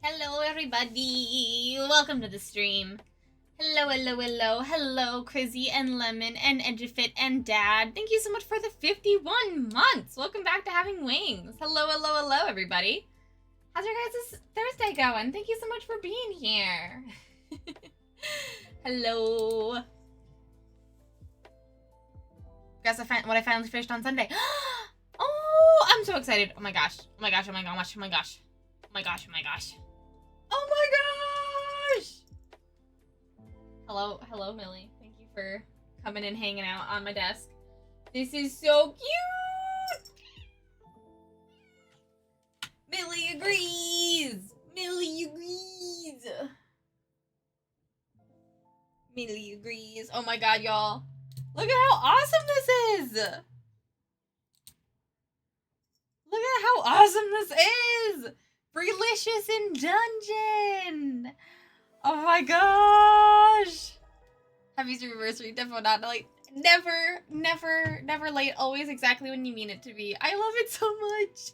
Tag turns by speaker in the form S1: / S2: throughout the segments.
S1: Hello, everybody! Welcome to the stream. Hello, hello, hello, hello, Crizzy and Lemon and Edgefit and Dad. Thank you so much for the 51 months! Welcome back to Having Wings. Hello, hello, hello, everybody. How's your guys' Thursday going? Thank you so much for being here. Hello. Guess what I finally finished on Sunday. Oh, I'm so excited. Oh my gosh. Oh my gosh, oh my gosh, oh my gosh. Oh my gosh, oh my gosh. Oh my gosh! Hello, Millie. Thank you for coming and hanging out on my desk. This is so cute! Millie agrees! Millie agrees! Millie agrees. Oh my god, y'all. Look at how awesome this is! Look at how awesome this is! Freelicious in Dungeon! Oh my gosh! Happy anniversary, definitely not late. Never late. Always exactly when you mean it to be. I love it so much.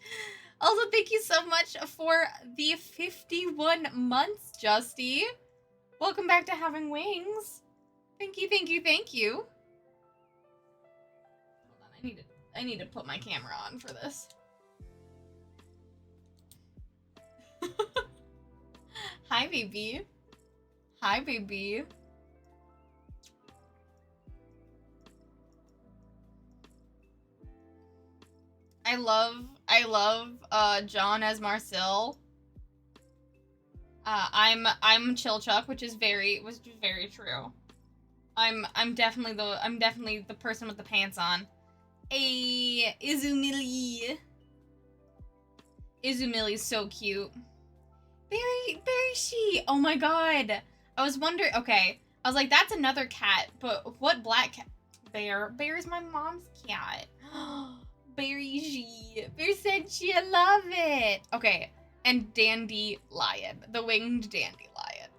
S1: Also, thank you so much for the 51 months, Justy. Welcome back to Having Wings. Thank you, thank you, thank you. Hold on, I need to put my camera on for this. Hi, baby. Hi, baby. I love John as Marcel. I'm Chilchuck, which is very true. I'm definitely the person with the pants on. Hey, Izumili's so cute. Very she. Oh my god. I was wondering. Okay, I was like, that's another cat, but what black cat? Bear is my mom's cat. Very she. Bear said she. I love it. Okay, and Dandelion, the winged dandelion.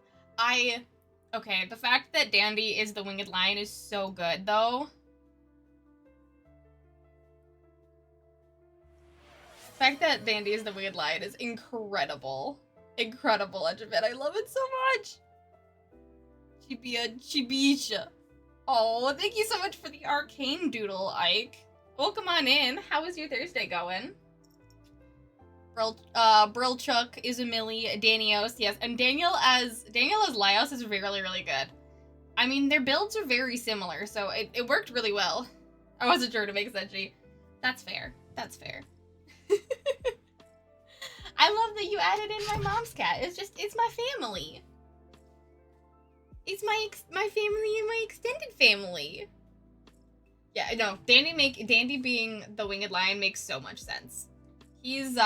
S1: Okay, the fact that Dandy is the winged lion is so good, though. The fact that Dandy is the winged lion is incredible. Incredible, Edgefit. I love it so much. Chibisha. Oh, thank you so much for the arcane doodle, Ike. Welcome on in. How is your Thursday going? Brilchuk, Izumili, Danios, yes, and Daniel as Laios is really good. I mean, their builds are very similar, so it worked really well. I wasn't sure to make sense. That's fair. That's fair. I love that you added in my mom's cat. It's my family. It's my family and my extended family. Yeah, no, Dandy being the winged lion makes so much sense. He's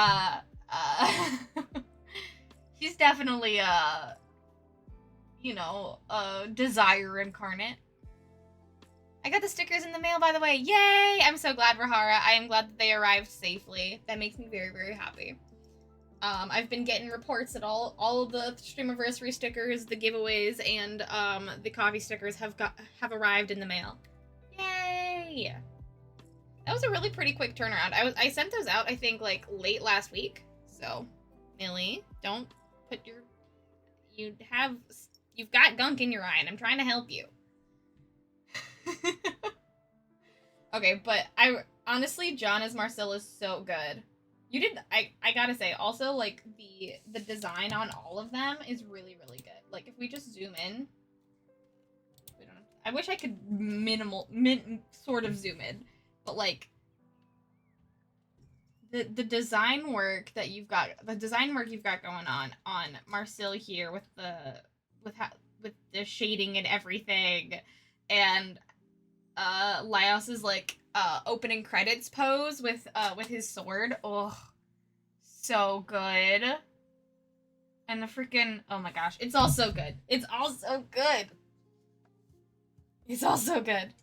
S1: he's definitely you know, desire incarnate. I got the stickers in the mail, by the way. Yay! I'm so glad, Rahara. I am glad that they arrived safely. That makes me very happy. I've been getting reports that all of the Streamiversary stickers, the giveaways, and the coffee stickers have arrived in the mail. Yay! That was a really pretty quick turnaround. I sent those out, I think, like late last week. So, Millie, don't put your you've got gunk in your eye, and I'm trying to help you. Okay, but honestly, John as Marcel is so good. You did. I gotta say, also, like, the design on all of them is really good. Like, if we just zoom in, I wish I could sort of zoom in, but like the design work that you've got, going on Marcel here with the shading and everything, and Laios's like opening credits pose with his sword. Oh, so good. And the freaking, oh my gosh, it's all so good. It's all so good. It's all so good.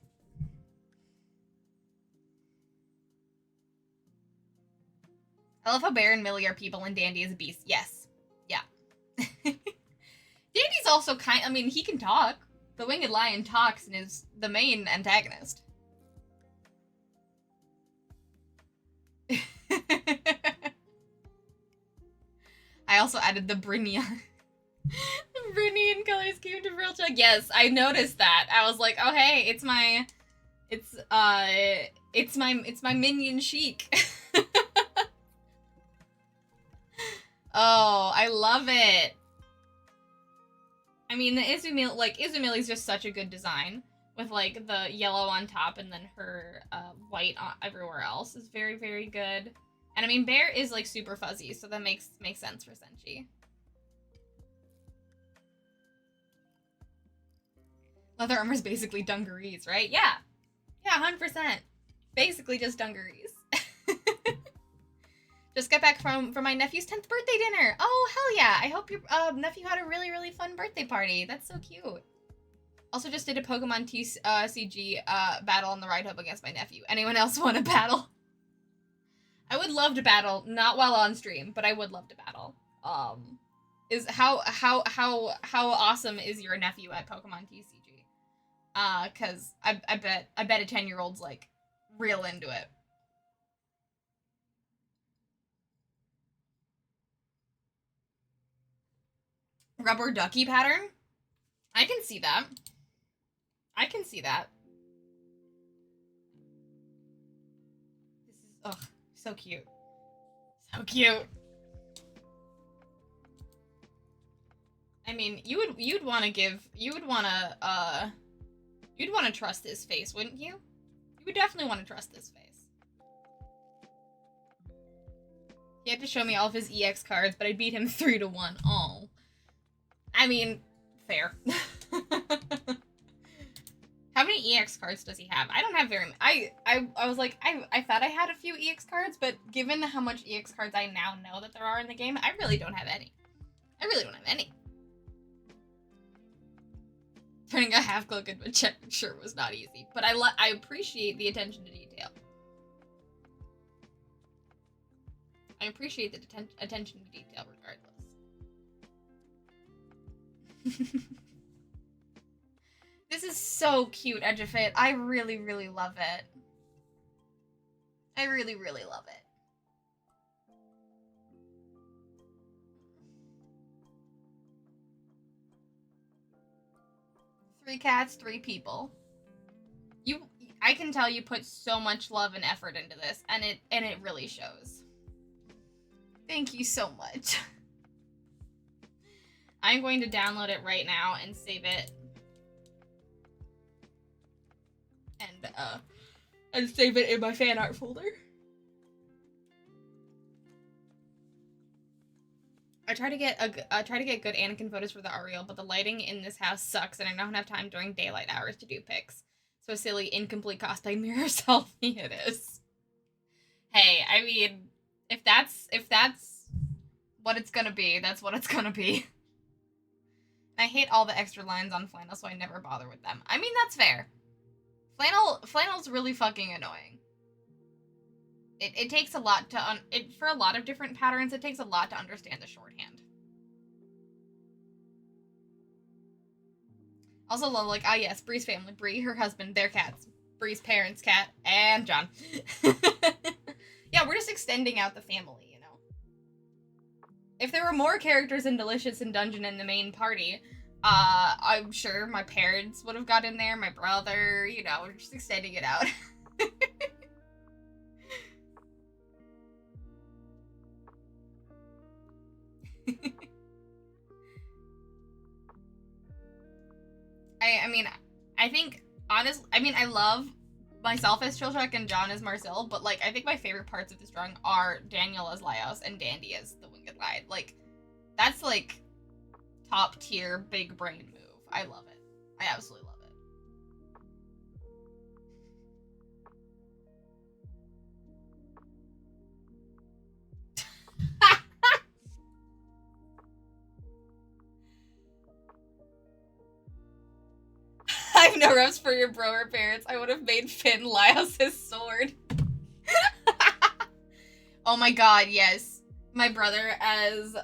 S1: I love how Bear and Millie are people and Dandy is a beast. Yes. Yeah. Dandy's also I mean, he can talk. The winged lion talks and is the main antagonist. I also added the Brynja. Brynja color scheme to Vril-Chug. Yes, I noticed that. I was like, oh hey, it's my minion chic. Oh, I love it. I mean, the Izumili is just such a good design with like the yellow on top and then her white everywhere else is very, very good. And I mean, Bear is like super fuzzy, so that makes sense for Senshi. Leather armor is basically dungarees, right? Yeah. Yeah, 100%. Basically just dungarees. Just got back from my nephew's 10th birthday dinner. Oh, hell yeah. I hope your nephew had a really, really fun birthday party. That's so cute. Also just did a Pokemon TCG battle on the ride home against my nephew. Anyone else want to battle? I would love to battle, not while on stream, but I would love to battle. Is how awesome is your nephew at Pokemon TCG? Cause I bet a 10-year-old's like real into it. Rubber ducky pattern? I can see that. I can see that. This is, ugh, so cute. So cute. I mean, you'd want to trust this face, wouldn't you? You would definitely want to trust this face. He had to show me all of his EX cards, but I beat him 3-1. Oh. I mean, fair. How many EX cards does he have? I don't have very many. I was like, I thought I had a few EX cards, but given how much EX cards I now know that there are in the game, I really don't have any. I really don't have any. Turning a half cloak into a checkered shirt was not easy, but I appreciate the attention to detail. I appreciate the attention to detail regardless. This is so cute, Edgefit. I really, really love it. I really, really love it. Three cats, 3 people. I can tell you put so much love and effort into this, and it really shows. Thank you so much. I'm going to download it right now and save it. And save it in my fan art folder. I try to get good Anakin photos for the Ariel, but the lighting in this house sucks, and I don't have time during daylight hours to do pics. So silly, incomplete cosplay mirror selfie it is. Hey, I mean, if that's what it's gonna be, that's what it's gonna be. I hate all the extra lines on flannel, so I never bother with them. I mean, that's fair. Flannel's really fucking annoying. It takes a lot to for a lot of different patterns, it takes a lot to understand the shorthand. Also love, like, ah yes, Bree's family, Bree, her husband, their cats, Bree's parents' cat, and John. Yeah, we're just extending out the family, you know. If there were more characters in Delicious and Dungeon in the main party, I'm sure my parents would have got in there, my brother, you know, we're just extending it out. I mean, I think, honestly, I mean, I love myself as Chiltrek and John as Marcel, but, like, I think my favorite parts of this drawing are Daniel as Laios and Dandy as the Winged Guide. Like, that's, like, top tier big brain move. I love it. I absolutely love it. I have no reps for your bro or parents. I would have made Finn Laios his sword. Oh my god, yes. My brother as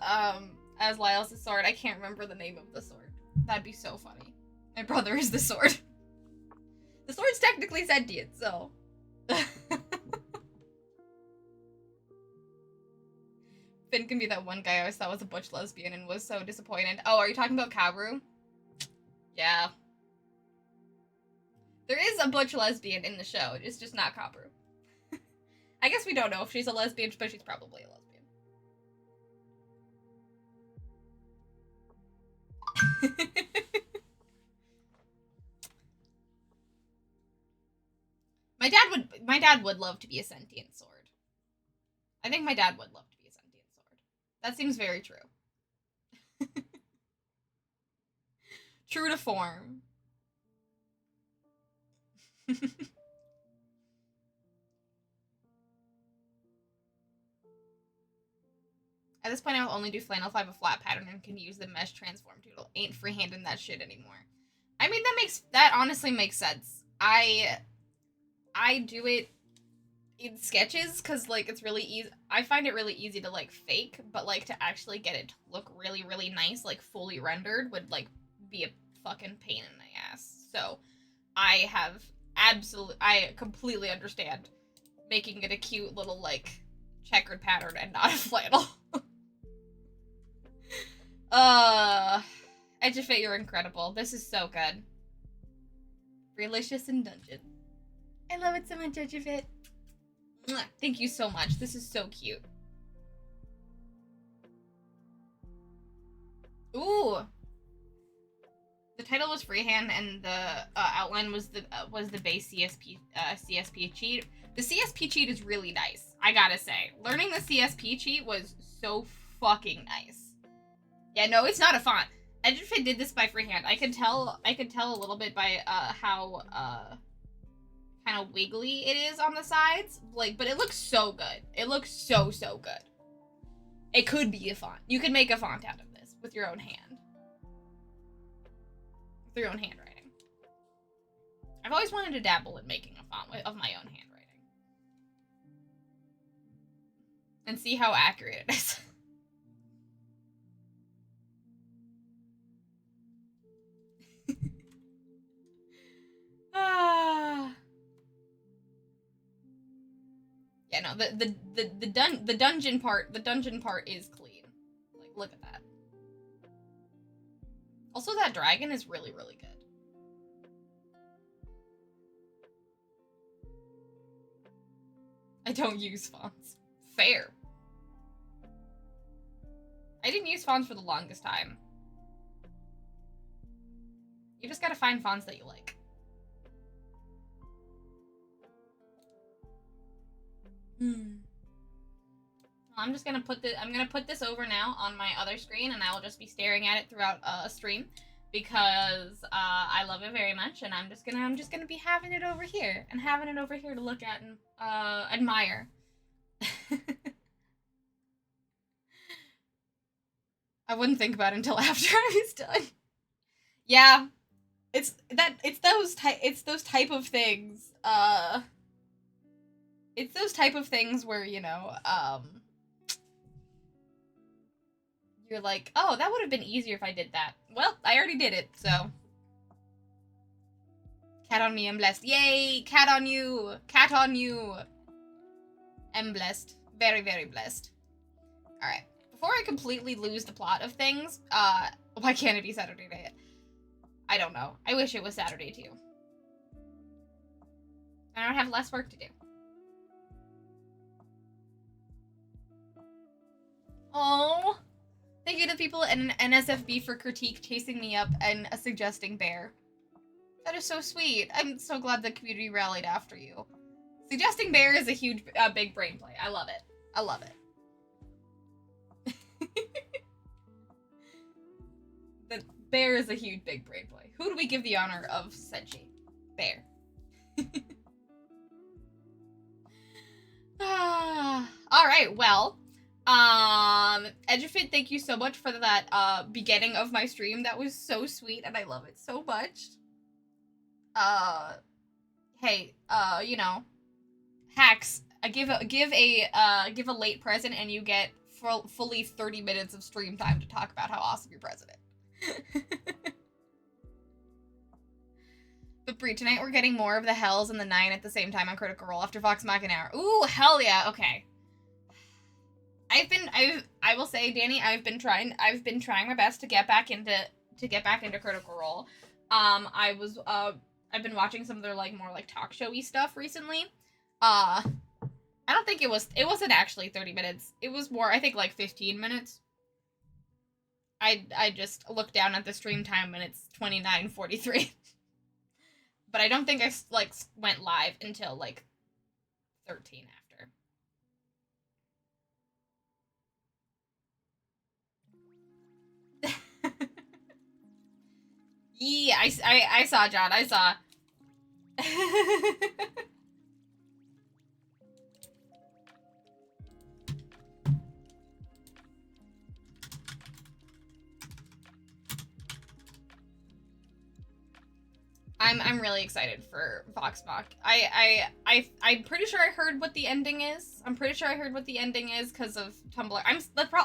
S1: Laios' sword. I can't remember the name of the sword. That'd be so funny. My brother is the sword. The sword's technically sentient, so. Finn can be that one guy I always thought was a butch lesbian and was so disappointed. Oh, are you talking about Kaoru? Yeah. There is a butch lesbian in the show. It's just not Kaoru. I guess we don't know if she's a lesbian, but she's probably a lesbian. My dad would love to be a sentient sword. I think my dad would love to be a sentient sword. That seems very true. True to form. At this point, I will only do flannel if I have a flat pattern and can use the mesh transform tool. Ain't freehanding that shit anymore. I mean, that honestly makes sense. I do it in sketches because, like, it's really easy. I find it really easy to, like, fake, but, like, to actually get it to look really, really nice, like, fully rendered would, like, be a fucking pain in the ass. So, I completely understand making it a cute little, like, checkered pattern and not a flannel. Edgefit, you're incredible. This is so good. Relicious in Dungeon. I love it so much, Edgefit. Thank you so much. This is so cute. Ooh. The title was freehand, and the outline was the base CSP cheat. The CSP cheat is really nice. I gotta say, learning the CSP cheat was so fucking nice. Yeah, no, it's not a font. Edgefit did this by freehand. I could tell a little bit by how kind of wiggly it is on the sides, like, but it looks so good. It looks so good. It could be a font. You could make a font out of this with your own hand. With your own handwriting. I've always wanted to dabble in making a font of my own handwriting. And see how accurate it is. Yeah, no, the dungeon part is clean. Like, look at that. Also, that dragon is really, really good. I don't use fonts. Fair. I didn't use fonts for the longest time. You just gotta find fonts that you like. I'm just gonna put this over now on my other screen, and I will just be staring at it throughout a stream because I love it very much, and I'm just gonna be having it over here to look at and admire. I wouldn't think about it until after I was done. Yeah, it's those type of things. It's those type of things where, you know, you're like, oh, that would have been easier if I did that. Well, I already did it, so. Cat on me, I'm blessed. Yay, cat on you. Cat on you. I'm blessed. Very, very blessed. Alright. Before I completely lose the plot of things, why can't it be Saturday night? I don't know. I wish it was Saturday, too. I don't have less work to do. Oh, thank you to people in NSFB for critique chasing me up and suggesting Bear. That is so sweet. I'm so glad the community rallied after you. Suggesting Bear is a huge, big brain play. I love it. I love it. The Bear is a huge, big brain play. Who do we give the honor of Senshi? Bear. Alright, well. Edgefit, thank you so much for that, beginning of my stream. That was so sweet, and I love it so much. Hey, you know, hacks. Give a late present, and you get fully 30 minutes of stream time to talk about how awesome your president. But Brie, tonight we're getting more of the Hells and the 9 at the same time on Critical Role after Vox Machina. Ooh, hell yeah, okay. I will say, Danny, I've been trying my best to get back into Critical Role. I've been watching some of their like more like talk showy stuff recently. I don't think it wasn't actually 30 minutes. It was more, I think, like 15 minutes. I just looked down at the stream time and it's 29:43. But I don't think I like went live until like 13 after. Yeah, I saw, John. I saw. I'm really excited for Voxmock. I'm pretty sure I heard what the ending is. I'm pretty sure I heard what the ending is because of Tumblr.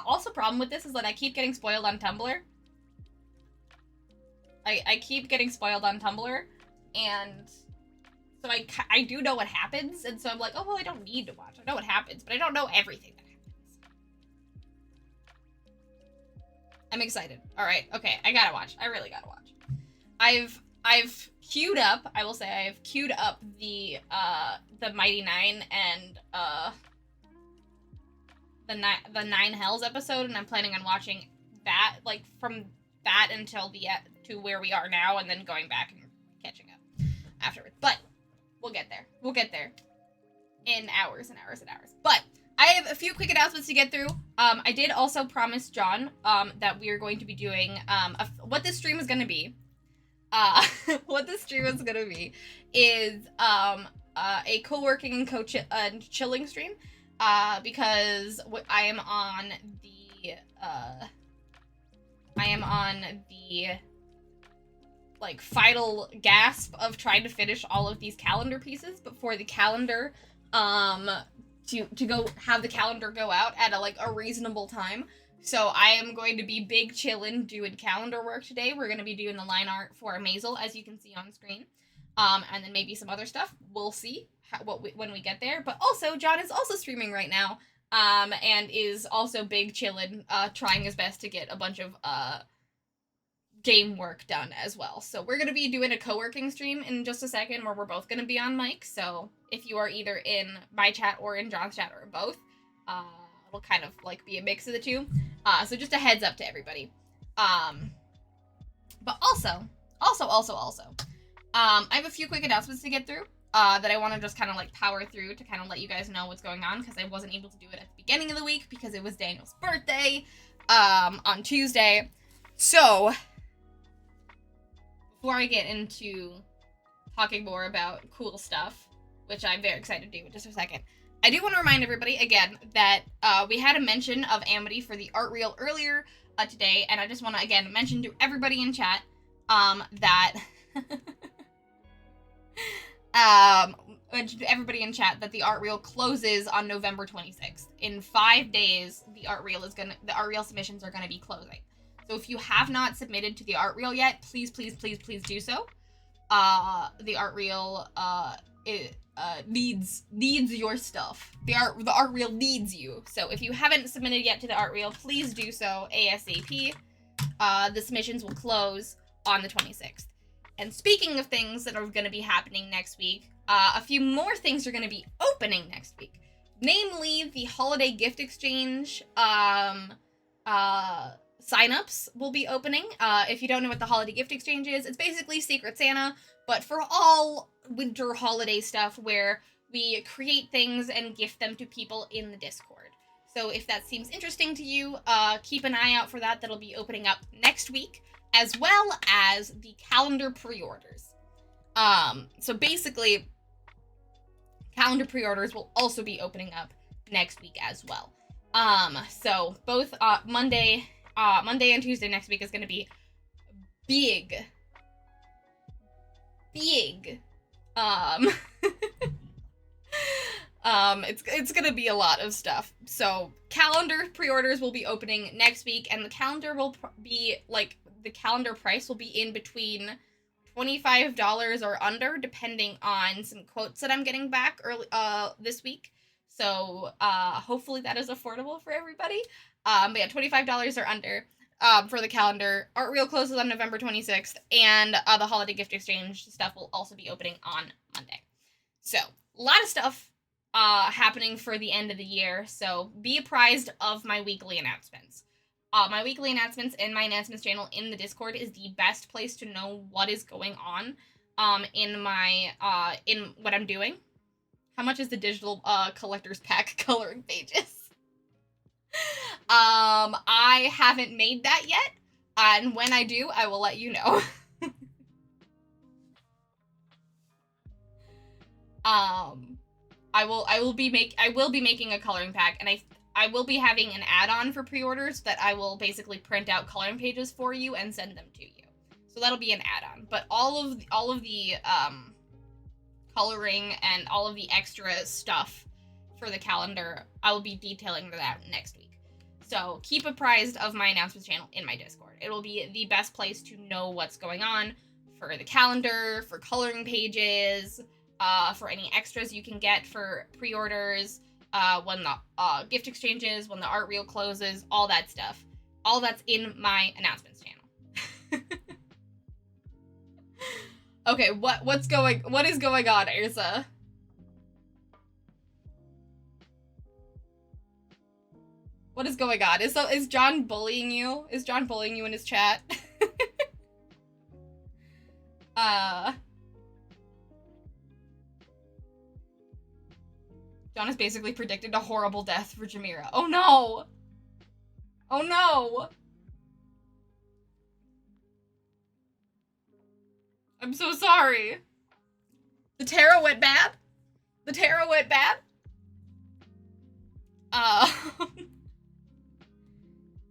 S1: Also problem with this is that I keep getting spoiled on Tumblr. I keep getting spoiled on Tumblr, and so I do know what happens, and so I'm like, oh well, I don't need to watch. I know what happens, but I don't know everything that happens. I'm excited. All right, okay, I gotta watch. I really gotta watch. I've queued up. I will say I've queued up the Mighty Nein and the Nine Hells episode, and I'm planning on watching that, like from that until to where we are now, and then going back and catching up afterwards. But we'll get there. We'll get there in hours and hours and hours. But I have a few quick announcements to get through. I did also promise John that we are going to be doing what this stream is going to be. What this stream is going to be is a co-working and chilling stream because I am on the like final gasp of trying to finish all of these calendar pieces before the calendar to go have the calendar go out at a reasonable time. So I am going to be big chillin' doing calendar work today. We're going to be doing the line art for Maisel, as you can see on screen. And then maybe some other stuff. We'll see when we get there. But also, John is also streaming right now. And is also big chillin', trying his best to get a bunch of game work done as well. So we're going to be doing a co-working stream in just a second where we're both going to be on mic. So if you are either in my chat or in John's chat or both, it'll kind of like be a mix of the two. So just a heads up to everybody. But also, I have a few quick announcements to get through that I want to just kind of like power through to kind of let you guys know what's going on, because I wasn't able to do it at the beginning of the week because it was Daniel's birthday on Tuesday. So before I get into talking more about cool stuff, which I'm very excited to do in just a second, I do want to remind everybody again that we had a mention of Amity for the art reel earlier today, and I just want to again mention to everybody in chat that that the art reel closes on November 26th. In 5 days, the art reel submissions are gonna be closing. So if you have not submitted to the art reel yet, please do so. The art reel needs your stuff. The art reel needs you. So if you haven't submitted yet to the art reel, please do so ASAP. The submissions will close on the 26th. And speaking of things that are going to be happening next week, a few more things are going to be opening next week. Namely, the holiday gift exchange signups will be opening. If you don't know what the holiday gift exchange is, it's basically Secret Santa, but for all winter holiday stuff where we create things and gift them to people in the Discord. So if that seems interesting to you, keep an eye out for that. That'll be opening up next week, as well as the calendar pre-orders. So basically, calendar pre-orders will also be opening up next week as well. So both Monday and Tuesday next week is going to be big. It's gonna be a lot of stuff. So calendar pre-orders will be opening next week, and the calendar will be like, the calendar price will be in between $25 or under, depending on some quotes that I'm getting back early this week. So hopefully that is affordable for everybody. But yeah, $25 or under for the calendar. Art Reel closes on November 26th, and the holiday gift exchange stuff will also be opening on Monday. So a lot of stuff happening for the end of the year. So be apprised of my weekly announcements. My weekly announcements and my announcements channel in the Discord is the best place to know what is going on in my in what I'm doing. How much is the digital collector's pack coloring pages? I haven't made that yet, and when I do, I will let you know. I will be making a coloring pack, and I will be having an add-on for pre-orders that I will basically print out coloring pages for you and send them to you. So that'll be an add-on. But all of the coloring and all of the extra stuff for the calendar, I will be detailing that next week. So keep apprised of my announcements channel in my Discord. It will be the best place to know what's going on for the calendar, for coloring pages, for any extras you can get for pre-orders, when the gift exchanges, when the art reel closes, all that stuff. All that's in my announcements channel. Okay, what is going on, Ursa? What is going on? Is John bullying you? Is John bullying you in his chat? John has basically predicted a horrible death for Jameera. Oh no! Oh no! I'm so sorry. The tarot went bad? The tarot went bad?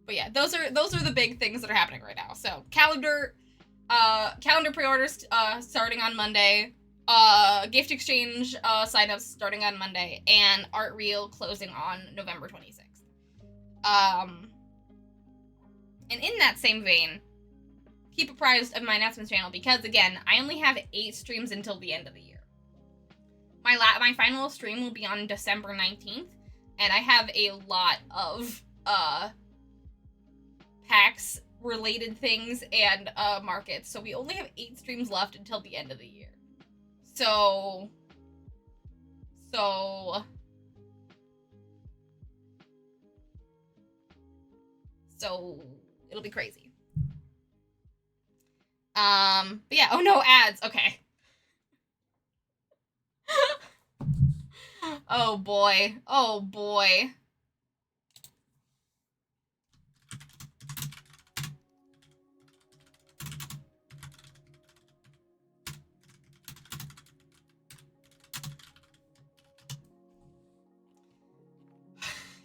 S1: But yeah, those are the big things that are happening right now. So calendar pre-orders starting on Monday. Gift exchange signups starting on Monday, and art reel closing on November 26th. And in that same vein, keep apprised of my announcements channel, because again, I only have 8 streams until the end of the year. My final stream will be on December 19th, and I have a lot of PAX related things and markets, so we only have 8 streams left until the end of the year. So it'll be crazy. But yeah, oh no, ads, okay. Oh boy. Oh boy.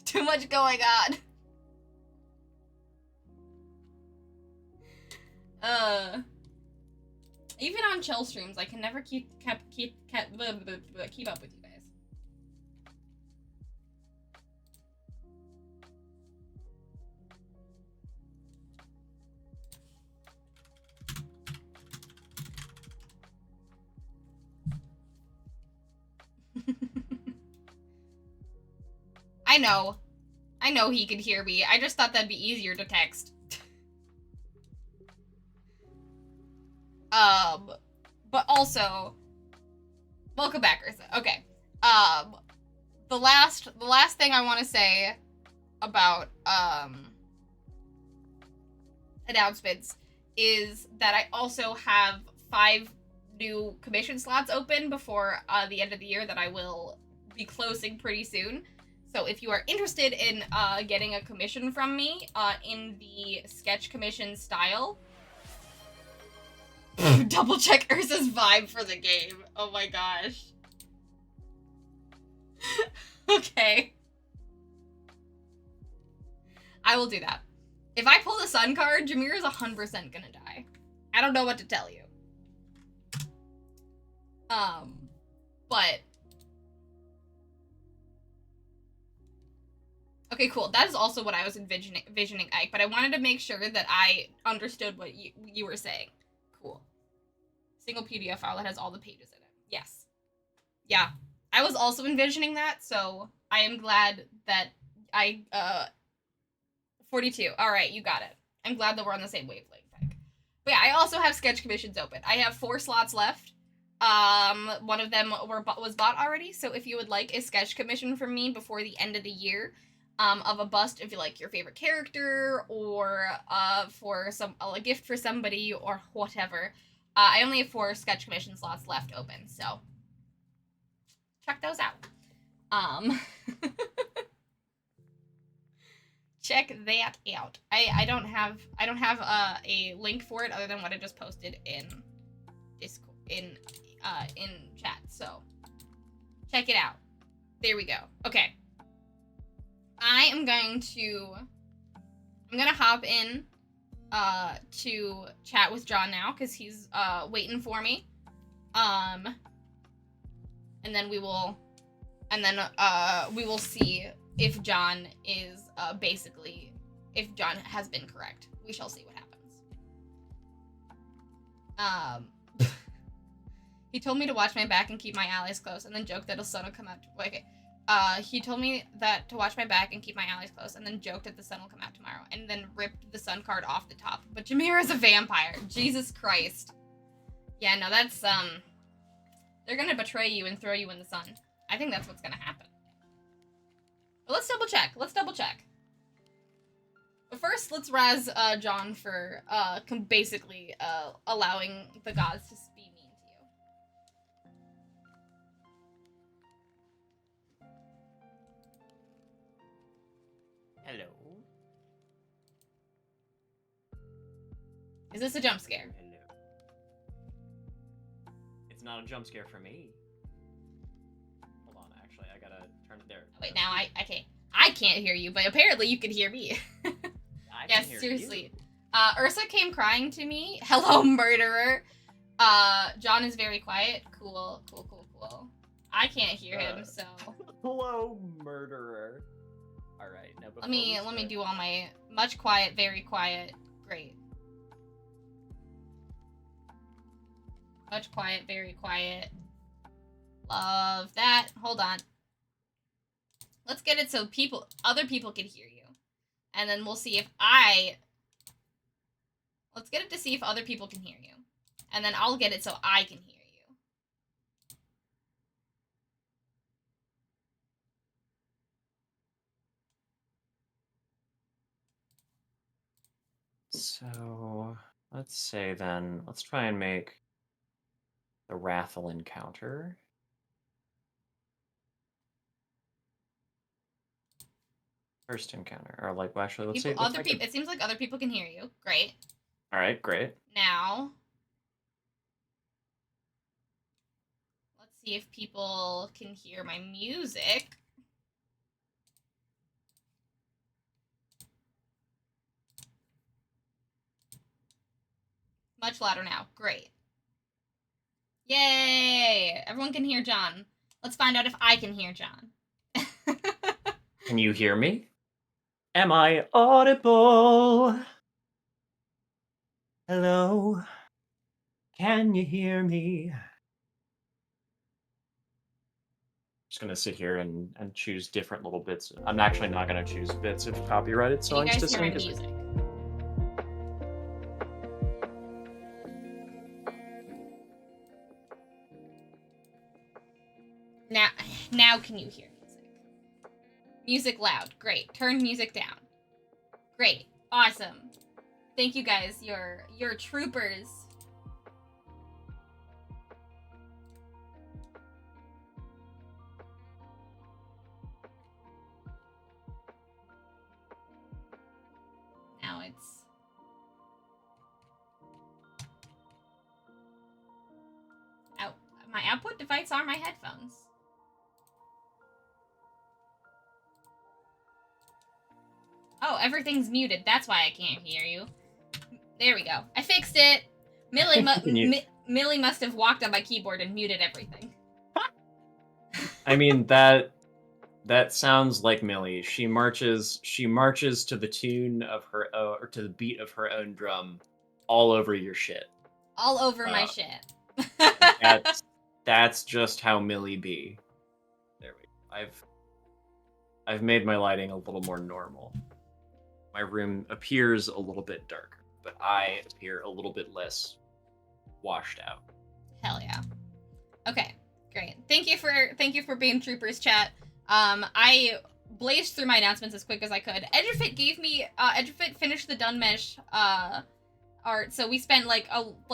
S1: Too much going on. Even on chill streams, I can never keep up with you guys. I know he could hear me. I just thought that'd be easier to text. But also, welcome back, Ursa. Okay. The last thing I want to say about announcements is that I also have 5 new commission slots open before the end of the year that I will be closing pretty soon. So if you are interested in getting a commission from me in the sketch commission style, double check Ursa's vibe for the game. Oh my gosh. Okay. I will do that. If I pull the sun card, Jameer is 100% gonna die. I don't know what to tell you. But okay, cool. That is also what I was envisioning, Ike, but I wanted to make sure that I understood what you were saying. Cool. Single PDF file that has all the pages in it. Yes. Yeah. I was also envisioning that, so I am glad that I 42. All right, you got it. I'm glad that we're on the same wavelength. But yeah, I also have sketch commissions open. I have 4 slots left. One of them was bought already. So if you would like a sketch commission from me before the end of the year, of a bust of like your favorite character or for a gift for somebody or whatever, I only have 4 sketch commission slots left open. So check those out. Check that out. I don't have a link for it other than what I just posted in Discord in chat. So check it out. There we go. Okay. I'm gonna hop in to chat with John now because he's waiting for me. And then we will see if John is if John has been correct. We shall see what happens. He told me to watch my back and keep my allies close, and then joked that the sun will come out. Okay. He told me that to watch my back and keep my allies close, and then joked that the sun will come out tomorrow, and then ripped the sun card off the top. But Jameer is a vampire. Jesus Christ. Yeah, no, that's they're gonna betray you and throw you in the sun. I think that's what's gonna happen. But let's double check. But first, let's razz John for basically allowing the gods to be mean to you.
S2: Hello.
S1: Is this a jump scare?
S2: Hello. It's not a jump scare for me. Hold on, actually, I gotta turn it there.
S1: Oh, wait, now I can't hear you, but apparently you can hear me. Yes, seriously. Ursa came crying to me. Hello, murderer. John is very quiet. Cool. I can't hear him, so.
S2: Hello, murderer. All right, now
S1: Let me do all my much quiet, very quiet. Great. Much quiet, very quiet. Love that. Hold on. Let's get it so other people can hear you. And then we'll see if let's get it to see if other people can hear you. And then I'll get it so I can hear you.
S2: So, let's say then, let's try and make the Rathel encounter. First encounter, or like, well, actually, let's see.
S1: It seems like other people can hear you. Great.
S2: All right, great.
S1: Now, let's see if people can hear my music. Much louder now. Great. Yay! Everyone can hear John. Let's find out if I can hear John.
S2: Can you hear me? Am I audible? Hello? Can you hear me? Just gonna sit here and choose different little bits. I'm actually not gonna choose bits of copyrighted songs to sing.
S1: Music. Now can you hear music? Music loud. Great. Turn music down. Great. Awesome. Thank you guys. You're troopers. Now it's out. My output device are my headphones. Oh, everything's muted. That's why I can't hear you. There we go. I fixed it. Millie must have walked on my keyboard and muted everything.
S2: I mean, that sounds like Millie. She marches to the tune of her or to the beat of her own drum all over your shit.
S1: All over my shit.
S2: that's just how Millie be. There we go. I've made my lighting a little more normal. My room appears a little bit darker, but I appear a little bit less washed out.
S1: Hell yeah. Okay, great. Thank you for being troopers, chat. I blazed through my announcements as quick as I could. Edgerfit finished the Dunmesh art, so we spent like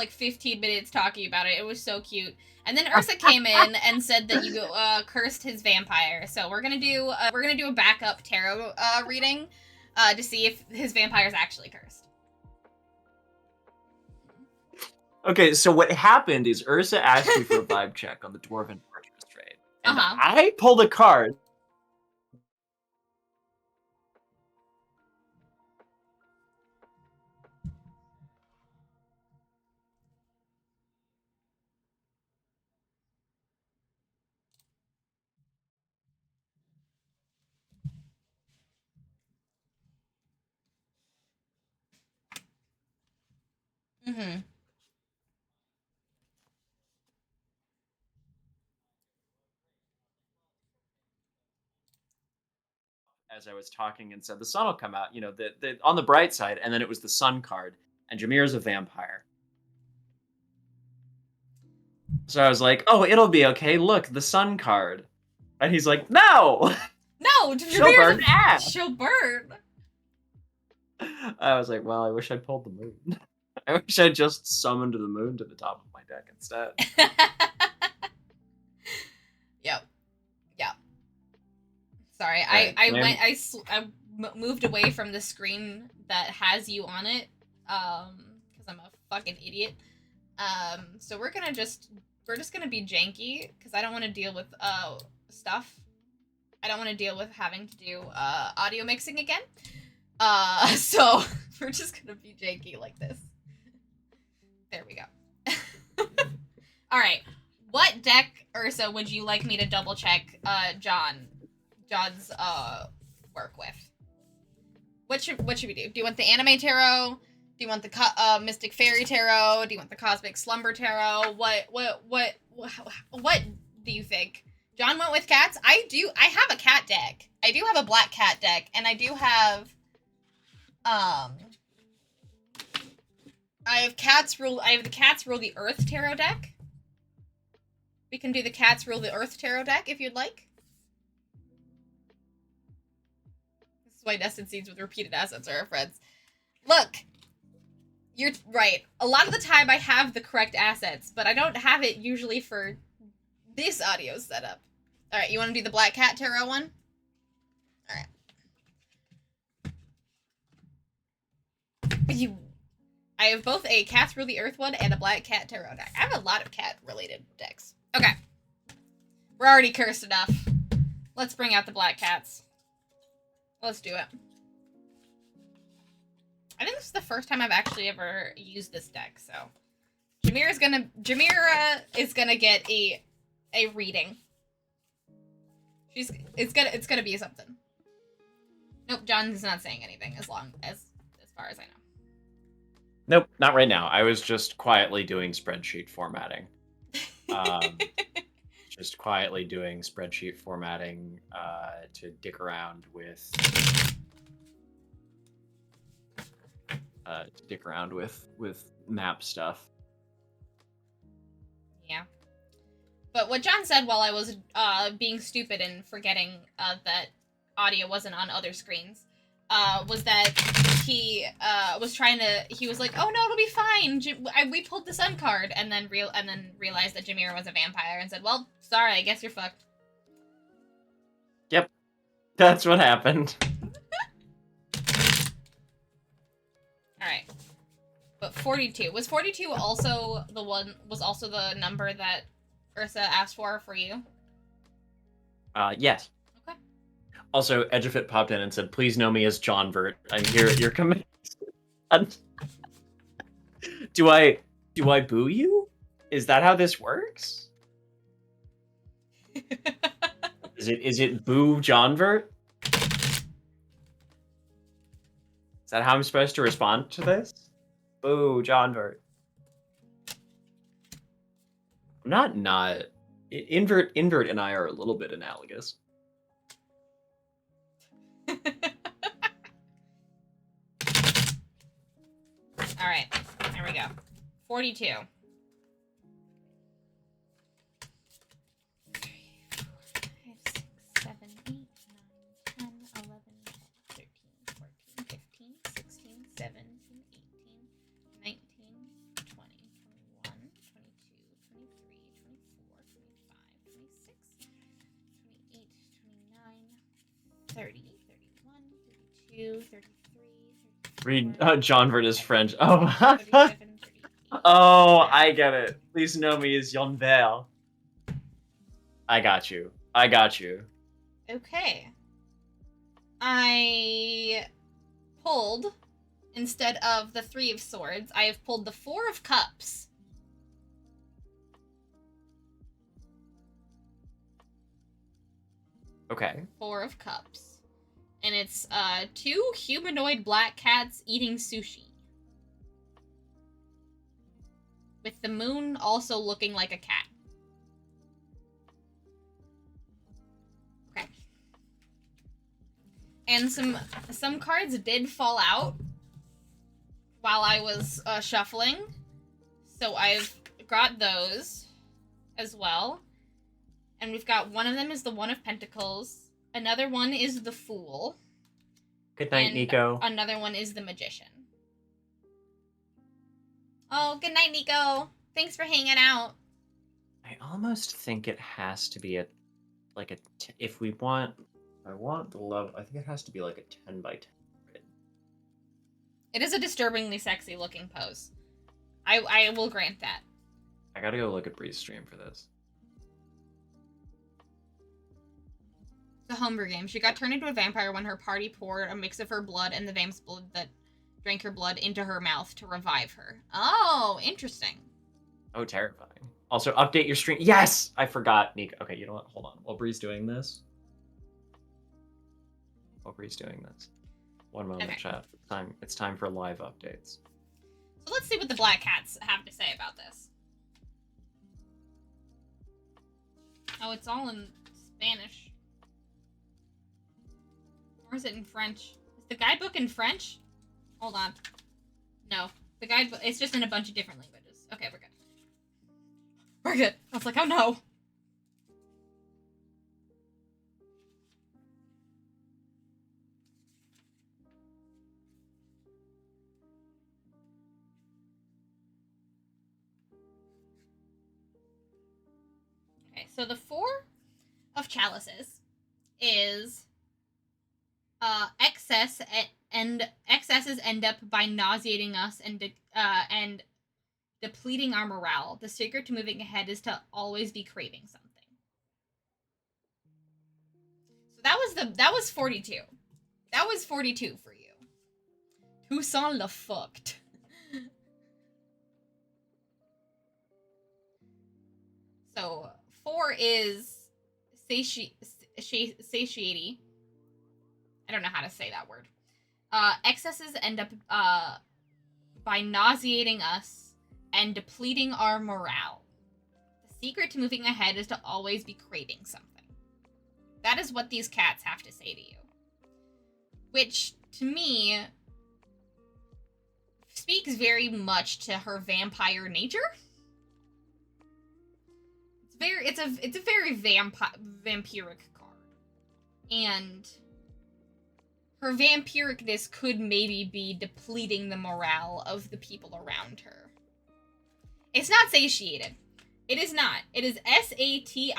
S1: 15 minutes talking about it. It was so cute. And then Ursa came in and said that you cursed his vampire. So we're gonna do a backup tarot reading to see if his vampire is actually cursed.
S2: Okay, so what happened is Ursa asked me for a vibe check on the Dwarven Fortress trade. And I pulled a card.
S1: Mm-hmm.
S2: As I was talking and said, the sun will come out, the on the bright side, and then it was the sun card, and Jameer's a vampire. So I was like, oh, it'll be okay. Look, the sun card. And he's like, no!
S1: No!
S2: She'll burn ass!
S1: She'll burn!
S2: I was like, well, I wish I'd pulled the moon. I wish I'd just summoned the moon to the top of my deck instead.
S1: Yep. Sorry, okay, I moved away from the screen that has you on it, because I'm a fucking idiot. So we're just gonna be janky, because I don't want to deal with stuff. I don't want to deal with having to do audio mixing again. So we're just gonna be janky like this. There we go. All right, what deck, Ursa, would you like me to double check John's work with? What should we do? Do you want the Anime Tarot? Do you want the Mystic Fairy Tarot? Do you want the Cosmic Slumber Tarot? What do you think? John went with cats. I have a cat deck. I do have a black cat deck, and I do have I have the Cats Rule the Earth Tarot deck. We can do the Cats Rule the Earth Tarot deck if you'd like. This is why Nested Seeds with repeated assets are our friends. Look, you're right. A lot of the time I have the correct assets, but I don't have it usually for this audio setup. Alright, you want to do the Black Cat Tarot one? Alright. I have both a Cats Rule the Earth one and a Black Cat Tarot deck. I have a lot of cat-related decks. Okay. We're already cursed enough. Let's bring out the Black Cats. Let's do it. I think this is the first time I've actually ever used this deck, so Jameera is gonna get a reading. It's gonna be something. Nope, John's not saying anything as far as I know.
S2: Nope, not right now. I was just quietly doing spreadsheet formatting. Just quietly doing spreadsheet formatting to dick around with map stuff.
S1: Yeah. But what John said while I was being stupid and forgetting that audio wasn't on other screens was that he was like, oh no, it'll be fine. We pulled the sun card, and then realized that Jameera was a vampire and said, well, sorry, I guess you're fucked.
S2: Yep. That's what happened.
S1: Alright. But 42. Was 42 also the number that Ursa asked for you?
S2: Yes.
S1: Okay.
S2: Also, Edgefit popped in and said, please know me as John Vert. I'm here at your command. Do I boo you? Is that how this works? Is it boo John Vert? Is that how I'm supposed to respond to this? Boo John Vert. I'm not. Invert and I are a little bit analogous.
S1: Alright, here we go. 42. 3, 4, 5, 6, 7, 8, 9, 10, 11, 12, 13, 14, 15, 16, 17, 18, 19, 20, 21, 22, 23, 24, 25, 26, 28, 29, 30, 31, 32, 33,
S2: Read John Verda's French. Oh.
S1: 37, 38.
S2: Oh, I get it. Please know me as Jon Vale. I got you. I got you.
S1: Okay. I pulled, instead of the 3 of swords, I have pulled the 4 of cups.
S2: Okay.
S1: 4 of cups. And it's 2 humanoid black cats eating sushi. With the moon also looking like a cat. Okay. And some cards did fall out while I was shuffling. So I've got those as well. And we've got one of them is the One of Pentacles. Another one is the Fool.
S2: Good night,
S1: and
S2: Nico.
S1: Another one is the Magician. Oh, good night, Nico. Thanks for hanging out.
S2: I almost think it has to be if we want, I want the love, I think it has to be like a 10 by 10 grid.
S1: It is a disturbingly sexy looking pose. I will grant that.
S2: I gotta go look at Bree's stream for this.
S1: The homebrew game. She got turned into a vampire when her party poured a mix of her blood and the vamp's blood that drank her blood into her mouth to revive her. Oh, interesting.
S2: Oh, terrifying. Also, update your stream. Yes! I forgot, Nico. Okay, you know what? Hold on. While Bree's doing this. One moment,
S1: Okay.
S2: chat. It's time for live updates.
S1: So let's see what the Black Cats have to say about this. Oh, it's all in Spanish. Or is it in French? Is the guidebook in French? Hold on. No. The guidebook, it's just in a bunch of different languages. Okay, we're good. We're good. I was like, oh no. Okay, so the 4 of Chalices is excesses end up by nauseating us and depleting our morale. The secret to moving ahead is to always be craving something. So that was 42. That was 42 for you. Toussaint le fucked. So 4 is satiety. I don't know how to say that word. Excesses end up by nauseating us and depleting our morale. The secret to moving ahead is to always be craving something. That is what these cats have to say to you. Which, to me, speaks very much to her vampire nature. It's a very vampiric card. And her vampiricness could maybe be depleting the morale of the people around her. It's not satiated. It is not. It is Satiety.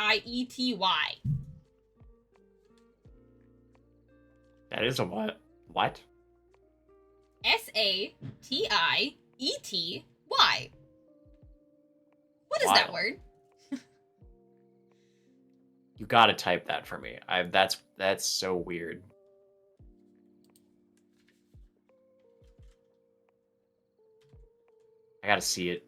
S2: That is a what? What?
S1: Satiety. What is that word?
S2: You gotta type that for me. That's so weird. I gotta see it.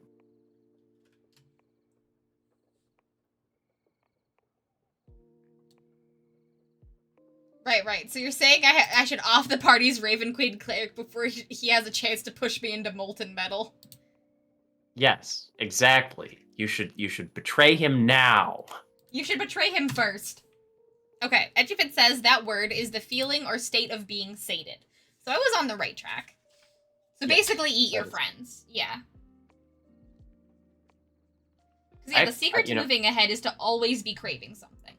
S1: Right. So you're saying I should off the party's Raven Queen cleric before he has a chance to push me into molten metal?
S2: Yes, exactly. You should betray him now.
S1: You should betray him first. Okay, Edgefit says that word is the feeling or state of being sated. So I was on the right track. So
S2: Yeah,
S1: basically, eat your
S2: that is-
S1: friends. Yeah. Because the secret to moving ahead is to always be craving something.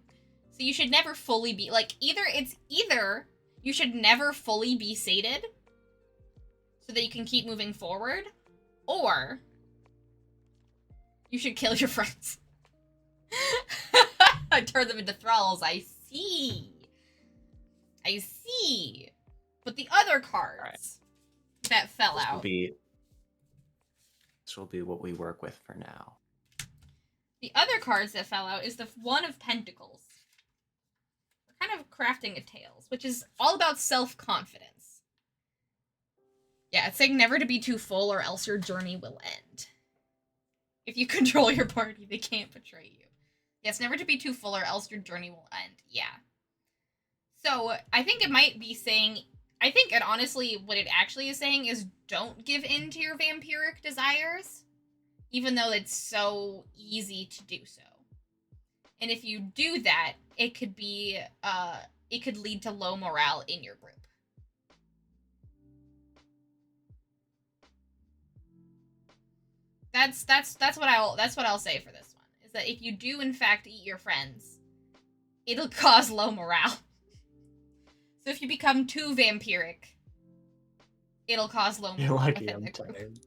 S1: So you should never fully be like either you should never fully be sated so that you can keep moving forward, or you should kill your friends. I turn them into thralls. I see. But the other cards that fell out.
S2: This will be what we work with for now.
S1: The other cards that fell out is the One of Pentacles. We're kind of crafting a Tails, which is all about self-confidence. Yeah, it's saying never to be too full or else your journey will end. If you control your party, they can't betray you. Yes, never to be too full or else your journey will end. Yeah. So, I think it might be saying... I think, and honestly, what it actually is saying is don't give in to your vampiric desires, even though it's so easy to do so. And if you do that, it could be, it could lead to low morale in your group. That's what I'll say for this one, is that if you do in fact eat your friends, it'll cause low morale. So if you become too vampiric, it'll cause low morale within the group.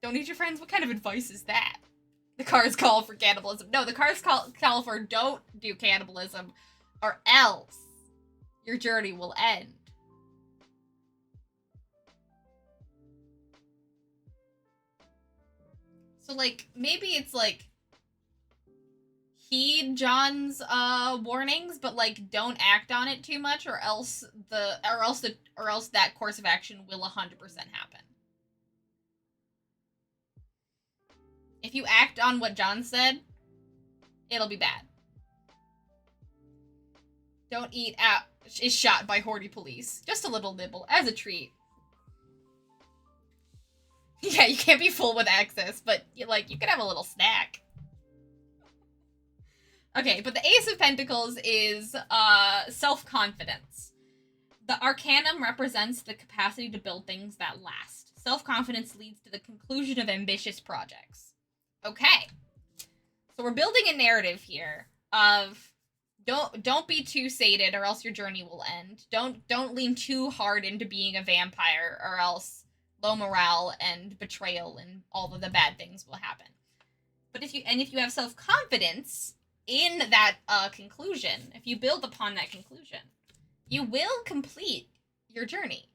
S1: Don't eat your friends? What kind of advice is that? The cards call for cannibalism. No, the cards call for don't do cannibalism, or else your journey will end. So, like, maybe it's like heed John's warnings, but like don't act on it too much, or else that course of action will 100% happen. If you act on what John said, it'll be bad. Don't eat out is shot by Hordy police. Just a little nibble as a treat. Yeah, you can't be full with access, but you can have a little snack. Okay, but the Ace of Pentacles is self-confidence. The Arcanum represents the capacity to build things that last. Self-confidence leads to the conclusion of ambitious projects. Okay. So we're building a narrative here of don't be too sated or else your journey will end. Don't lean too hard into being a vampire or else low morale and betrayal and all of the bad things will happen. But if you have self-confidence in that conclusion, if you build upon that conclusion, you will complete your journey.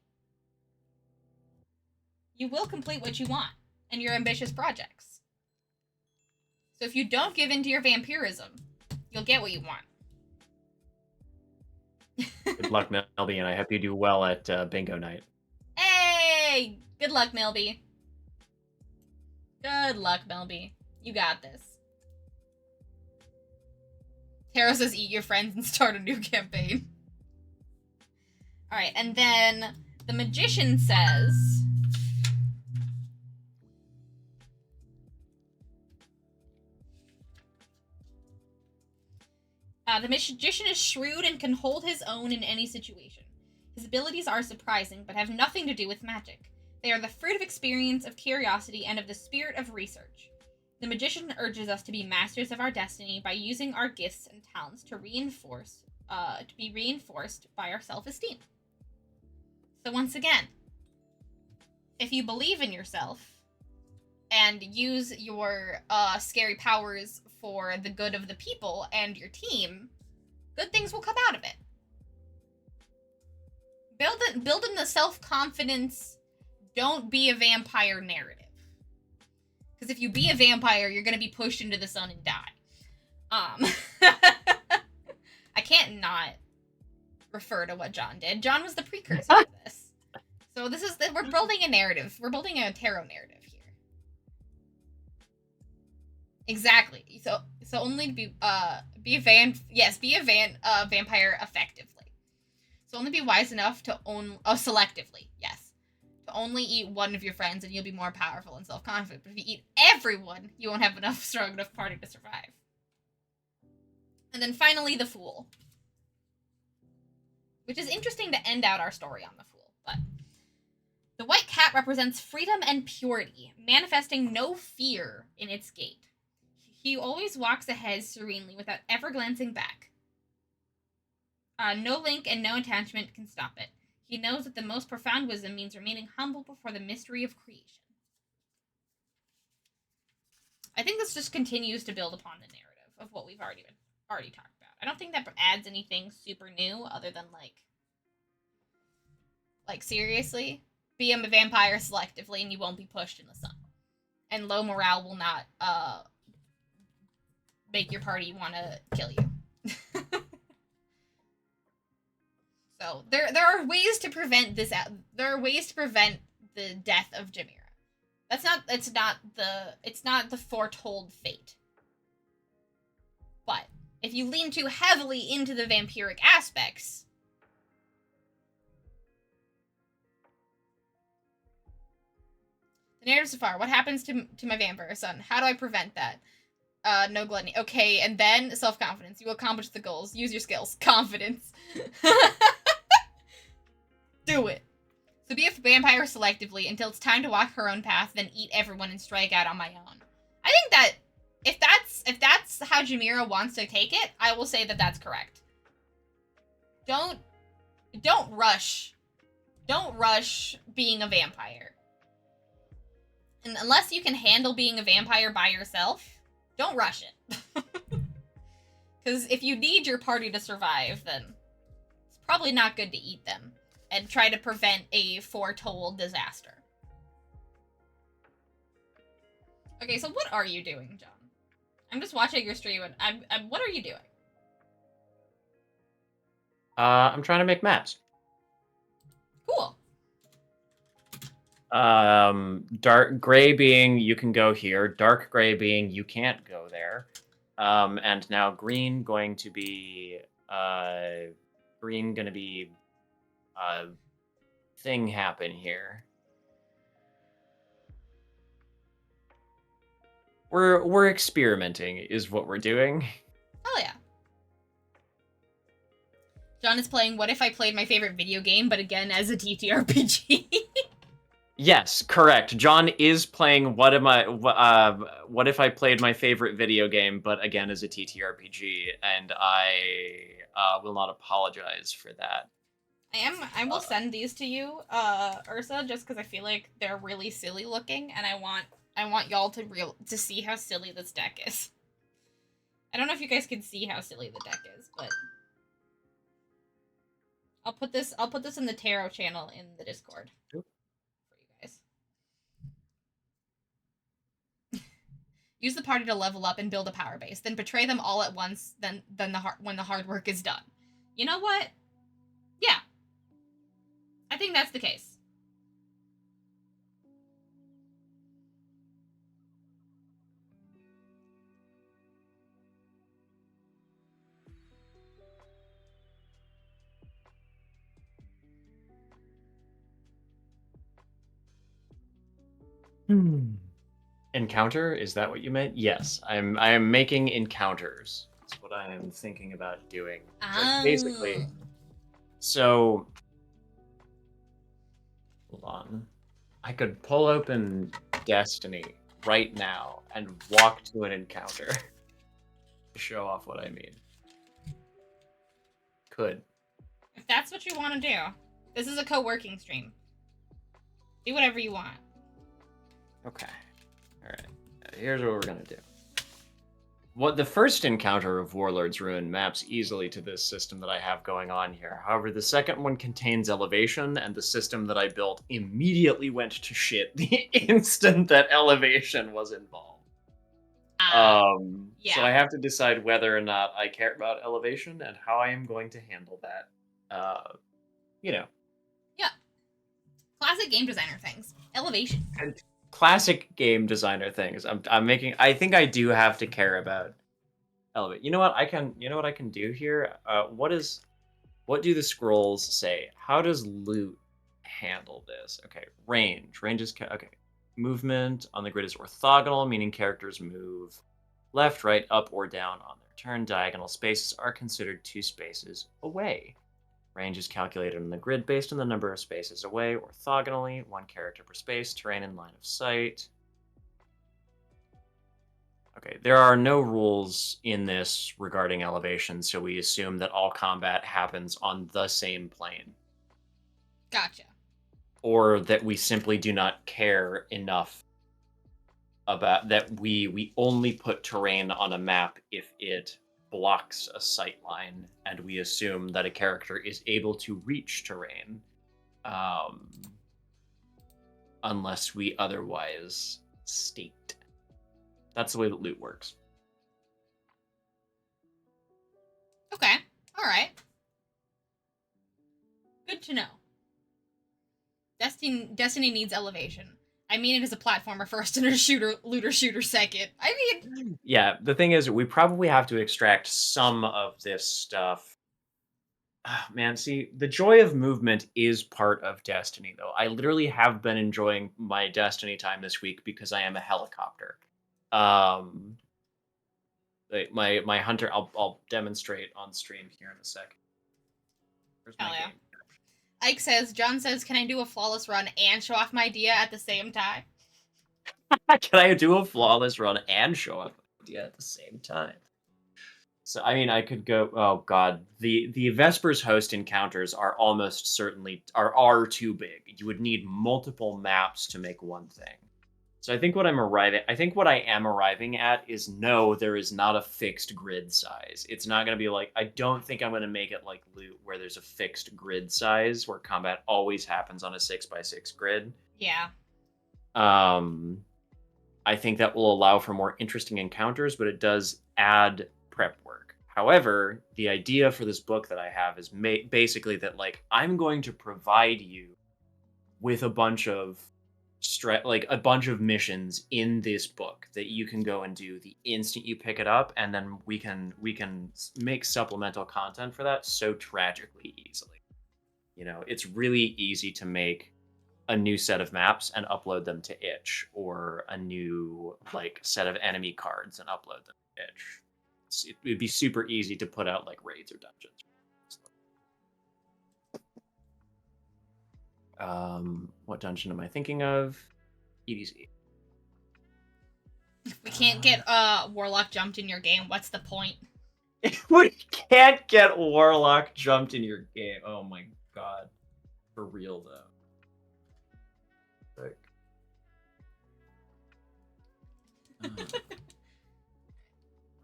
S1: You will complete what you want and your ambitious projects. So if you don't give in to your vampirism, you'll get what you want.
S2: Good luck, Melby, and I hope you do well at bingo night.
S1: Hey! Good luck, Melby. Good luck, Melby. You got this. Taro says eat your friends and start a new campaign. Alright, and then the Magician says... the Magician is shrewd and can hold his own in any situation. His abilities are surprising, but have nothing to do with magic. They are the fruit of experience, of curiosity, and of the spirit of research. The Magician urges us to be masters of our destiny by using our gifts and talents to be reinforced by our self-esteem. So once again, if you believe in yourself and use your scary powers for the good of the people and your team, good things will come out of it. Building the self-confidence, don't be a vampire narrative. Because if you be a vampire, you're going to be pushed into the sun and die. I can't not refer to what John did. John was the precursor to this. So we're building a narrative. We're building a tarot narrative here. Exactly. So only be a vampire effectively. So only be wise enough to selectively, yes. To only eat one of your friends and you'll be more powerful and self-confident. But if you eat everyone, you won't have enough strong enough party to survive. And then finally, the Fool. which is interesting to end out our story on the Fool. But the white cat represents freedom and purity, manifesting no fear in its gait. He always walks ahead serenely without ever glancing back. No link and no attachment can stop it. He knows that the most profound wisdom means remaining humble before the mystery of creation. I think this just continues to build upon the narrative of what we've already talked about. I don't think that adds anything super new other than like seriously, be a vampire selectively and you won't be pushed in the sun. And low morale will not make your party want to kill you. So there are ways to prevent this. There are ways to prevent the death of Jamira. It's not the foretold fate. But if you lean too heavily into the vampiric aspects, the narrative so far, what happens to my vampire son? How do I prevent that? No gluttony. Okay, and then self-confidence. You will accomplish the goals. Use your skills. Confidence. Do it. So be a vampire selectively until it's time to walk her own path, then eat everyone and strike out on my own. I think that if that's how Jamira wants to take it, I will say that that's correct. Don't rush. Don't rush being a vampire. And unless you can handle being a vampire by yourself, don't rush it. Because if you need your party to survive, then it's probably not good to eat them and try to prevent a foretold disaster. Okay, so what are you doing, John? I'm just watching your stream, and what are you doing?
S2: I'm trying to make maps.
S1: Cool.
S2: Dark gray being you can go here, dark gray being you can't go there. And now green going to be thing happen here. We're experimenting is what we're doing.
S1: Oh yeah. John is playing What If I Played My Favorite Video Game, but again as a TTRPG.
S2: Yes, correct. John is playing What If I Played My Favorite Video Game, but again as a TTRPG, and I will not apologize for that.
S1: I will send these to you, Ursa, just because I feel like they're really silly looking, and I want y'all to see how silly this deck is. I don't know if you guys can see how silly the deck is, but I'll put this in the tarot channel in the Discord.
S2: Yep.
S1: For you guys. Use the party to level up and build a power base, then betray them all at once, when the hard work is done. You know what? Yeah. I think that's the case.
S2: Encounter? Is that what you meant? Yes, I am making encounters. That's what I am thinking about doing. Like, basically. So, hold on. I could pull open Destiny right now and walk to an encounter to show off what I mean. Could.
S1: If that's what you want to do, this is a co-working stream. Do whatever you want.
S2: Okay. All right. Here's what we're gonna do. What the first encounter of Warlord's Ruin maps easily to this system that I have going on here. However, the second one contains elevation, and the system that I built immediately went to shit the instant that elevation was involved.
S1: Yeah.
S2: So I have to decide whether or not I care about elevation and how I am going to handle that.
S1: Yeah. Classic game designer things. Elevation.
S2: And classic game designer things. I think I do have to care about elevate. You know what I can do here? What do the scrolls say? How does loot handle this? Okay, range. Range is okay. Movement on the grid is orthogonal, meaning characters move left, right, up, or down on their turn. Diagonal spaces are considered 2 spaces away. Range is calculated on the grid based on the number of spaces away, orthogonally, 1 character per space, terrain in line of sight. Okay, there are no rules in this regarding elevation, so we assume that all combat happens on the same plane.
S1: Gotcha.
S2: Or that we simply do not care enough about that we only put terrain on a map if it blocks a sight line, and we assume that a character is able to reach terrain, unless we otherwise state. That's the way that loot works.
S1: Okay. All right. Good to know. Destiny needs elevation. I mean it as a platformer first and a looter shooter second. I mean...
S2: Yeah, the thing is, we probably have to extract some of this stuff. Man, see, the joy of movement is part of Destiny, though. I literally have been enjoying my Destiny time this week because I am a helicopter. My hunter, I'll demonstrate on stream here in a sec. Where's my game?
S1: Ike says, John says, can I do a flawless run and show off my idea at the same time?
S2: Can I do a flawless run and show off my idea at the same time? So, I mean, I could go, oh god, the Vespers host encounters are almost certainly, are too big. You would need multiple maps to make one thing. So I think what I am arriving at is no, there is not a fixed grid size. It's not going to be like, I don't think I'm going to make it like Loot, where there's a fixed grid size, where combat always happens on a 6x6 grid.
S1: Yeah.
S2: I think that will allow for more interesting encounters, but it does add prep work. However, the idea for this book that I have is basically that, like, I'm going to provide you with a bunch of a bunch of missions in this book that you can go and do the instant you pick it up, and then we can make supplemental content for that so tragically easily. You know, it's really easy to make a new set of maps and upload them to Itch, or a new like set of enemy cards and upload them to Itch. It would be super easy to put out like raids or dungeons. What dungeon am I thinking of? EDZ.
S1: If we can't get Warlock jumped in your game, what's the point?
S2: We can't get Warlock jumped in your game. Oh my god. For real though. Like...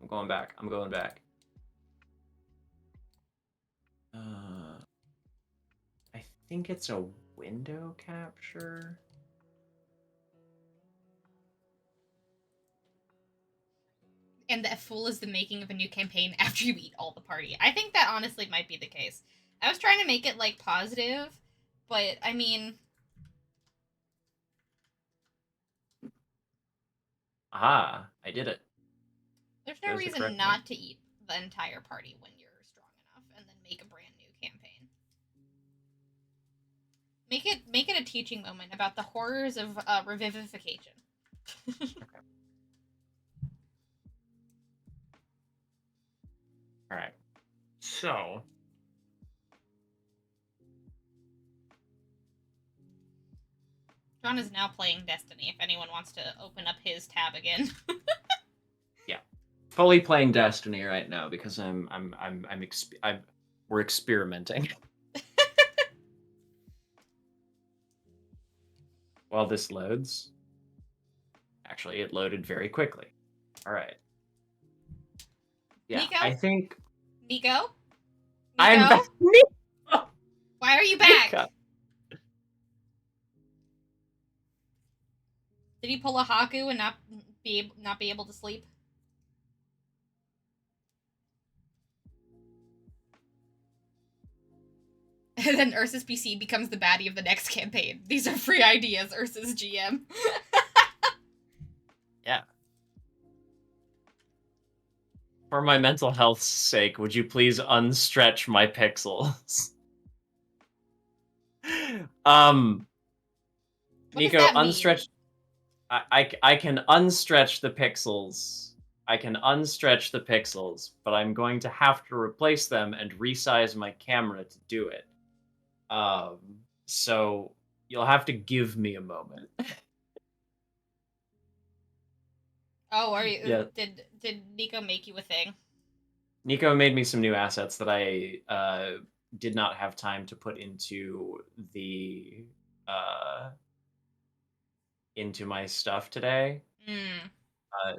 S2: I'm going back. I think it's a window capture.
S1: And that full is the making of a new campaign after you eat all the party. I think that honestly might be the case. I was trying to make it like positive, but I mean...
S2: Ah, I did it.
S1: There's no reason not to eat the entire party when you're strong enough, and then make a brand new campaign. Make it a teaching moment about the horrors of revivification.
S2: Okay. All right. So,
S1: John is now playing Destiny. If anyone wants to open up his tab again.
S2: Yeah, fully playing Destiny right now because we're experimenting. While this loads, actually, it loaded very quickly. All right. Yeah,
S1: Nico?
S2: I think.
S1: Nico?
S2: I'm back.
S1: Why are you back?
S2: Nico.
S1: Did he pull a Haku and not be able to sleep? And then Ursus PC becomes the baddie of the next campaign. These are free ideas, Ursus GM.
S2: Yeah. For my mental health's sake, would you please unstretch my pixels? Nico, unstretch. I can unstretch the pixels I can unstretch the pixels, but I'm going to have to replace them and resize my camera to do it. Um, so you'll have to give me a moment.
S1: Oh, are you?
S2: Yeah,
S1: Did Nico make you a thing?
S2: Nico made me some new assets that I did not have time to put the uh, into my stuff today.
S1: Hmm.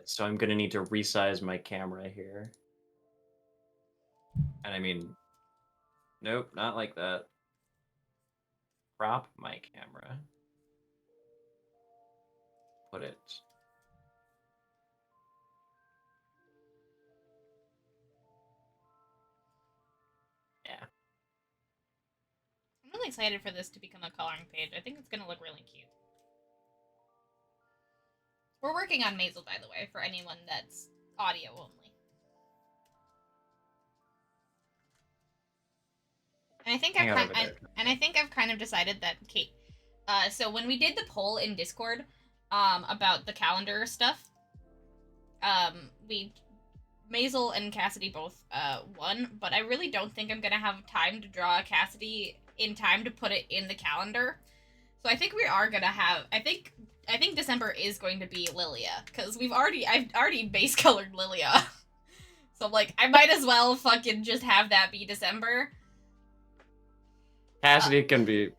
S2: So I'm gonna need to resize my camera here. And I mean, nope, not like that. Crop my camera. Put it. Yeah.
S1: I'm really excited for this to become a coloring page. I think it's gonna look really cute. We're working on Maisel, by the way, for anyone that's audio only. And I think
S2: Hang out over there.
S1: I think I've kind of decided that Kate. So when we did the poll in Discord, about the calendar stuff, we Maisel and Cassidy both won, but I really don't think I'm gonna have time to draw Cassidy in time to put it in the calendar. So I think we are gonna have. I think December is going to be Lilia because I've already base colored Lilia. So like I might as well fucking just have that be December.
S2: Cassidy can be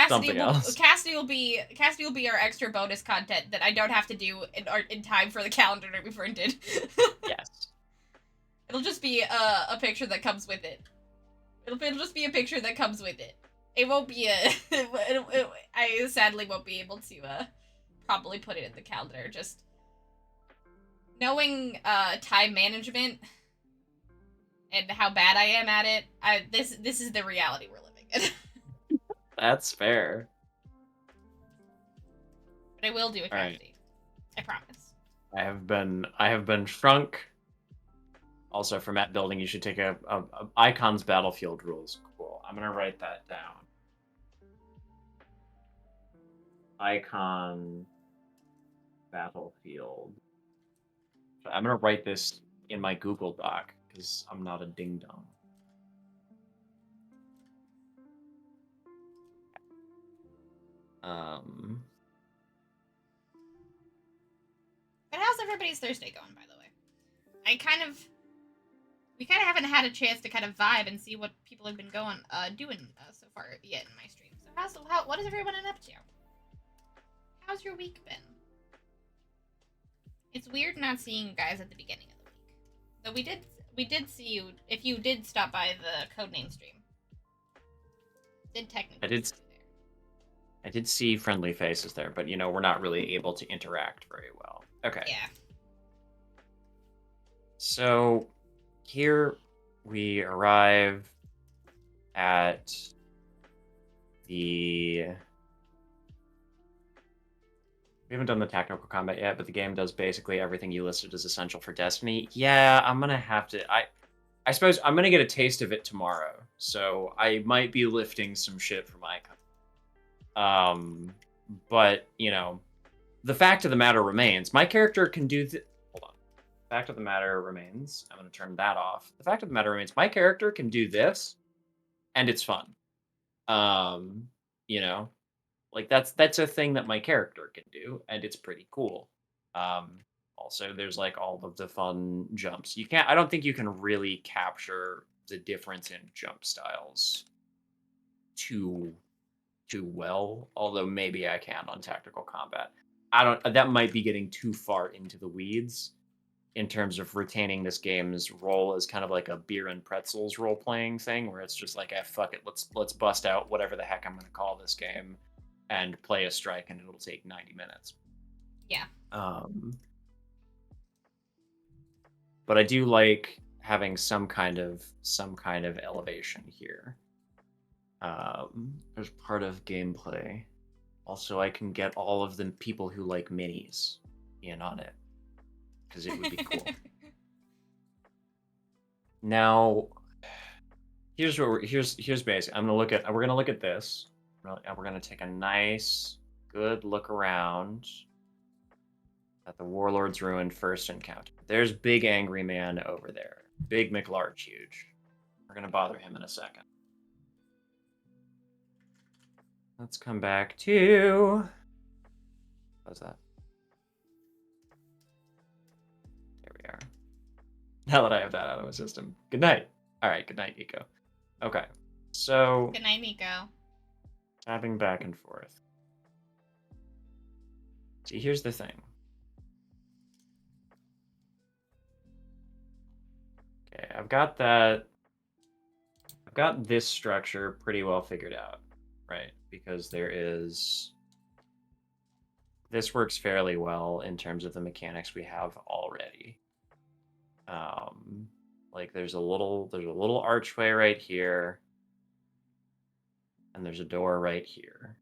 S2: something else.
S1: Cassidy will be our extra bonus content that I don't have to do in time for the calendar to be printed.
S2: Yes.
S1: It'll just be a picture that comes with it. It'll just be a picture that comes with it. It won't be I sadly won't be able to probably put it in the calendar. Just knowing time management and how bad I am at it. This is the reality we're living in.
S2: That's fair.
S1: But I will do a
S2: All right.
S1: Cassidy. I promise.
S2: I have been shrunk. Also, for map building, you should take a icons battlefield rules. Cool. I'm gonna write that down. Icon battlefield. I'm gonna write this in my Google Doc because I'm not a ding dong.
S1: But how's everybody's Thursday going, by the way? We kind of haven't had a chance to kind of vibe and see what people have been doing so far yet in my stream. So what has everyone been up to? How's your week been? It's weird not seeing you guys at the beginning of the week. Though we did see you if you did stop by the Codename stream. Did technically see you there.
S2: I did see friendly faces there, but we're not really able to interact very well. Okay.
S1: Yeah.
S2: So here we arrive at the. We haven't done the tactical combat yet, but the game does basically everything you listed as essential for Destiny. Yeah, I'm gonna have to. I suppose I'm gonna get a taste of it tomorrow, so I might be lifting some shit from Icon. But the fact of the matter remains, my character can do. Hold on. Fact of the matter remains. I'm gonna turn that off. The fact of the matter remains, my character can do this, and it's fun. Like that's a thing that my character can do, and it's pretty cool. Also, there's like all of the fun jumps. I don't think you can really capture the difference in jump styles too well, although maybe I can on tactical combat. That might be getting too far into the weeds in terms of retaining this game's role as kind of like a beer and pretzels role playing thing, where it's just like, fuck it, let's bust out whatever the heck I'm going to call this game and play a strike, and it'll take 90 minutes.
S1: Yeah.
S2: But I do like having some kind of elevation here. As part of gameplay. Also, I can get all of the people who like minis in on it, because it would be cool. Now, here's basic. We're gonna look at this. We're gonna take a nice, good look around. at the Warlord's Ruin first encounter. There's Big Angry Man over there. Big McLarge Huge. We're going to bother him in a second. Let's come back to... What's that? There we are. Now that I have that out of my system. Good night. All right, good night, Nico. Okay, so...
S1: Good night, Nico.
S2: Tapping back and forth. See, here's the thing. Okay, I've got this structure pretty well figured out, right? Because this works fairly well in terms of the mechanics we have already. Like there's a little archway right here, and there's a door right here.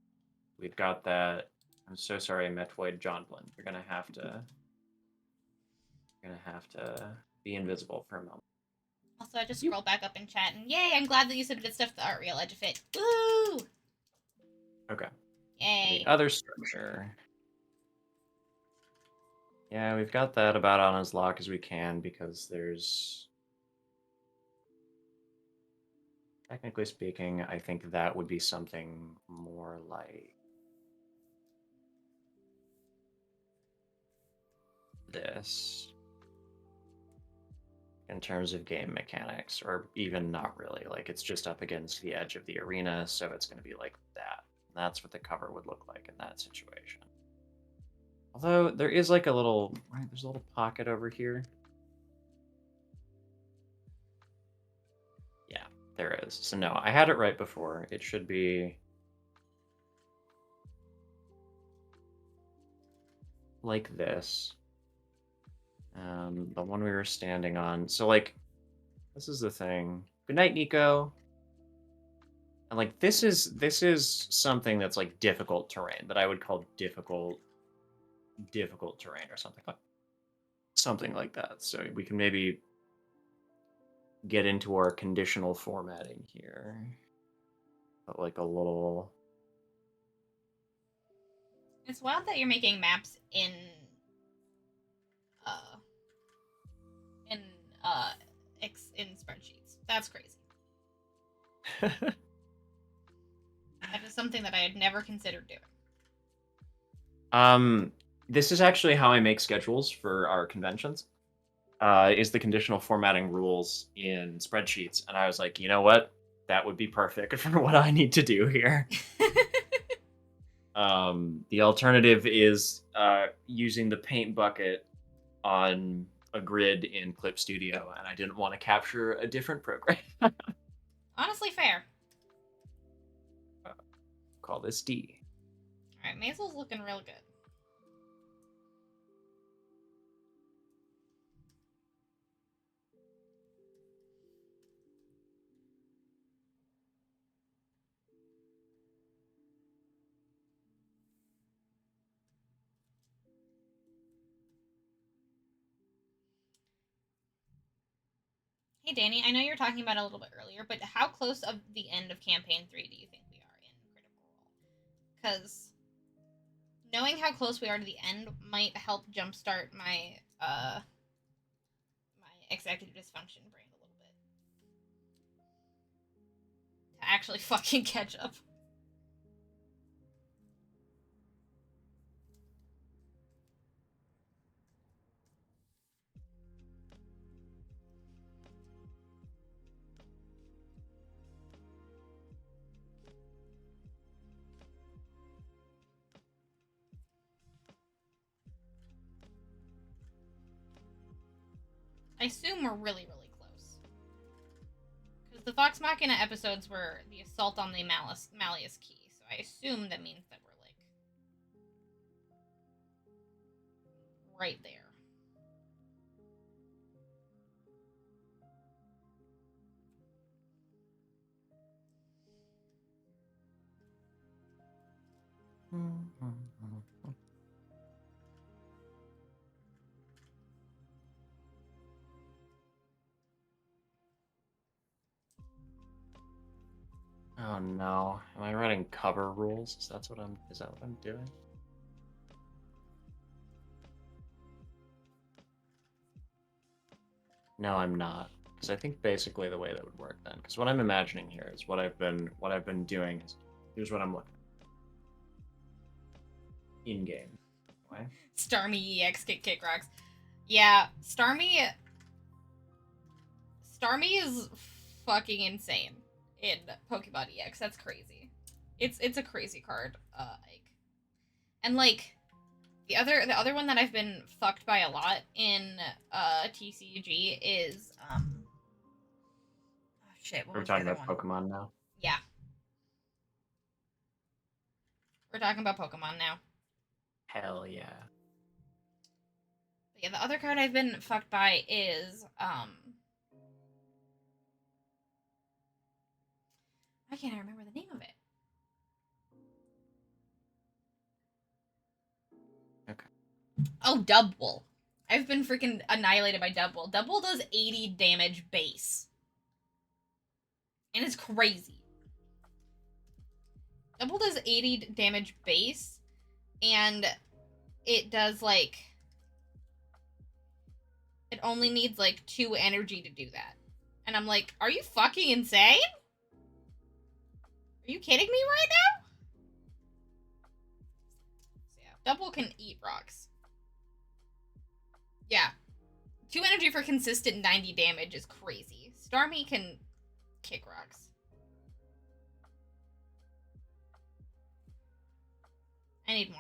S2: We've got that. I'm so sorry, Metroid Jonblin. You're gonna have to be invisible for a moment.
S1: Also, I just scrolled back up in chat, and yay, I'm glad that you submitted stuff to the art reel. Edge of Fit. Woo!
S2: Okay.
S1: Yay.
S2: The other structure. Yeah, we've got that about on as lock as we can because there's... Technically speaking, I think that would be something more like this in terms of game mechanics, or even not really. Like it's just up against the edge of the arena, so it's going to be like that. That's what the cover would look like in that situation. Although there is like a little, right, there's a little pocket over here. Yeah, there is. So no, I had it right before. It should be like this. The one we were standing on. So like, this is the thing. Good night, Nico. And like, this is something that's like difficult terrain that I would call difficult terrain or something like that. So we can maybe get into our conditional formatting here. But like a little...
S1: It's wild that you're making maps in in uh in spreadsheets. That's crazy. That is something that I had never considered doing.
S2: This is actually how I make schedules for our conventions. Is the conditional formatting rules in spreadsheets, and I was like, you know what, that would be perfect for what I need to do here. The alternative is using the paint bucket on a grid in Clip Studio, and I didn't want to capture a different program.
S1: Honestly, fair.
S2: Call this D.
S1: All right, Maisel's looking real good. Hey, Danny, I know you were talking about it a little bit earlier, but how close of the end of Campaign 3 do you think we are in Critical Role? Because knowing how close we are to the end might help jumpstart my my executive dysfunction brain a little bit. To actually fucking catch up. I assume we're really, really close. Because the Vox Machina episodes were the assault on the Malleus Key, so I assume that means that we're, like, right there.
S2: Oh no. Am I writing cover rules? Is that what I'm doing? No, I'm not. Because I think basically the way that would work then. Because what I'm imagining here is what I've been doing is here's what I'm looking in game. Why?
S1: Starmie EX kick rocks. Yeah, Starmie is fucking insane in Pokemon EX. That's crazy. It's a crazy card, Ike. And like the other one that I've been fucked by a lot in TCG is oh shit, what
S2: We're
S1: was the
S2: talking
S1: other
S2: about
S1: one?
S2: Pokemon now.
S1: Yeah. We're talking about Pokemon now.
S2: Hell yeah.
S1: But yeah, the other card I've been fucked by is I can't even remember the name of it.
S2: Okay.
S1: Oh, Dubwool. I've been freaking annihilated by Dubwool. Dubwool does 80 damage base. And it's crazy. Dubwool does 80 damage base. And it does like... It only needs like 2 energy to do that. And I'm like, are you fucking insane? Are you kidding me right now? So yeah, Dubwool can eat rocks. Yeah. 2 energy for consistent 90 damage is crazy. Starmie can kick rocks. I need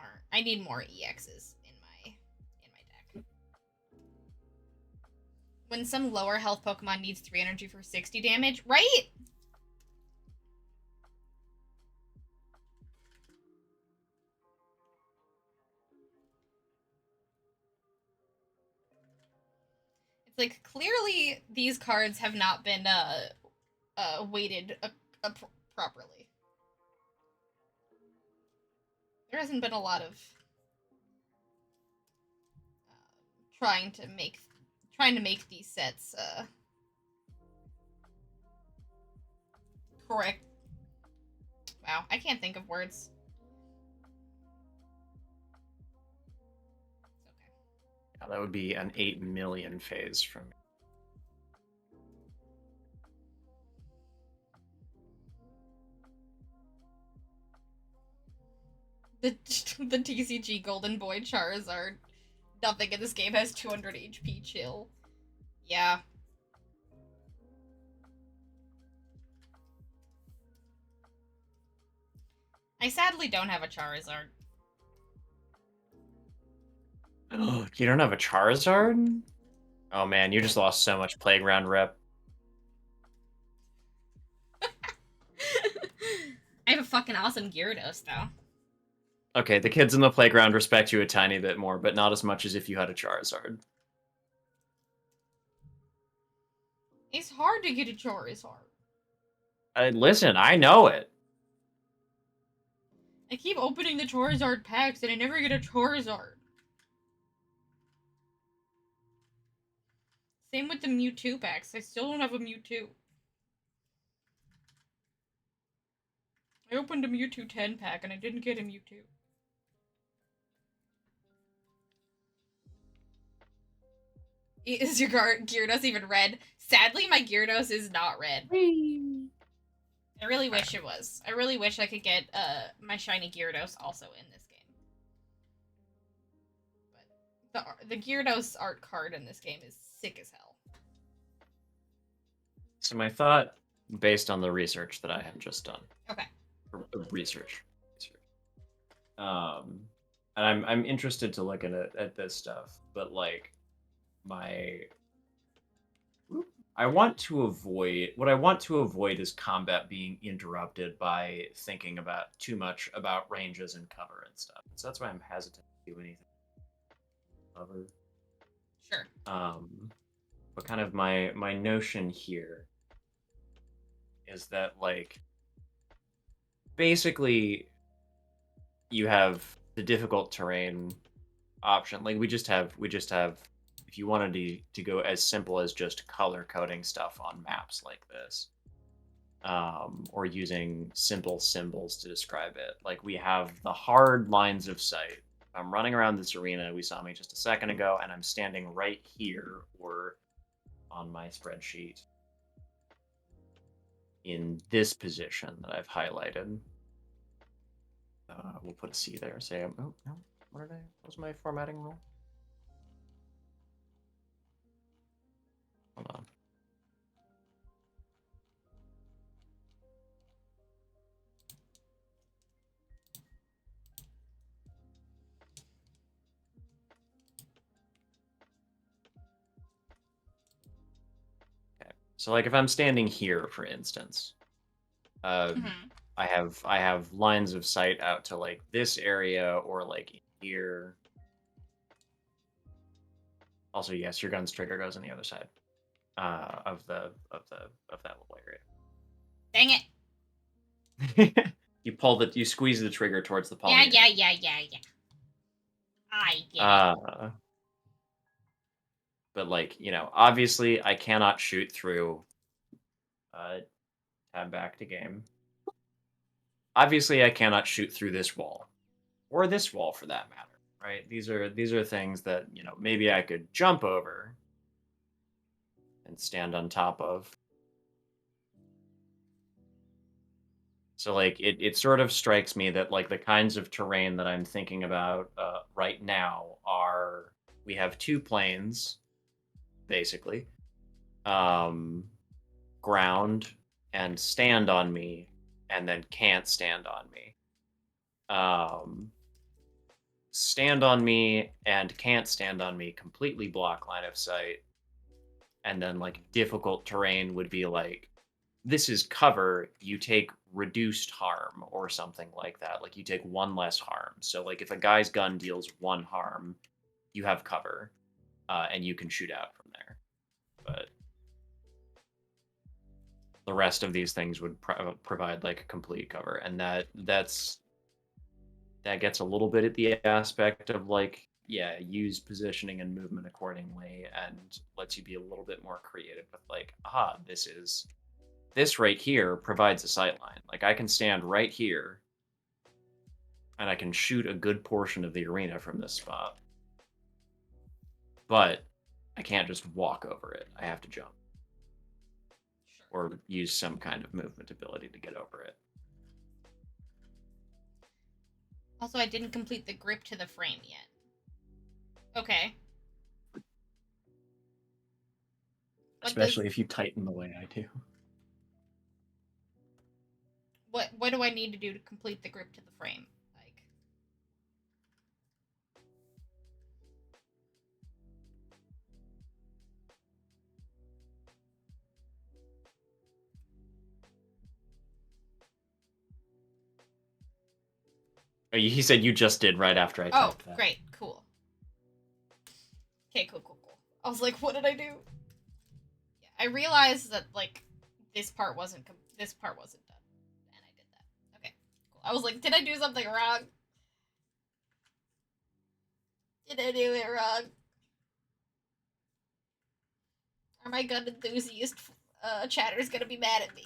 S1: more EXs in my deck. When some lower health Pokemon needs 3 energy for 60 damage, right? It's like clearly these cards have not been weighted properly. There hasn't been a lot of trying to make these sets correct. Wow, I can't think of words. It's okay.
S2: Yeah, that would be an 8 million phase from me.
S1: The TCG Golden Boy Charizard. Nothing in this game has 200 HP chill. Yeah. I sadly don't have a Charizard.
S2: You don't have a Charizard? Oh man, you just lost so much playground rep.
S1: I have a fucking awesome Gyarados, though.
S2: Okay, the kids in the playground respect you a tiny bit more, but not as much as if you had a Charizard.
S1: It's hard to get a Charizard.
S2: Listen, I know it.
S1: I keep opening the Charizard packs and I never get a Charizard. Same with the Mewtwo packs. I still don't have a Mewtwo. I opened a Mewtwo 10 pack and I didn't get a Mewtwo. Is your Gyarados even red? Sadly, my Gyarados is not red. I really wish it was. I really wish I could get my shiny Gyarados also in this game. But the Gyarados art card in this game is sick as hell.
S2: So my thought, based on the research that I have just done.
S1: Okay.
S2: Research. And I'm interested to look at this stuff, but like I want to avoid is combat being interrupted by thinking about too much about ranges and cover and stuff. So that's why I'm hesitant to do anything. Cover.
S1: Sure.
S2: But kind of my notion here is that like basically you have the difficult terrain option. Like we just have if you wanted to go as simple as just color coding stuff on maps like this, or using simple symbols to describe it. Like we have the hard lines of sight. I'm running around this arena, we saw me just a second ago, and I'm standing right here or on my spreadsheet in this position that I've highlighted. We'll put a C there. Say, oh no, what was my formatting rule? Hold on. Okay, so like if I'm standing here, for instance,
S1: Mhm.
S2: I have lines of sight out to like this area or like here. Also, yes, your gun's trigger goes on the other side of that little
S1: Dang it.
S2: area. You squeeze the trigger towards the palm.
S1: Yeah. I get it.
S2: But like, obviously I cannot shoot through tab back to game. Obviously I cannot shoot through this wall. Or this wall for that matter, right? These are things that, maybe I could jump over and stand on top of. So like it sort of strikes me that like the kinds of terrain that I'm thinking about right now are we have two planes, basically. Ground and stand on me, and then can't stand on me. Stand on me and can't stand on me completely block line of sight. And then like difficult terrain would be like this is cover, you take reduced harm or something like that. Like you take one less harm. So like if a guy's gun deals one harm, you have cover, and you can shoot out from there. But the rest of these things would provide like a complete cover, and that gets a little bit at the aspect of like, yeah, use positioning and movement accordingly, and lets you be a little bit more creative with like, this right here provides a sight line. Like I can stand right here and I can shoot a good portion of the arena from this spot. But I can't just walk over it. I have to jump. Or use some kind of movement ability to get over it.
S1: Also, I didn't complete the grip to the frame yet. Okay.
S2: Especially if you tighten the way I do.
S1: What do I need to do to complete the grip to the frame? Like,
S2: He said you just did right after I typed that.
S1: Great, cool. Okay, cool. I was like, what did I do? Yeah, I realized that like this part wasn't done, and I did that. Okay, cool. I was like, did I do something wrong? Did I do it wrong? Are my gun enthusiast chatters gonna be mad at me?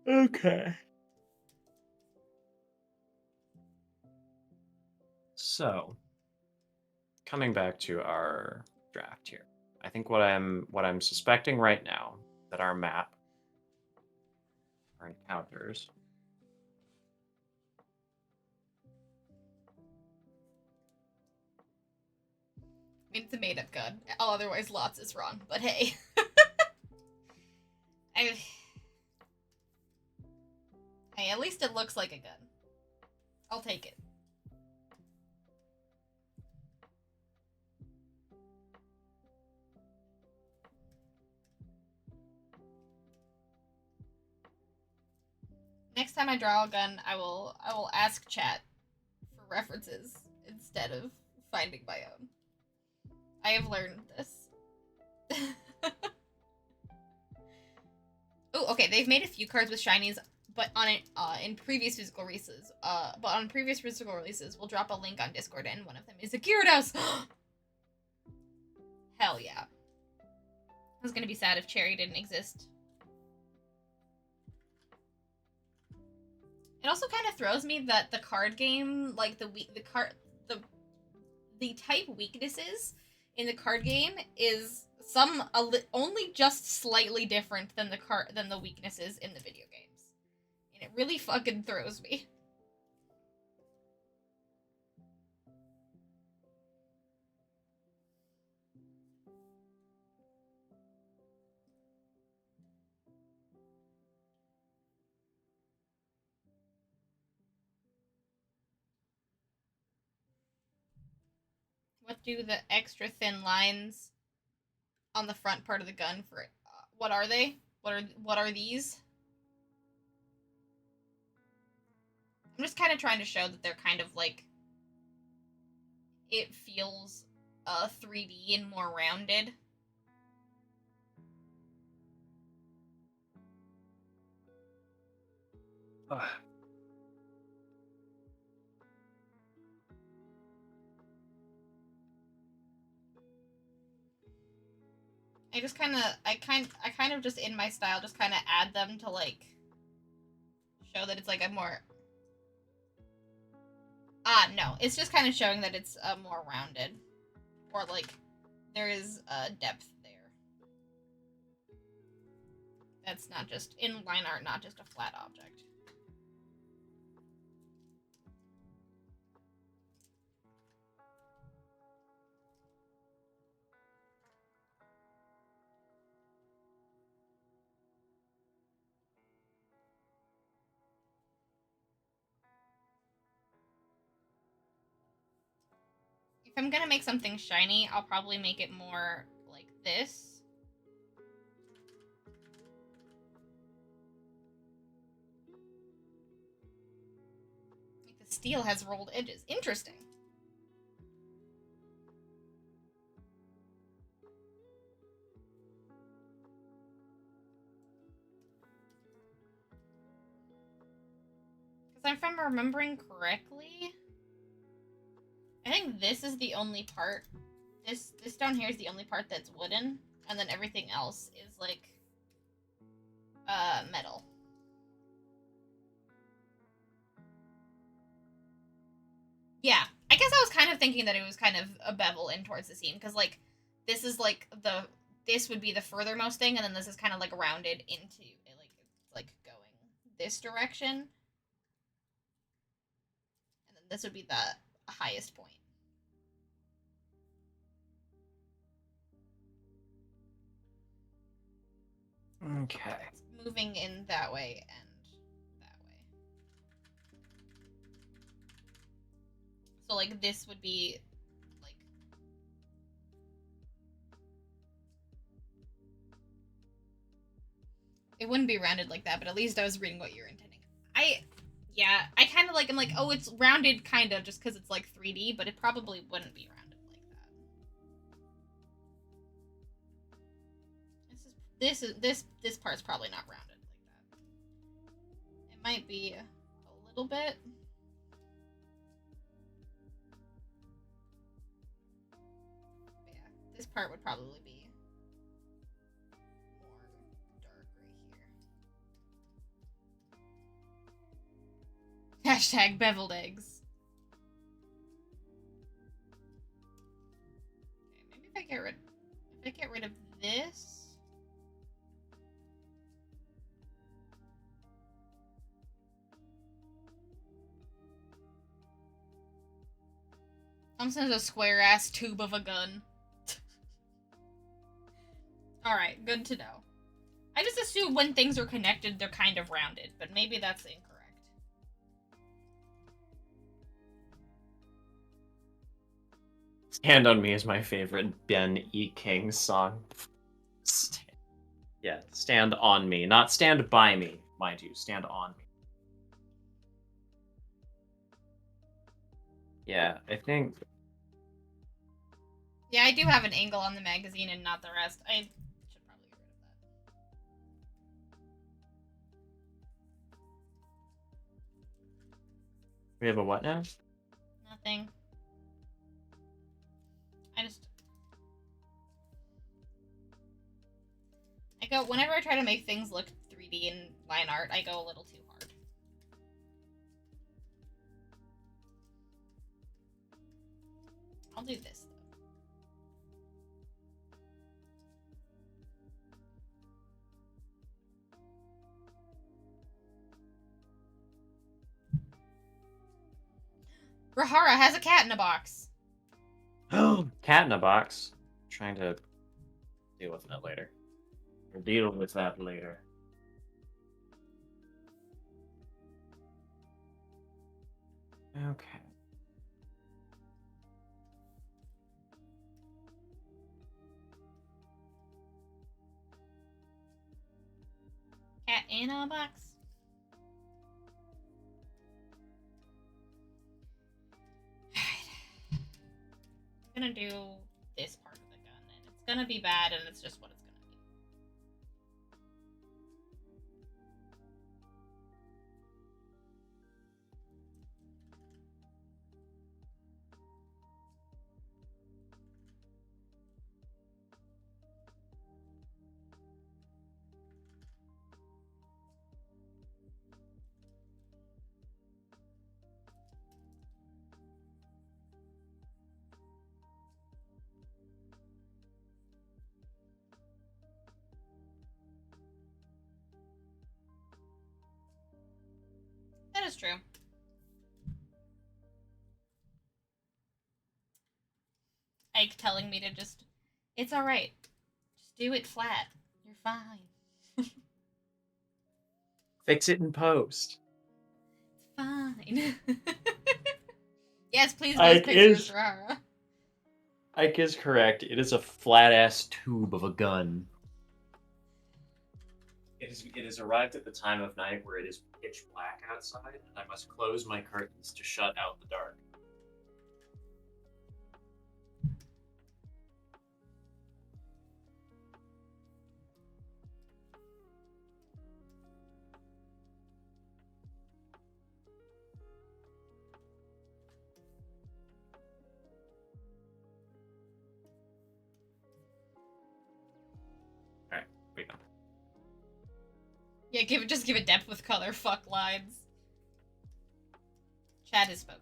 S2: Okay. So, coming back to our draft here, I think what I'm suspecting right now that our map, our encounters,
S1: I mean, it's a made-up gun. Otherwise, lots is wrong. But hey, hey, at least it looks like a gun. I'll take it. Next time I draw a gun, I will ask chat for references instead of finding my own. I have learned this. Oh, okay. They've made a few cards with shinies, but on it in previous physical releases. But on previous physical releases, we'll drop a link on Discord, and one of them is a Gyarados. Hell yeah! I was gonna be sad if Cherry didn't exist. It also kind of throws me that the card game, like the type weaknesses in the card game is only just slightly different than the weaknesses in the video games, and it really fucking throws me. What do the extra thin lines on the front part of the gun for? What are they? What are these? I'm just kind of trying to show that they're kind of like, it feels 3D and more rounded. I kind of just in my style just kind of add them to like show that it's like a more no, it's just kind of showing that it's more rounded, or like there is depth there. That's not just in line art, not just a flat object. If I'm gonna make something shiny, I'll probably make it more like this. Like the steel has rolled edges. Interesting. Because if I'm remembering correctly, I think this is the only part. This down here is the only part that's wooden, and then everything else is like metal. Yeah, I guess I was kind of thinking that it was kind of a bevel in towards the seam, because like this is like this would be the furthermost thing, and then this is kind of like rounded into it, like going this direction, and then this would be the highest point.
S2: Okay.
S1: It's moving in that way and that way. So like this would be like it wouldn't be rounded like that, but at least I was reading what you're intending. I kind of like, I'm like, oh, it's rounded kind of just because it's like 3D, but it probably wouldn't be rounded like that. This part's probably not rounded like that. It might be a little bit. But yeah, this part would probably be more dark right here. Hashtag beveled eggs. Okay, maybe if I get rid of this. Thompson's a square ass tube of a gun. Alright, good to know. I just assume when things are connected, they're kind of rounded, but maybe that's incorrect.
S2: Stand on Me is my favorite Ben E. King song. Yeah, Stand on Me. Not Stand by Me, mind you. Stand on Me. Yeah, I think...
S1: Yeah, I do have an angle on the magazine and not the rest. I should probably get rid of that.
S2: We have a what now?
S1: Nothing. Whenever I try to make things look 3D in line art, I go a little too hard. I'll do this, though. Rahara has a cat in a box.
S2: Cat in a box. Trying to deal with that later. Or deal with that later. Okay.
S1: Cat in a box. Alright. I'm gonna do this part of the gun, and it's gonna be bad, and it's just what it's gonna be. That is true. Ike telling me to just... It's alright. Just do it flat. You're fine.
S2: Fix it in post.
S1: Fine. Yes, please
S2: Ike
S1: post pictures,
S2: is-
S1: Rahara.
S2: Ike is correct. It is a flat-ass tube of a gun. It has arrived at the time of night where it is pitch black outside, and I must close my curtains to shut out the dark. Alright, we go.
S1: Yeah, just give it depth with color. Fuck lines. Chad has spoken.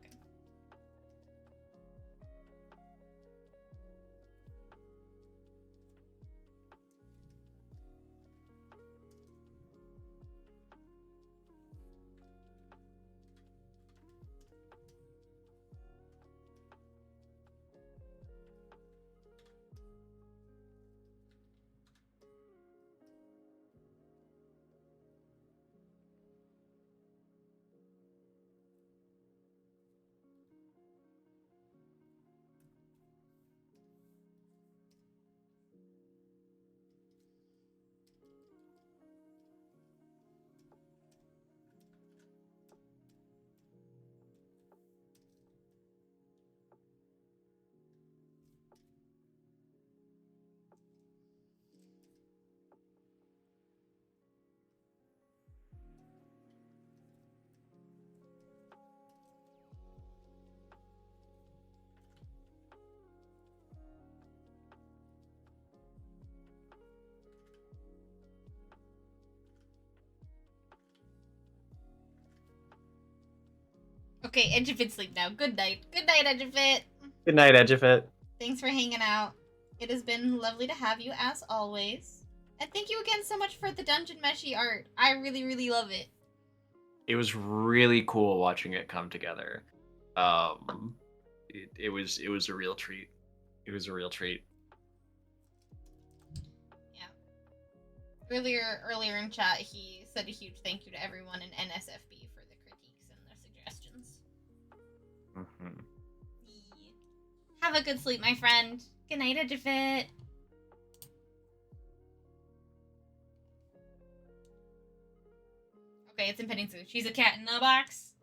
S1: Okay, Edgefit sleep now. Good night. Good night, Edgefit.
S2: Good night, Edgefit.
S1: Thanks for hanging out. It has been lovely to have you, as always. And thank you again so much for the Dungeon Meshi art. I really, really love it.
S2: It was really cool watching it come together. It was a real treat. It was a real treat.
S1: Yeah. Earlier in chat, he said a huge thank you to everyone in NSFB for the critiques and the suggestions.
S2: Mm-hmm.
S1: Have a good sleep, my friend. Good night, Edgefit. Okay, it's impending soon. She's a cat in a box.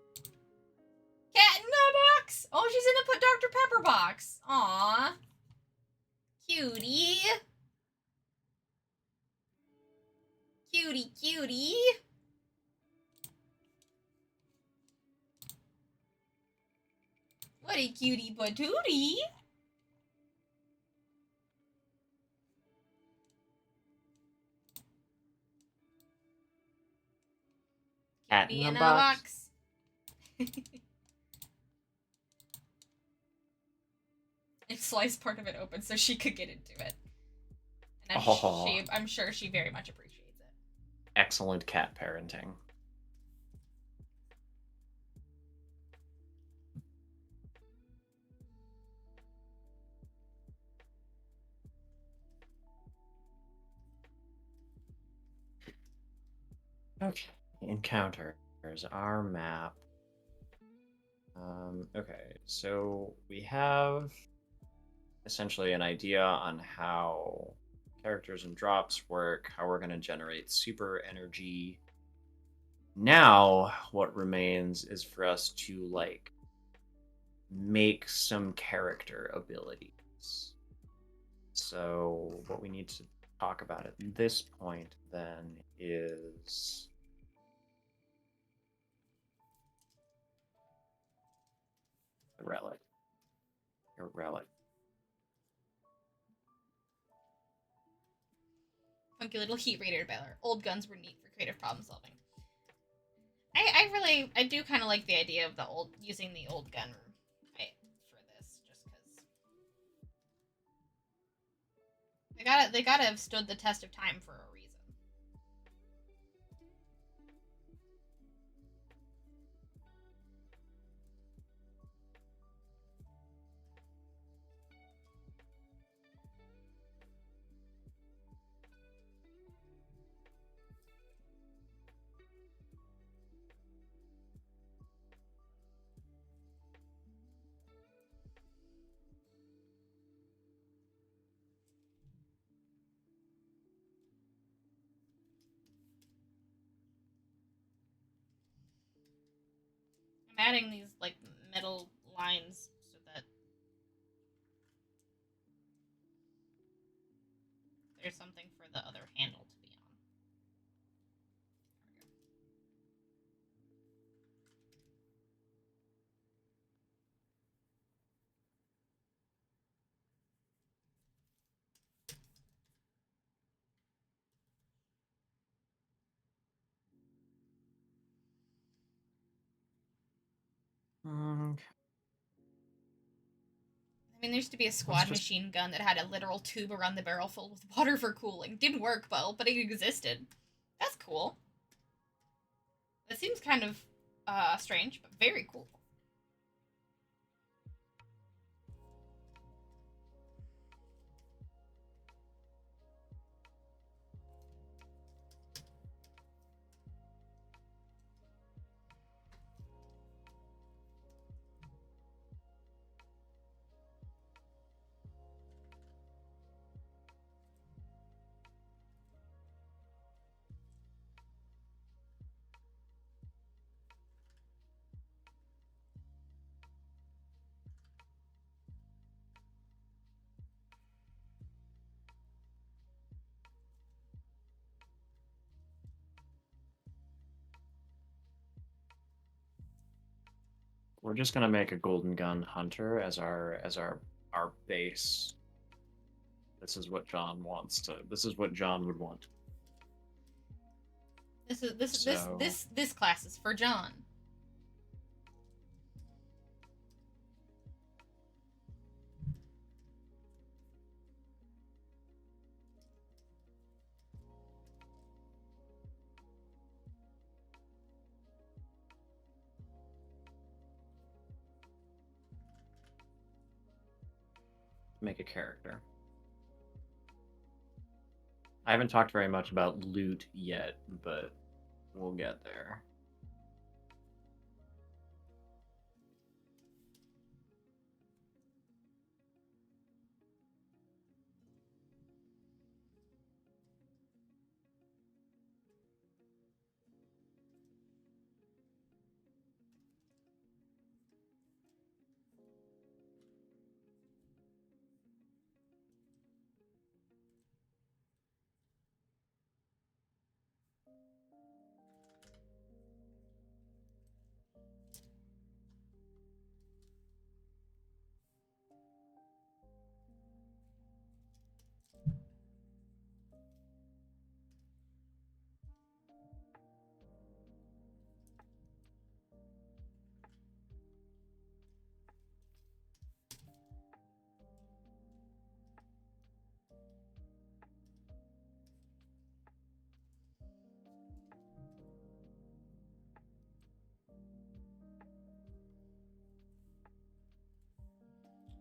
S1: Cat in a box! Oh, she's in a put Dr. Pepper box. Aww. Cutie. Cutie, cutie. What a cutie patootie.
S2: Cat
S1: Cutie
S2: in a box.
S1: and slice part of it open so she could get into it. And
S2: Oh,
S1: I'm sure she very much appreciates it.
S2: excellent cat parenting. Okay, encounters, our map. Okay, so we have essentially an idea on how characters and drops work, how we're going to generate super energy. Now, what remains is for us to like make some character abilities. So, what we need to talk about at this point then is the relic. Your relic.
S1: Funky little heat radiator baler. Old guns were neat for creative problem solving. I do kind of like the idea of using the old gun for this, just because they gotta have stood the test of time for a reason. I'm adding these like metal lines so that there's something for the other handle to be on.
S2: Mm,
S1: I mean, there used to be a squad machine gun that had a literal tube around the barrel filled with water for cooling. Didn't work well, but it existed. That's cool. It seems kind of strange, but very cool.
S2: we're just gonna make a golden gun hunter as our base. This is what John wants to. This is what John would want.
S1: This class is for John.
S2: Make a character. I haven't talked very much about loot yet, but we'll get there.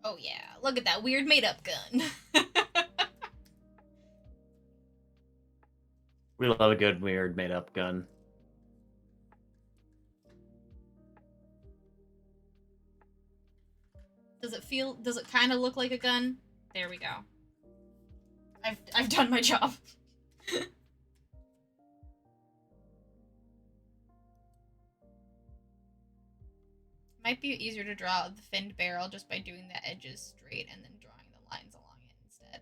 S1: Oh yeah, look at that weird made-up gun.
S2: We love a good, weird, made-up gun.
S1: Does it kind of look like a gun? There we go. I've done my job. Might be easier to draw the finned barrel just by doing the edges straight and then drawing the lines along it instead.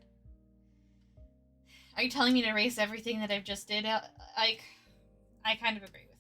S1: Are you telling me to erase everything that I've just did? I kind of agree with you.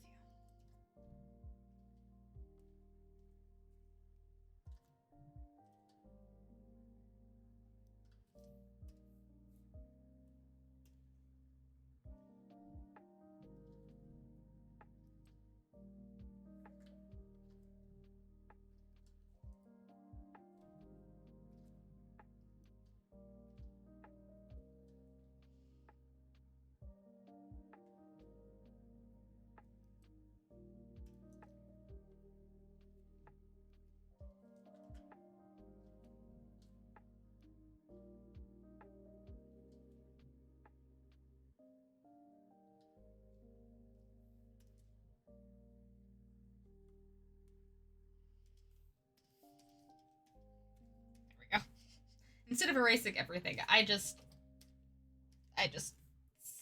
S1: Instead of erasing everything, I just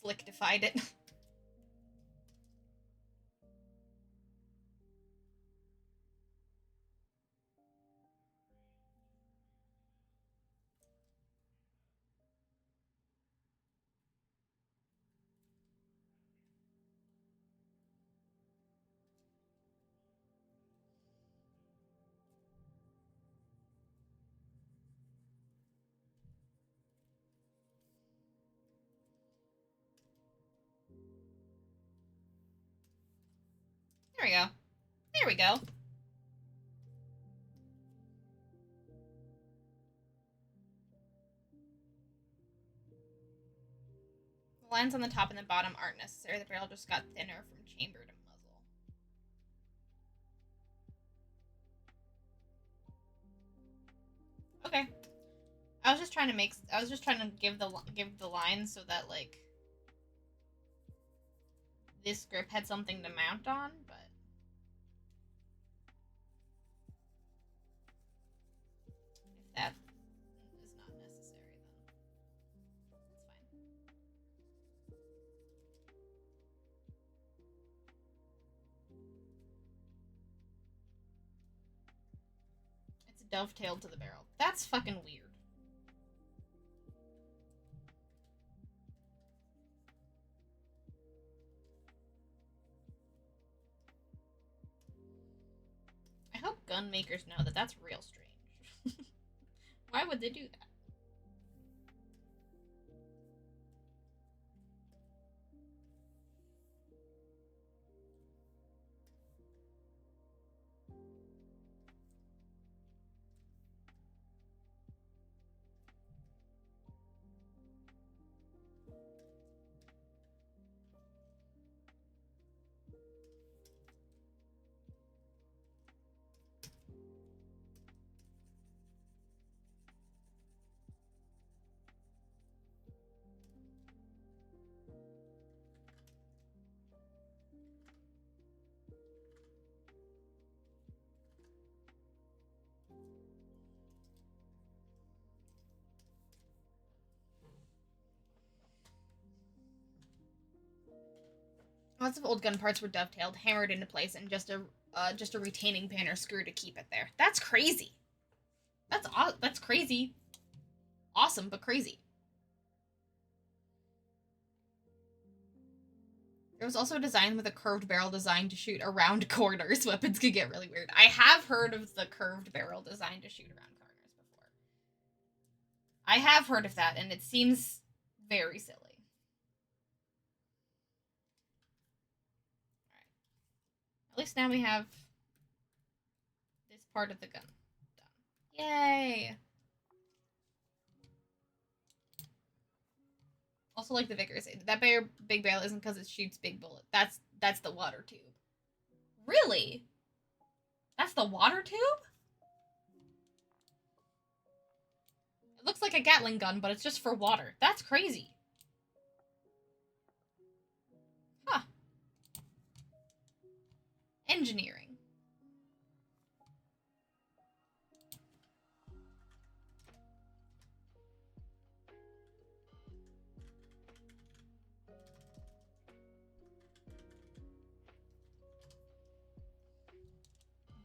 S1: slicktified it. There we go. There we go. The lines on the top and the bottom aren't necessary. The barrel just got thinner from chamber to muzzle. Okay. I was just trying to give the lines so that like this grip had something to mount on, but if that is not necessary, then that's fine. It's dovetailed to the barrel. That's fucking weird. I hope gun makers know that that's real strange. Why would they do that? Lots of old gun parts were dovetailed, hammered into place, and just a retaining pin or screw to keep it there. That's crazy. That's crazy. Awesome, but crazy. There was also a design with a curved barrel designed to shoot around corners. Weapons could get really weird. I have heard of the curved barrel designed to shoot around corners before. I have heard of that, and it seems very silly. At least now we have this part of the gun done. Yay! Also, like the Vickers, that big barrel isn't because it shoots big bullets. That's the water tube. Really? That's the water tube? looks like a Gatling gun, but it's just for water. That's crazy. Huh. Engineering.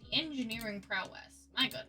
S1: The engineering prowess. My goodness.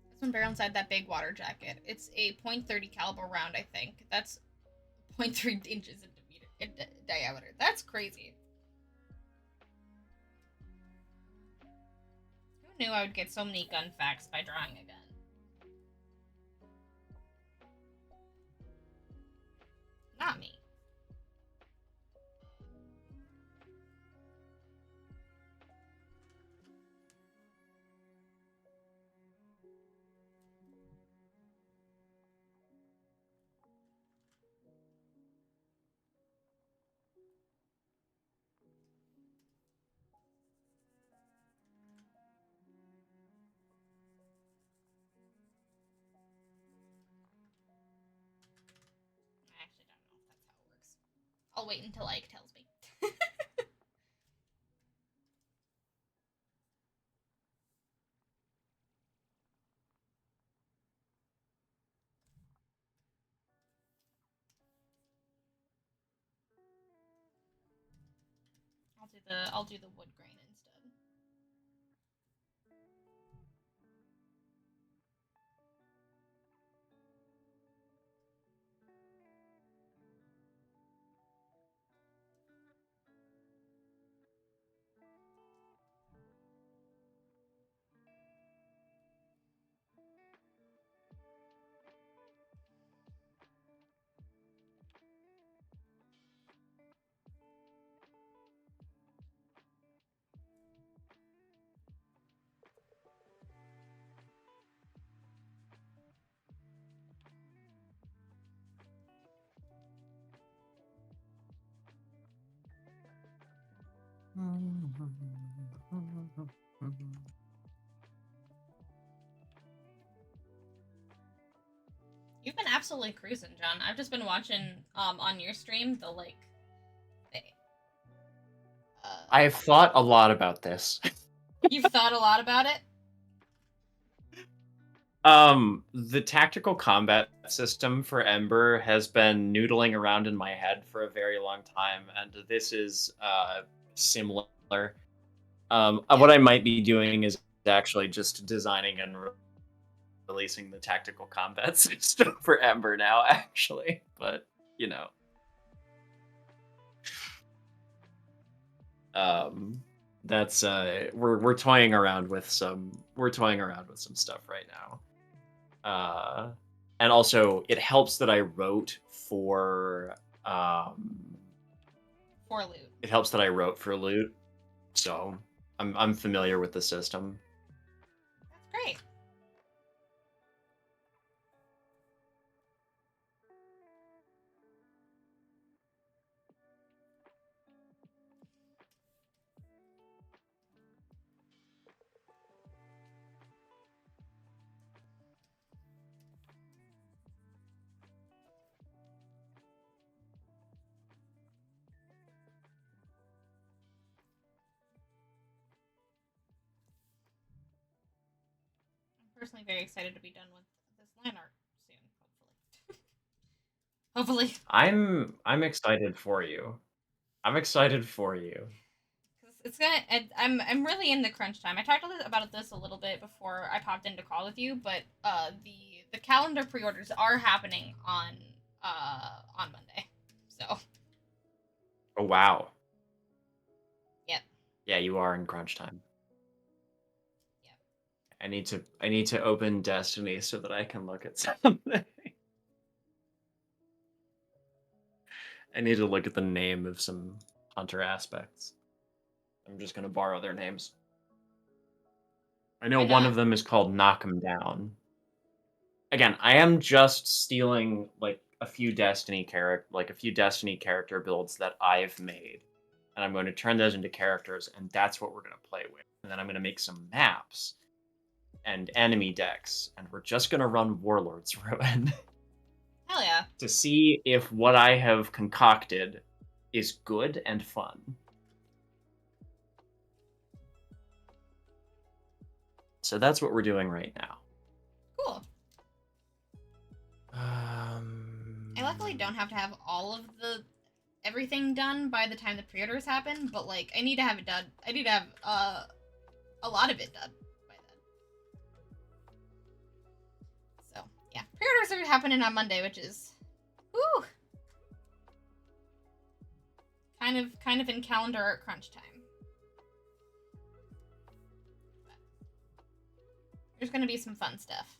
S1: This one barrel inside that big water jacket. It's a .30 caliber round, I think. That's 0.3 inches in diameter. That's crazy. Who knew I would get so many gun facts by drawing a gun? Not me. I actually don't know if that's how it works. I'll wait until Ike tells me. I'll do the wood grain instead. You've been absolutely cruising, John. I've just been watching on your stream the
S2: I've thought a lot about this.
S1: You've thought a lot about it?
S2: The tactical combat system for Ember has been noodling around in my head for a very long time, and this is similar. What I might be doing is actually just designing and releasing the tactical combat system for Ember now, actually. But you know, that's we're toying around with some stuff right now. And also it helps that I wrote for
S1: loot.
S2: It helps that I wrote for loot, so I'm familiar with the system.
S1: That's great. Personally very excited to be done with this line art soon, hopefully. Hopefully.
S2: I'm excited for you. I'm excited for you.
S1: 'Cause it's gonna. I'm really in the crunch time. I talked about this a little bit before I popped into call with you, but the calendar pre-orders are happening on Monday. So
S2: Oh wow.
S1: yep,
S2: Yeah, you are in crunch time.
S1: yep.
S2: I need to open Destiny so that I can look at something. I need to look at the name of some hunter aspects. I'm just gonna borrow their names. I know
S1: I
S2: one
S1: got.
S2: of them is called Knock 'em Down. Again, I am just stealing like a few Destiny character builds that I've made, and I'm going to turn those into characters, and that's what we're going to play with. And then I'm going to make some maps and enemy decks, and we're just going to run Warlord's Ruin
S1: Hell yeah.
S2: to see if what I have concocted is good and fun. So that's what we're doing right now.
S1: Cool. I luckily don't have to have all of everything done by the time the pre-orders happen, but like I need to have it done. I need to have a lot of it done by then. So yeah, pre-orders are happening on Monday, which is, whew, kind of in calendar art crunch time. But there's gonna be some fun stuff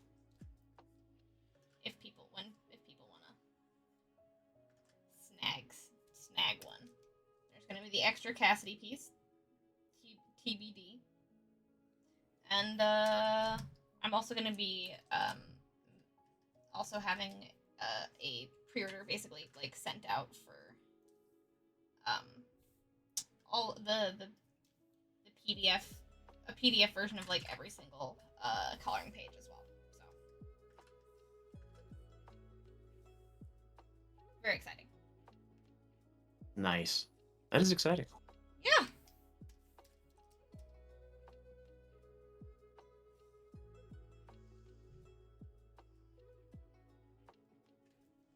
S1: if people wanna snag one. There's gonna be the extra Cassidy piece, TBD, and I'm also gonna be also having a pre-order basically like sent out for all the PDF, a PDF version of like every single coloring page as well. So very exciting.
S2: Nice. That is exciting.
S1: Yeah.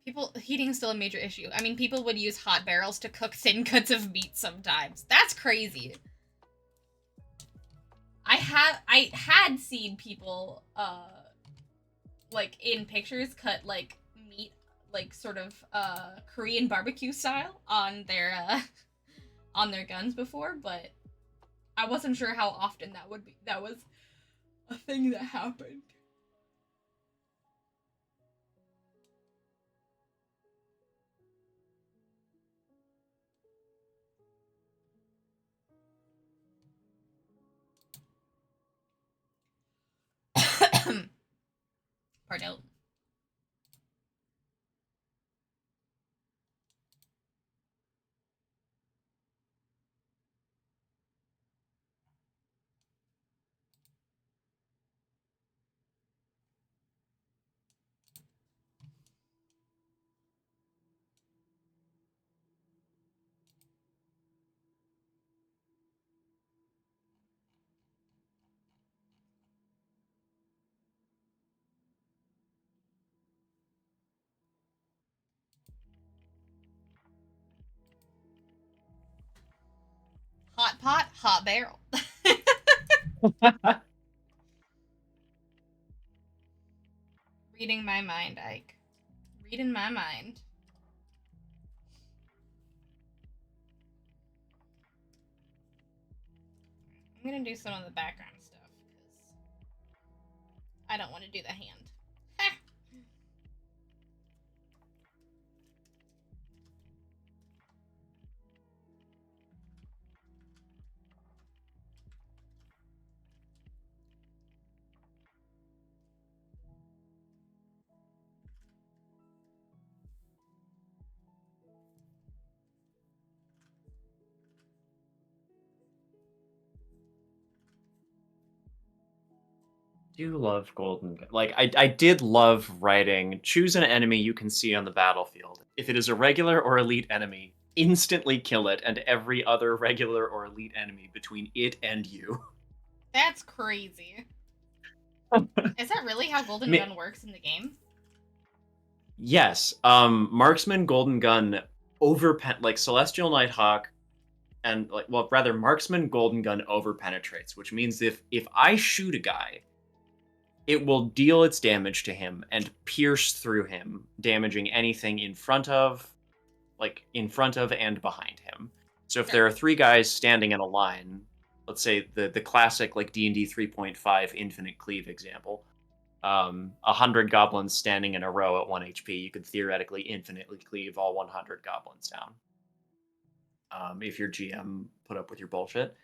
S1: People heating is still a major issue. I mean, people would use hot barrels to cook thin cuts of meat sometimes. That's crazy. I had seen people like in pictures cut like meat like sort of Korean barbecue style on their guns before, but I wasn't sure how often that was a thing that happened. Pardon. Hot pot, hot barrel. Reading my mind, Ike. Reading my mind. I'm gonna do some of the background stuff because I don't want to do the hand.
S2: Do love Golden Gun. Like I did love writing choose an enemy you can see on the battlefield. If it is a regular or elite enemy, instantly kill it and every other regular or elite enemy between it and you.
S1: That's crazy. Is that really how Golden Gun works in the game?
S2: Yes. Marksman Golden Gun like Celestial Nighthawk and like, well, rather, marksman golden gun over penetrates, which means if I shoot a guy, it will deal its damage to him and pierce through him, damaging anything in front of, and behind him. So if
S1: Sure.
S2: there are three guys standing in a line, let's say the classic like D&D 3.5 infinite cleave example, 100 goblins standing in a row at 1 HP, you could theoretically infinitely cleave all 100 goblins down. If your GM put up with your bullshit.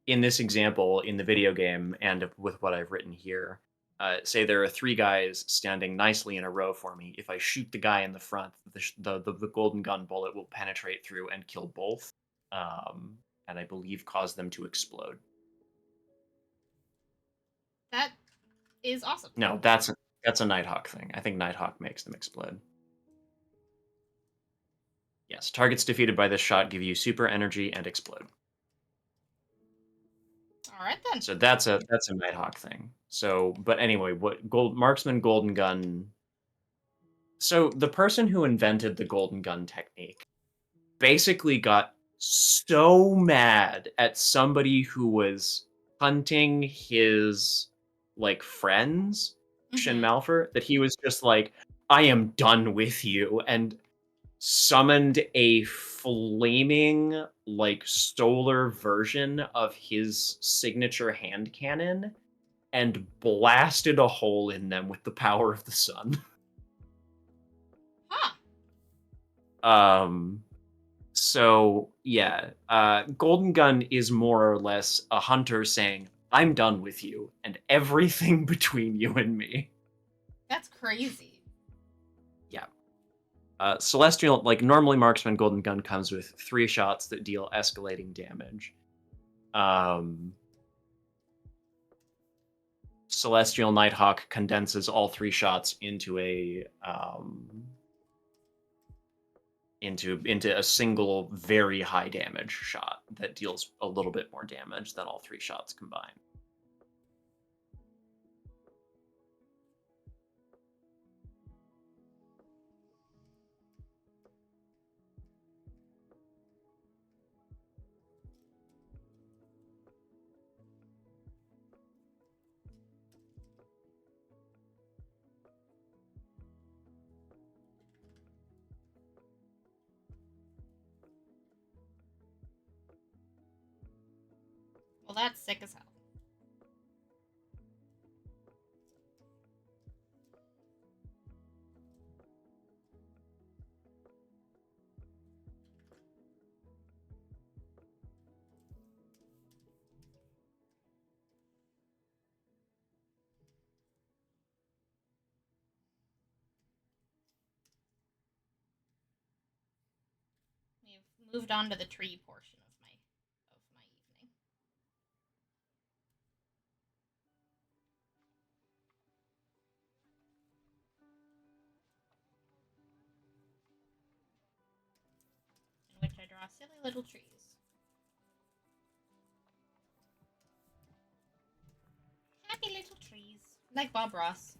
S2: In this example, in the video game, and with what I've written here, say there are three guys standing nicely in a row for me. If I shoot the guy in the front, the golden gun bullet will penetrate through and kill both, and I believe cause them to explode.
S1: That is awesome.
S2: No, that's a Nighthawk thing. I think Nighthawk makes them explode. Yes, targets defeated by this shot give you super energy and explode.
S1: All right then.
S2: So that's a Nighthawk thing. So, but anyway, what marksman golden gun. So the person who invented the golden gun technique basically got so mad at somebody who was hunting his like friends, Shin Malphur, that he was just like, I am done with you, and summoned a flaming like solar version of his signature hand cannon and blasted a hole in them with the power of the sun.
S1: Huh.
S2: So yeah, Golden Gun is more or less a hunter saying, I'm done with you and everything between you and me.
S1: That's crazy.
S2: Yeah. Celestial, like normally Marksman Golden Gun comes with 3 shots that deal escalating damage. Celestial Nighthawk condenses all 3 shots into a into a single very high damage shot that deals a little bit more damage than all 3 shots combined.
S1: Well, that's sick as hell. We've moved on to the tree portion of my evening. In which I draw silly little trees. Happy little trees. Like Bob Ross.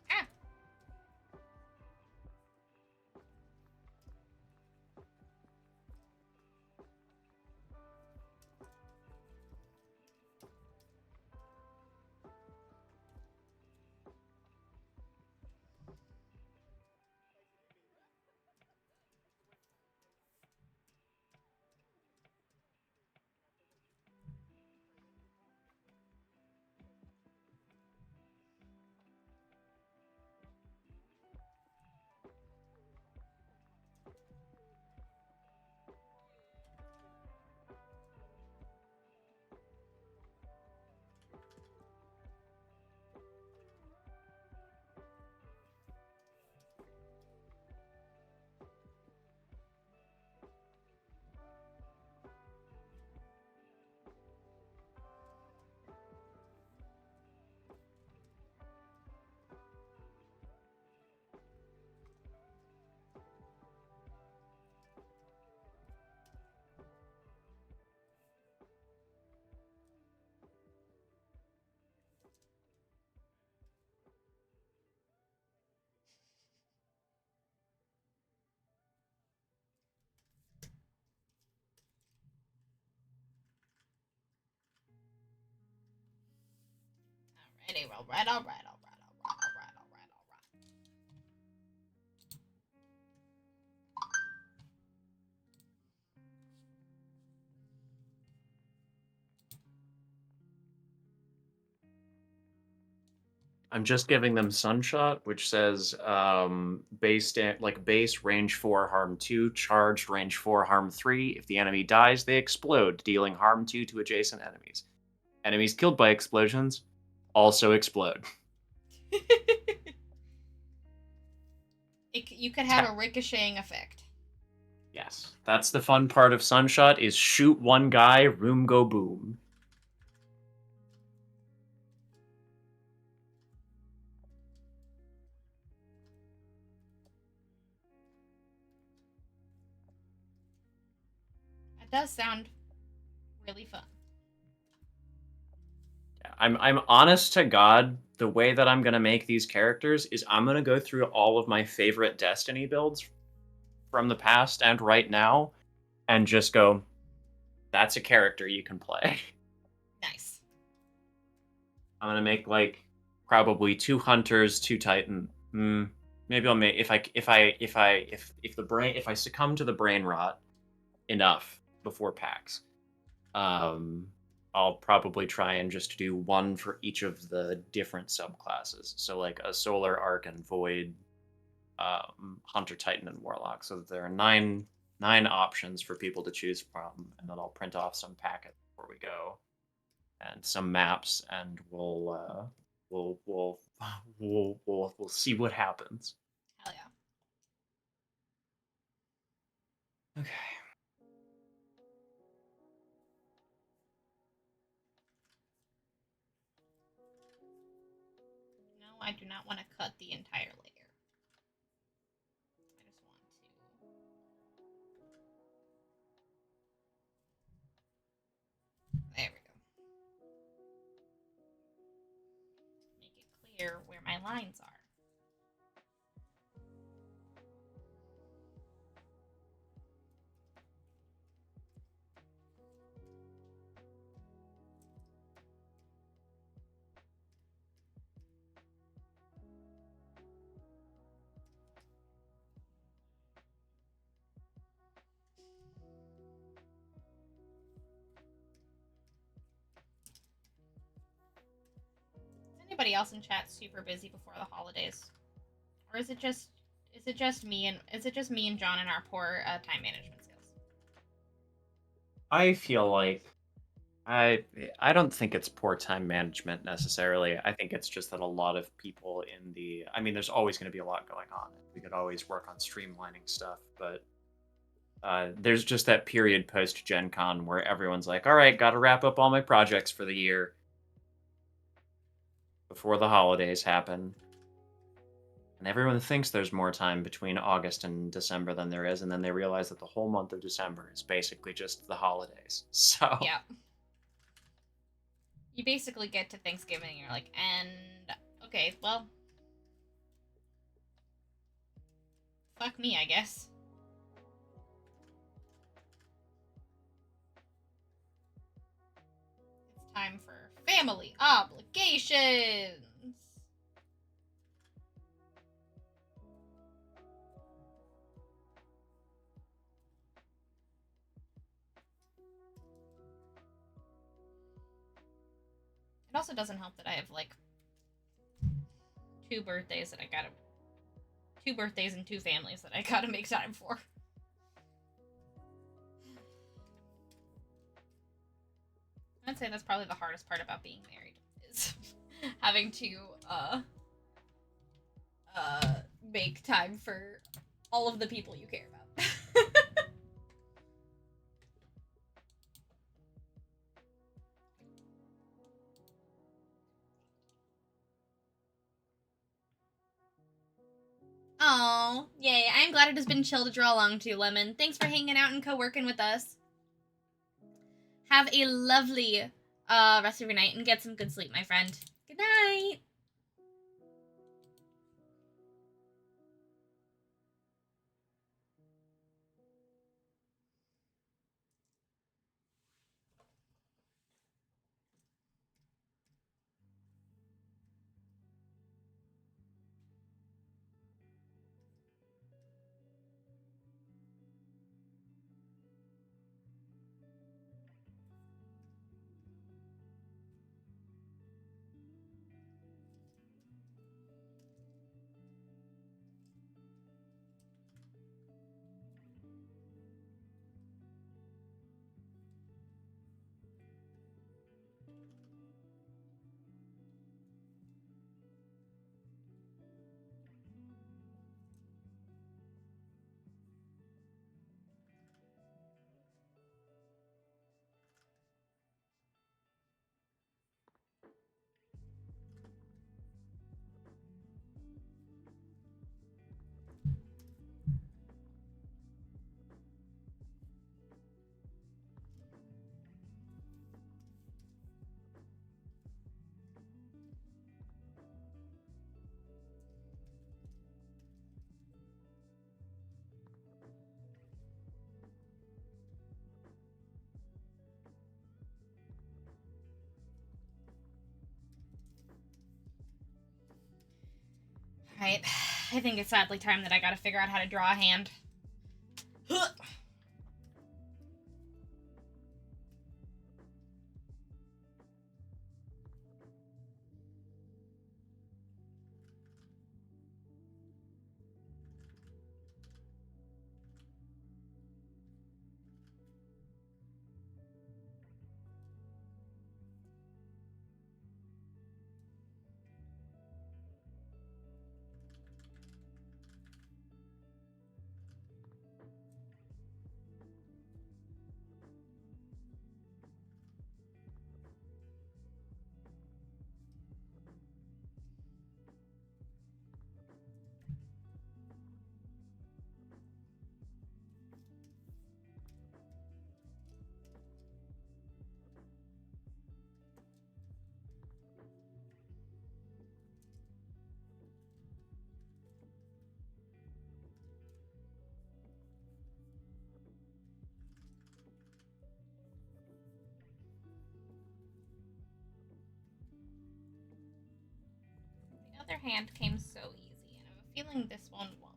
S1: Ah! alright, alright, alright, alright, alright, alright, alright.
S2: I'm just giving them Sunshot, which says base range 4 harm 2, charged range 4 harm 3. If the enemy dies, they explode, dealing harm 2 to adjacent enemies. Enemies killed by explosions also explode.
S1: You could have a ricocheting effect.
S2: Yes, that's the fun part of Sunshot is shoot one guy, room go boom.
S1: That does sound really fun.
S2: Yeah, I'm honest to God, the way that I'm gonna make these characters is I'm gonna go through all of my favorite Destiny builds from the past and right now, and just go, that's a character you can play.
S1: Nice.
S2: I'm gonna make like probably 2 hunters, 2 titan. Maybe I'll make if I succumb to the brain rot enough before PAX, I'll probably try and just do one for each of the different subclasses. So like a solar arc and void, hunter, titan, and warlock. So that there are nine options for people to choose from, and then I'll print off some packets before we go, and some maps, and we'll we'll see what happens.
S1: Hell yeah.
S2: Okay.
S1: No, I do not want to cut the entire layer. I just want to. There we go. Make it clear where my lines are. Is anybody else in chat super busy before the holidays, or is it just me and John and our poor time management skills?
S2: I feel like I don't think it's poor time management necessarily. I think it's just that a lot of people in the I mean, there's always going to be a lot going on. We could always work on streamlining stuff, but there's just that period post Gen Con where everyone's like, all right, got to wrap up all my projects for the year before the holidays happen. And everyone thinks there's more time between August and December than there is, and then they realize that the whole month of December is basically just the holidays. So
S1: Yeah. You basically get to Thanksgiving and you're like, and okay, well, fuck me, I guess. It's time for family obligations. It also doesn't help that I have like 2 birthdays and 2 families that I gotta make time for. I'd say that's probably the hardest part about being married is having to make time for all of the people you care about. Oh, yay. I'm glad it has been chill to draw along to, Lemon. Thanks for hanging out and co-working with us. Have a lovely rest of your night and get some good sleep, my friend. Good night. Alright. I think it's sadly time that I gotta figure out how to draw a hand. The other hand came so easy, and I have a feeling this one won't.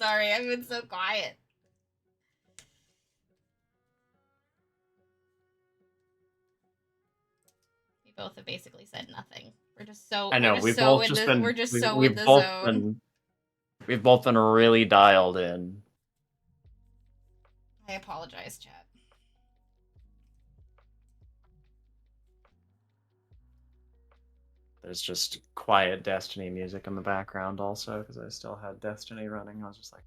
S1: sorry. I've been so quiet. We both have basically said nothing. We're just so.
S2: I know
S1: we're
S2: we've
S1: just so
S2: both
S1: in
S2: just
S1: the.
S2: been
S1: We're just
S2: we,
S1: so in
S2: we've
S1: the
S2: both
S1: zone.
S2: been really dialed in.
S1: I apologize, chat.
S2: There's just quiet Destiny music in the background also because I still had Destiny running. I was just like,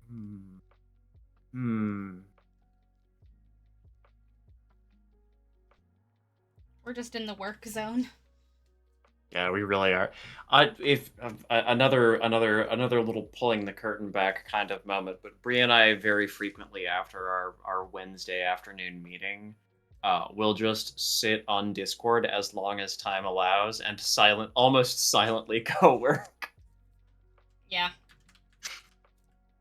S1: We're just in the work zone.
S2: Yeah, we really are. If another little pulling the curtain back kind of moment, but Brie and I very frequently after our Wednesday afternoon meeting, we'll just sit on Discord as long as time allows and almost silently go work.
S1: Yeah.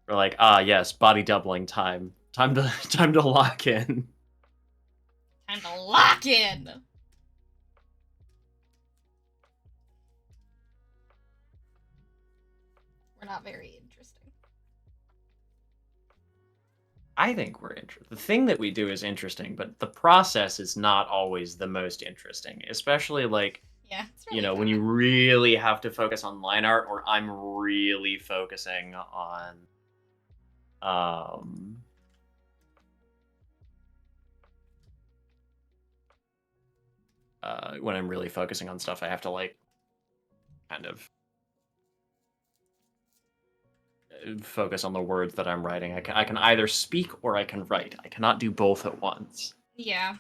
S2: We're like, yes, body doubling time. Time to lock in.
S1: Time to lock in. We're not very interesting.
S2: I think we're interesting. The thing that we do is interesting, but the process is not always the most interesting, especially like
S1: yeah, it's really
S2: when you really have to focus on line art, or I'm really focusing on when I'm really focusing on stuff, I have to like kind of focus on the words that I'm writing. I can either speak or I can write. I cannot do both at once.
S1: Yeah.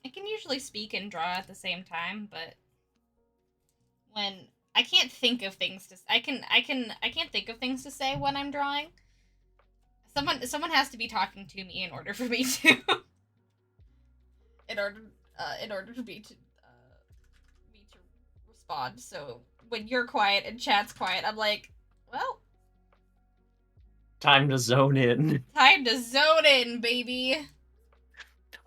S1: I can usually speak and draw at the same time, but when I can't think of things to I can't think of things to say when I'm drawing. Someone has to be talking to me in order for me to in order for me to respond. So when you're quiet and chat's quiet, I'm like, well,
S2: time to zone in.
S1: Time to zone in, baby.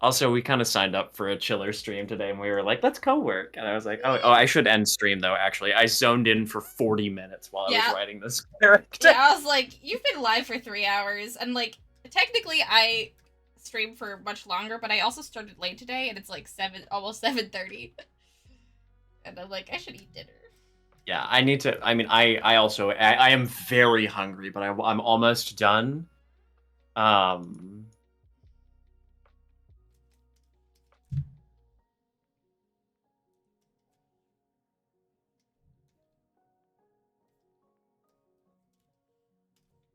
S2: Also, we kind of signed up for a chiller stream today, and we were like, let's co-work. And I was like, oh, I should end stream, though, actually. I zoned in for 40 minutes while I was writing this character.
S1: Yeah, I was like, you've been live for 3 hours, and, like, technically I streamed for much longer, but I also started late today, and it's, like, almost 7:30. And I'm like, I should eat dinner.
S2: Yeah, I need to, I mean, I also, I am very hungry, but I'm almost done.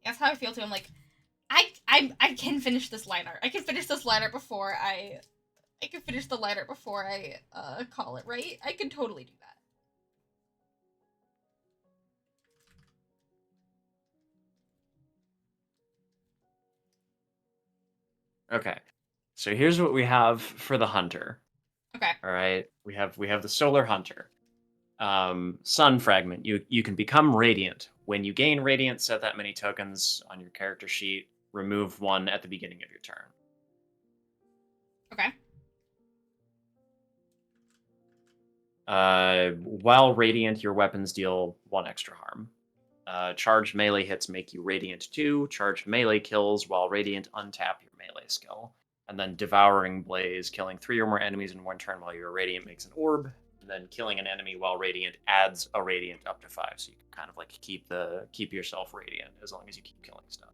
S1: That's how I feel too. I'm like, I can finish this line art. I can finish this line art before I can finish the line art before I call it, right? I can totally do
S2: that. Okay. So here's what we have for the hunter.
S1: Okay.
S2: All right. We have the solar hunter. Sun fragment. You can become radiant. When you gain radiant, set that many tokens on your character sheet. Remove one at the beginning of your turn.
S1: Okay.
S2: While radiant, your weapons deal 1 extra harm. Charged melee hits make you radiant 2. Charged melee kills while radiant untap your melee skill. And then devouring blaze, killing 3 or more enemies in 1 turn while you're radiant makes an orb. And then killing an enemy while radiant adds a radiant up to 5, so you can kind of like keep yourself radiant as long as you keep killing stuff.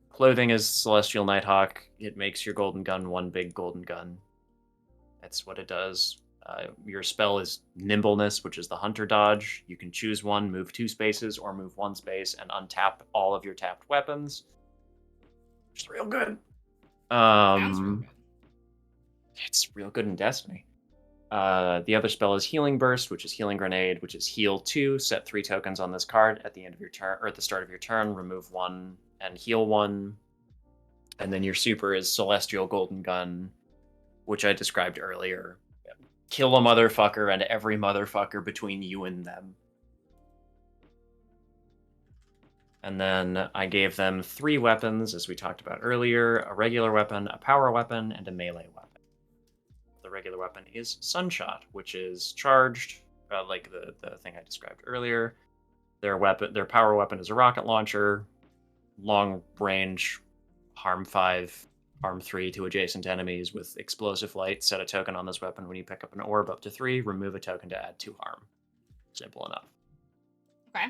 S2: Clothing is Celestial Nighthawk. It makes your golden gun 1 big golden gun. That's what it does. Your spell is Nimbleness, which is the hunter dodge. You can choose one, move 2 spaces, or move 1 space and untap all of your tapped weapons. Which is real good.
S1: Sounds real good.
S2: It's real good in Destiny. The other spell is Healing Burst, which is Healing Grenade, which is heal 2. Set 3 tokens on this card at the end of your turn, or at the start of your turn. Remove 1 and heal 1. And then your super is Celestial Golden Gun, which I described earlier. Kill a motherfucker and every motherfucker between you and them. And then I gave them 3 weapons, as we talked about earlier: a regular weapon, a power weapon, and a melee weapon. The regular weapon is Sunshot, which is charged, like the thing I described earlier. Their power weapon is a rocket launcher, long range, harm 5, harm 3 to adjacent enemies with explosive light. Set a token on this weapon when you pick up an orb up to 3. Remove a token to add 2 harm. Simple enough.
S1: Okay.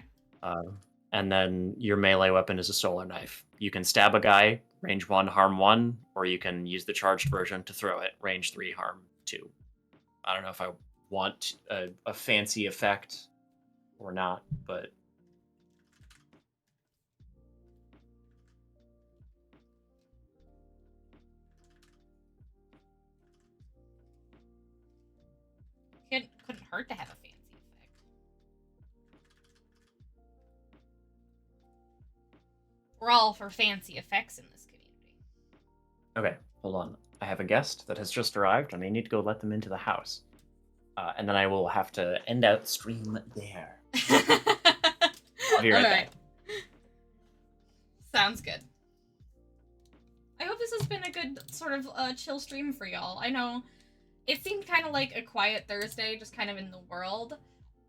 S2: And then your melee weapon is a solar knife. You can stab a guy, range 1, harm 1, or you can use the charged version to throw it, range 3, harm 2. I don't know if I want a fancy effect or not, but
S1: Couldn't hurt to have a fancy effect. We're all for fancy effects in this community.
S2: okay, hold on. I have a guest that has just arrived, and I need to go let them into the house. And then I will have to end out stream there. I'll be right back.
S1: Sounds good. I hope this has been a good sort of chill stream for y'all. I know it seemed kind of like a quiet Thursday, just kind of in the world.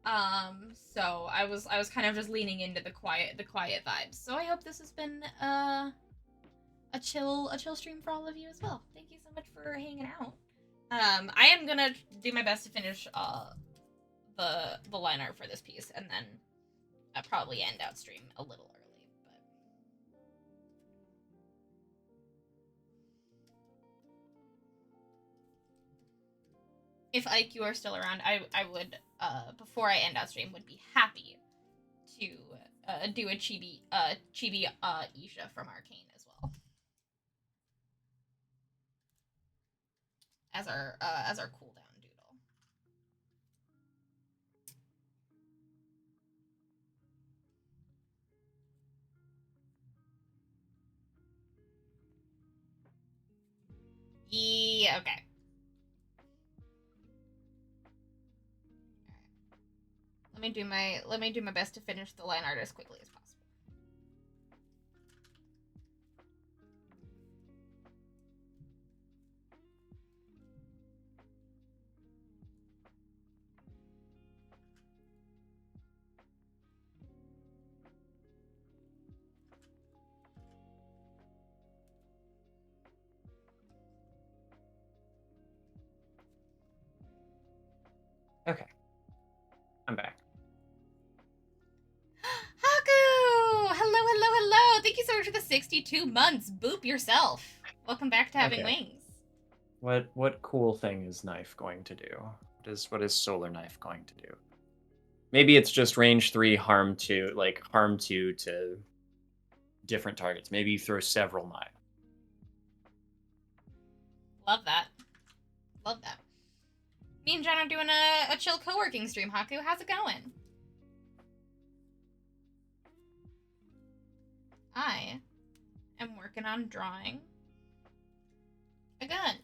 S1: So I was kind of just leaning into the quiet vibes. So I hope this has been a chill stream for all of you as well. Thank you so much for hanging out. I am gonna do my best to finish the line art for this piece, and then I'll probably end out stream a little early. If Ike, you are still around, I would, before I end out stream, would be happy to do a chibi Isha from Arcane as well. As our cooldown doodle. Yeah, okay. Let me do my best to finish the line art as quickly as possible.
S2: Okay. I'm back.
S1: Haku! Hello! Thank you so much for the 62 months. Boop yourself. Welcome back to Having Wings.
S2: What cool thing is Knife going to do? What is Solar Knife going to do? Maybe it's just range 3, harm 2, like harm 2 to different targets. Maybe you throw several knives.
S1: Love that. Me and Jen are doing a chill co-working stream, Haku. How's it going? I am working on drawing a gun.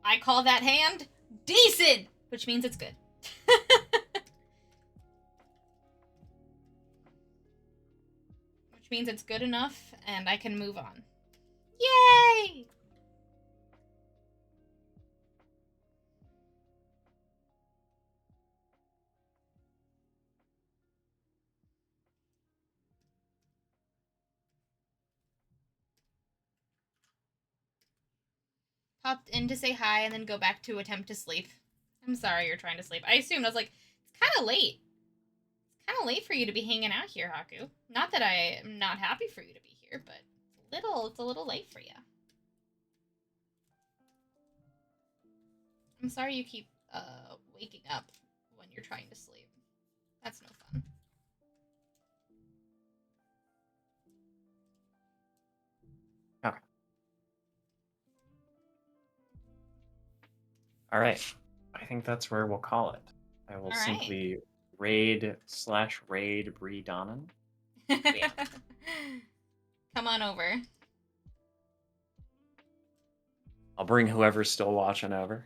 S1: I call that hand decent, which means it's good. Which means it's good enough, and I can move on. Yay! Popped in to say hi and then go back to attempt to sleep. I'm sorry you're trying to sleep. I assumed. I was like, it's kind of late. It's kind of late for you to be hanging out here, Haku. Not that I am not happy for you to be here, but it's a little late for you. I'm sorry you keep waking up when you're trying to sleep. That's no fun.
S2: Okay. All right. I think that's where we'll call it. I will simply raid/raid Bree Donnan. Yeah.
S1: Come on over.
S2: I'll bring whoever's still watching over.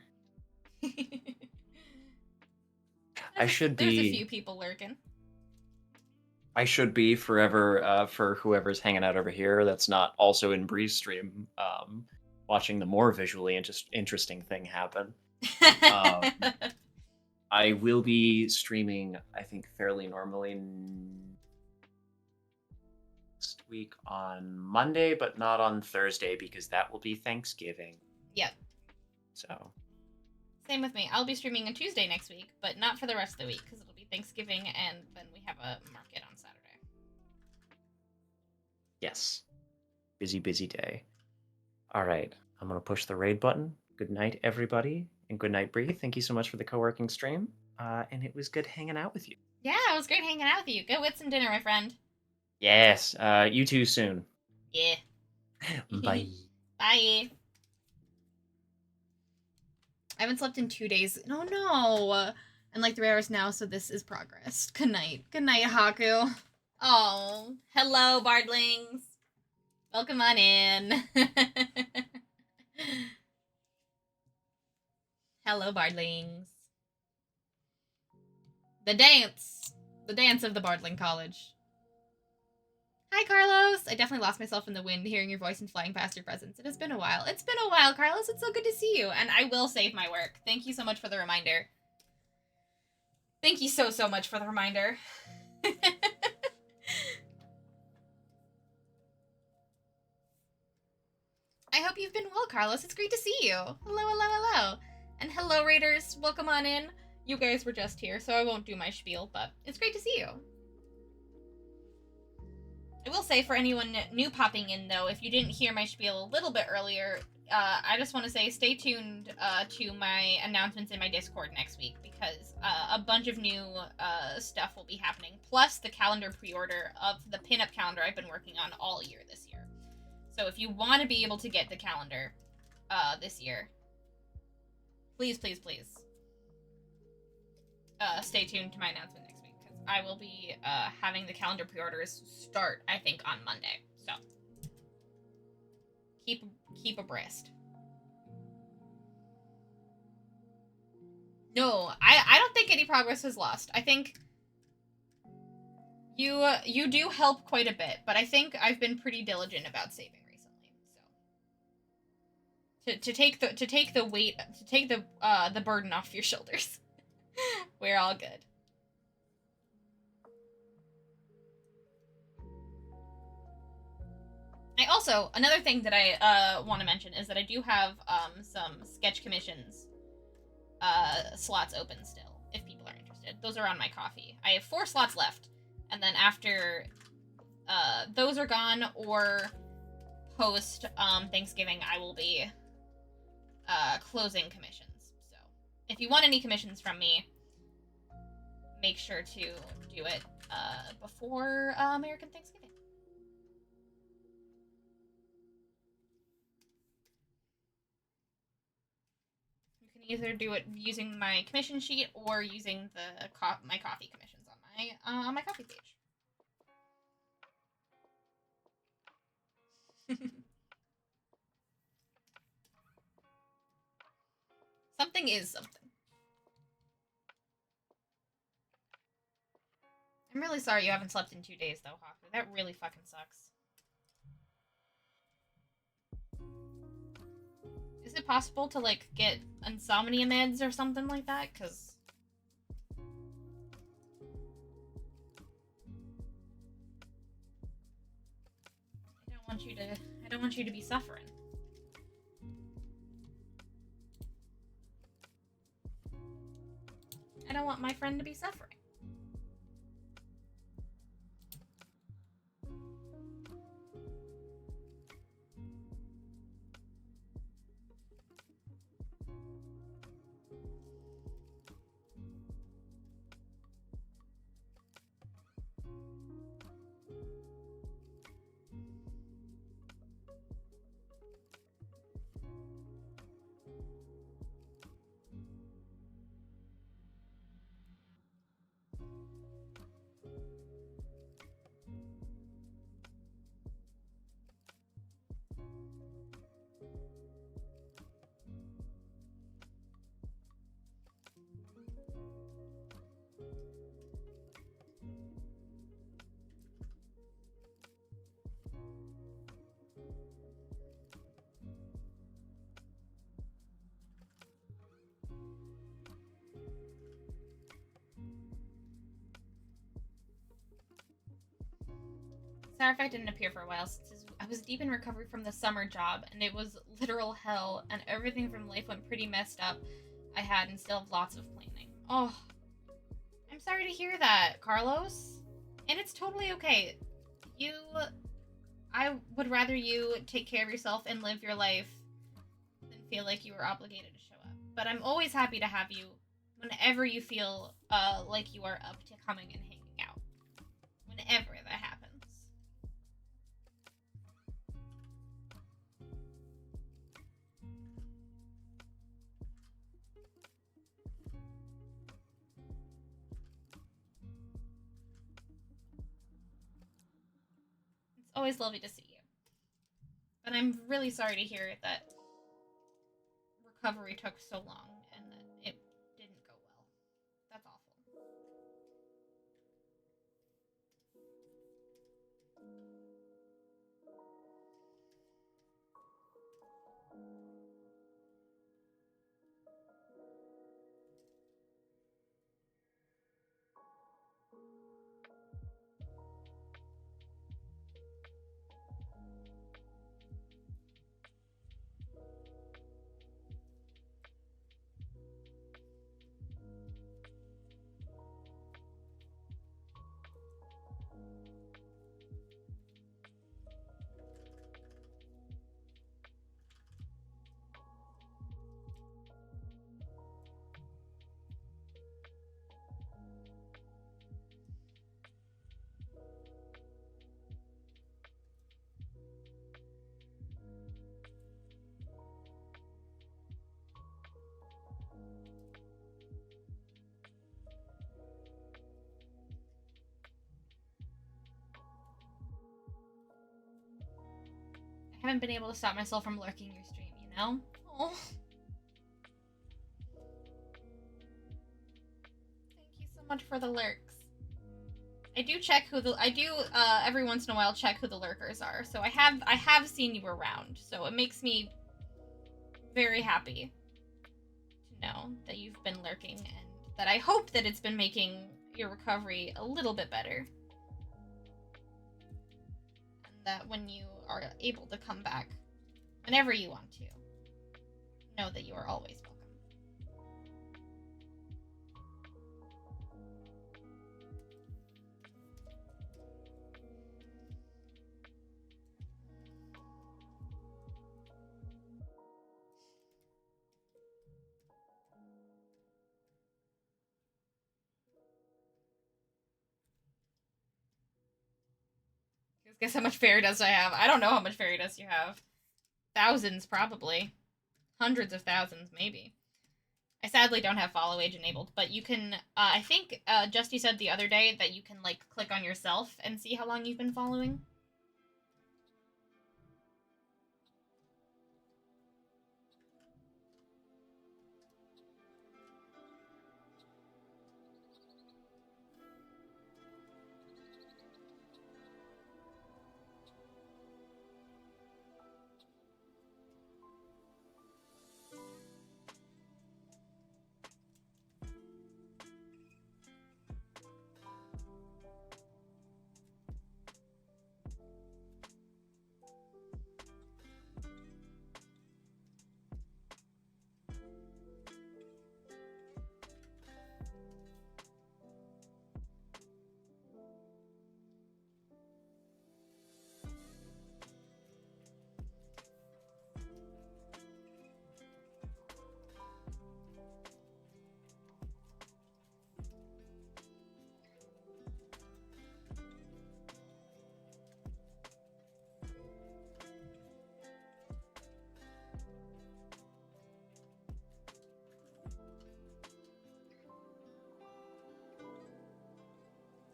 S2: I should
S1: There's a
S2: be.
S1: few people lurking.
S2: I should be forever for whoever's hanging out over here that's not also in Breeze stream, watching the more visually interesting thing happen. I will be streaming, I think, fairly normally next week on Monday, but not on Thursday because that will be Thanksgiving.
S1: Yep.
S2: So.
S1: Same with me. I'll be streaming on Tuesday next week, but not for the rest of the week because it'll be Thanksgiving and then we have a market on Saturday.
S2: Yes. Busy, busy day. All right. I'm going to push the raid button. Good night, everybody. And good night, Bree. Thank you so much for the co-working stream. And it was good hanging out with you.
S1: Yeah, it was great hanging out with you. Go with some dinner, my friend.
S2: Yes. You too soon.
S1: Yeah.
S2: Bye.
S1: Bye. I haven't slept in 2 days. No, no. And like 3 hours now, so this is progress. Good night. Good night, Haku. Oh, hello, Bardlings. Welcome on in. Hello, Bardlings. The dance. The dance of the Bardling College. Hi, Carlos. I definitely lost myself in the wind hearing your voice and flying past your presence. It has been a while. It's been a while, Carlos. It's so good to see you. And I will save my work. Thank you so much for the reminder. Thank you so, so much for the reminder. I hope you've been well, Carlos. It's great to see you. Hello, hello, hello. And hello, Raiders. Welcome on in. You guys were just here, so I won't do my spiel, but it's great to see you. I will say, for anyone new popping in, though, if you didn't hear my spiel a little bit earlier, I just want to say stay tuned to my announcements in my Discord next week, because a bunch of new stuff will be happening, plus the calendar pre-order of the pinup calendar I've been working on all year this year. So if you want to be able to get the calendar this year, please, please, please stay tuned to my announcement next week, because I will be having the calendar pre-orders start, I think, on Monday. So keep abreast. No, I don't think any progress was lost. I think you do help quite a bit, but I think I've been pretty diligent about saving recently. So to take the weight, to take the burden off your shoulders. We're all good. I also, another thing that I want to mention is that I do have some sketch commissions slots open still, if people are interested. Those are on my coffee. I have 4 slots left, and then after those are gone, or post Thanksgiving, I will be closing commissions. So if you want any commissions from me, make sure to do it before American Thanksgiving. You can either do it using my commission sheet or using the my coffee commissions on my coffee page. Something is something. I'm really sorry you haven't slept in 2 days, though, Haku. That really fucking sucks. Is it possible to, like, get insomnia meds or something like that? Because I don't want you to be suffering. I don't want my friend to be suffering. Starfact didn't appear for a while since I was deep in recovery from the summer job, and it was literal hell, and everything from life went pretty messed up. I had and still have lots of planning. Oh, I'm sorry to hear that, Carlos. And it's totally okay. I would rather you take care of yourself and live your life than feel like you were obligated to show up. But I'm always happy to have you whenever you feel like you are up to coming and hanging out. Whenever that happens. It's always lovely to see you. But I'm really sorry to hear that recovery took so long and that it didn't go well. That's awful. I haven't been able to stop myself from lurking your stream, you know? Oh. Thank you so much for the lurks. I do check who the every once in a while check who the lurkers are. So I have seen you around. So it makes me very happy to know that you've been lurking and that I hope that it's been making your recovery a little bit better. And that when you are able to come back whenever you want to, know that you are always welcome. Guess how much fairy dust I have. I don't know how much fairy dust you have. Thousands, probably. Hundreds of thousands, maybe. I sadly don't have follow age enabled, but you can, I think Justy said the other day that you can, like, click on yourself and see how long you've been following.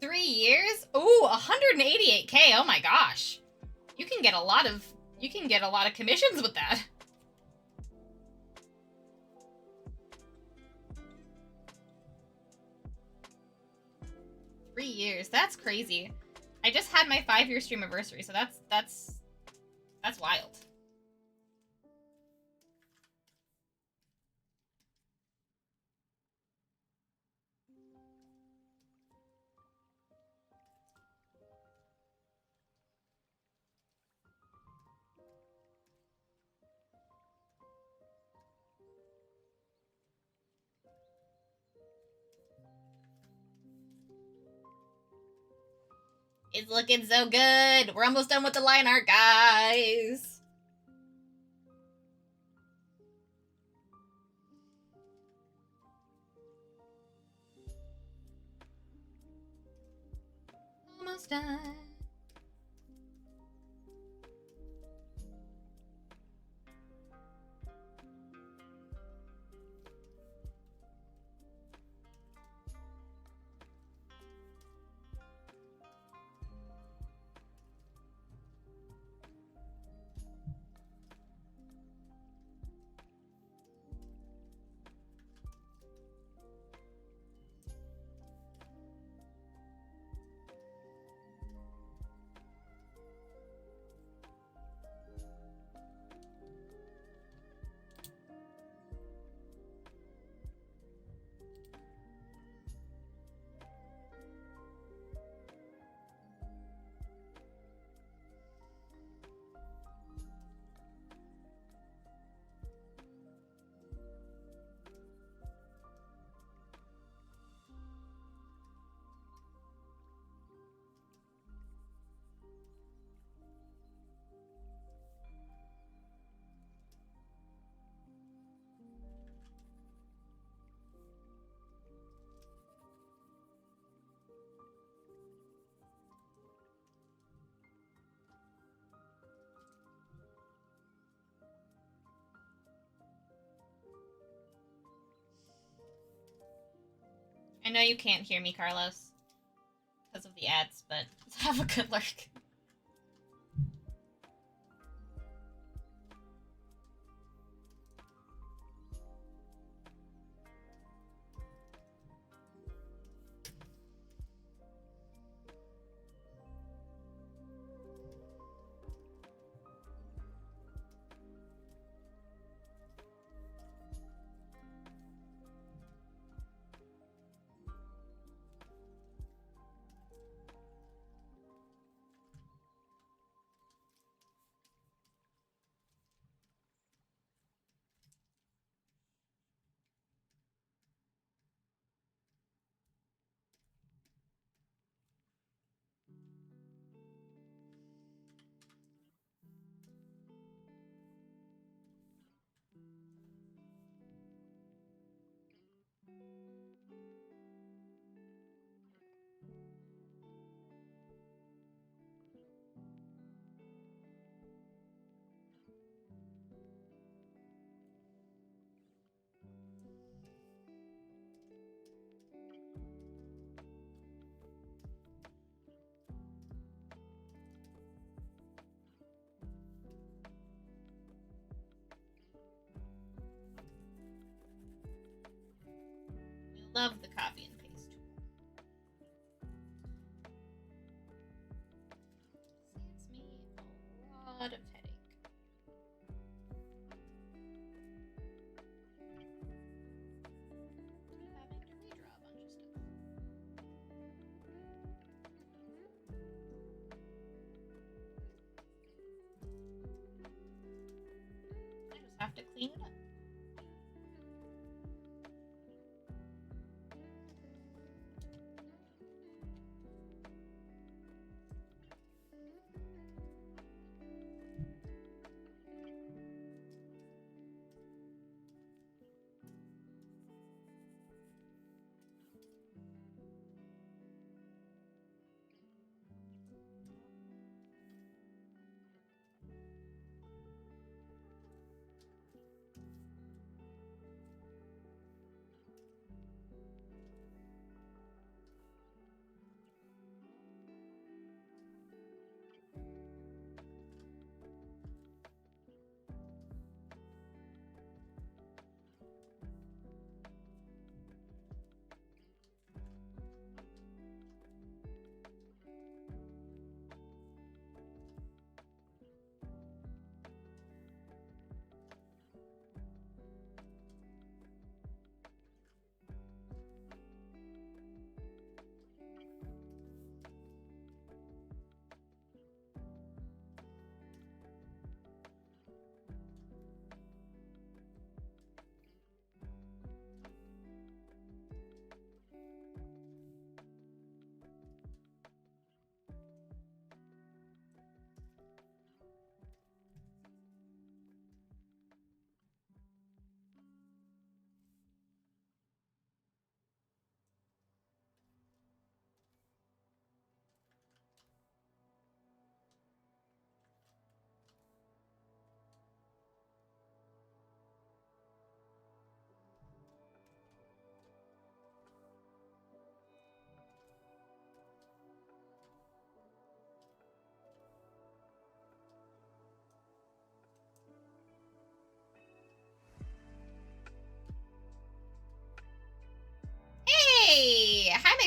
S1: $3 years? Ooh, 188K. Oh my gosh. You can get a lot of commissions with that. $3 years. That's crazy. I just had my 5-year stream anniversary, so that's wild. It's looking so good. We're almost done with the line art, guys. Almost done. I know you can't hear me, Carlos, because of the ads, but have a good lurk. Love the copy and paste tool. Saves me a lot of headache. Having to redraw a bunch of stuff. I just have to clean it up.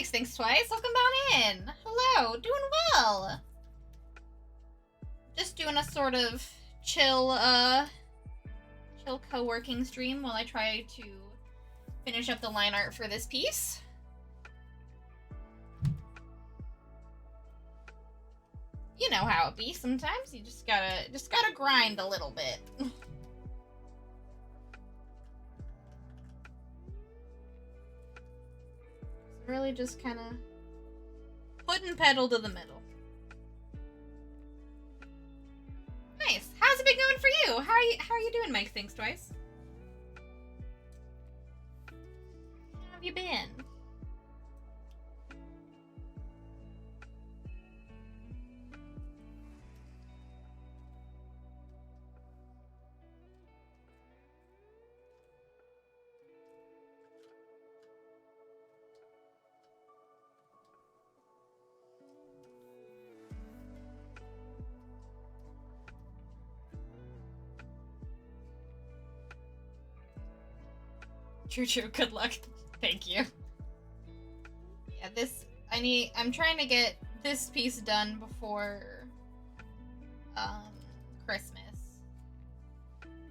S1: Mike's thanks twice. Welcome on in. Hello. Doing well. Just doing a sort of chill co-working stream while I try to finish up the line art for this piece. You know how it be sometimes. You just gotta grind a little bit. Really just kind of putting pedal to the metal. Nice. How's it been going for you? How are you doing, Mike? Thanks twice. How have you been? True. Good luck. Thank you. Yeah, I'm trying to get this piece done before Christmas.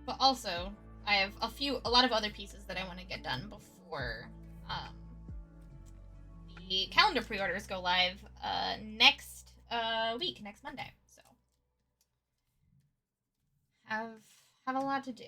S1: But also, I have a lot of other pieces that I want to get done before the calendar pre-orders go live next week, next Monday. So have a lot to do.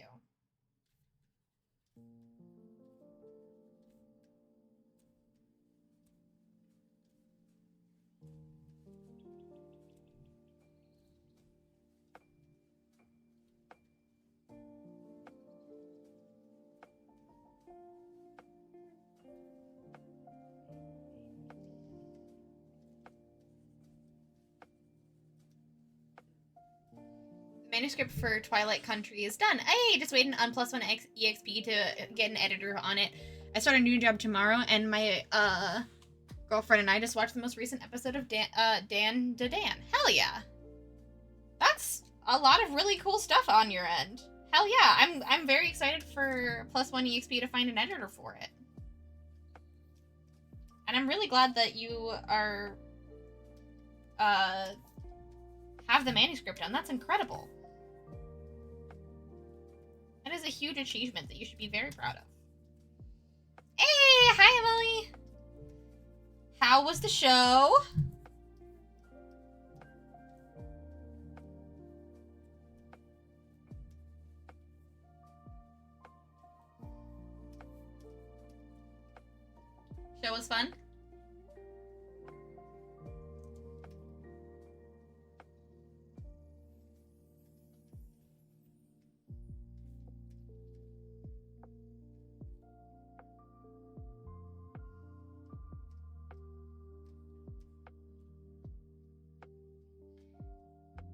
S1: Manuscript for Twilight Country is done. Hey, just waiting on +1 EXP to get an editor on it. I start a new job tomorrow, and my girlfriend and I just watched the most recent episode of Dan to Dan. Hell yeah. That's a lot of really cool stuff on your end. Hell yeah, I'm very excited for +1 EXP to find an editor for it. And I'm really glad that you are have the manuscript done. That's incredible. That is a huge achievement that you should be very proud of. Hey, hi Emily. How was the show? Show was fun?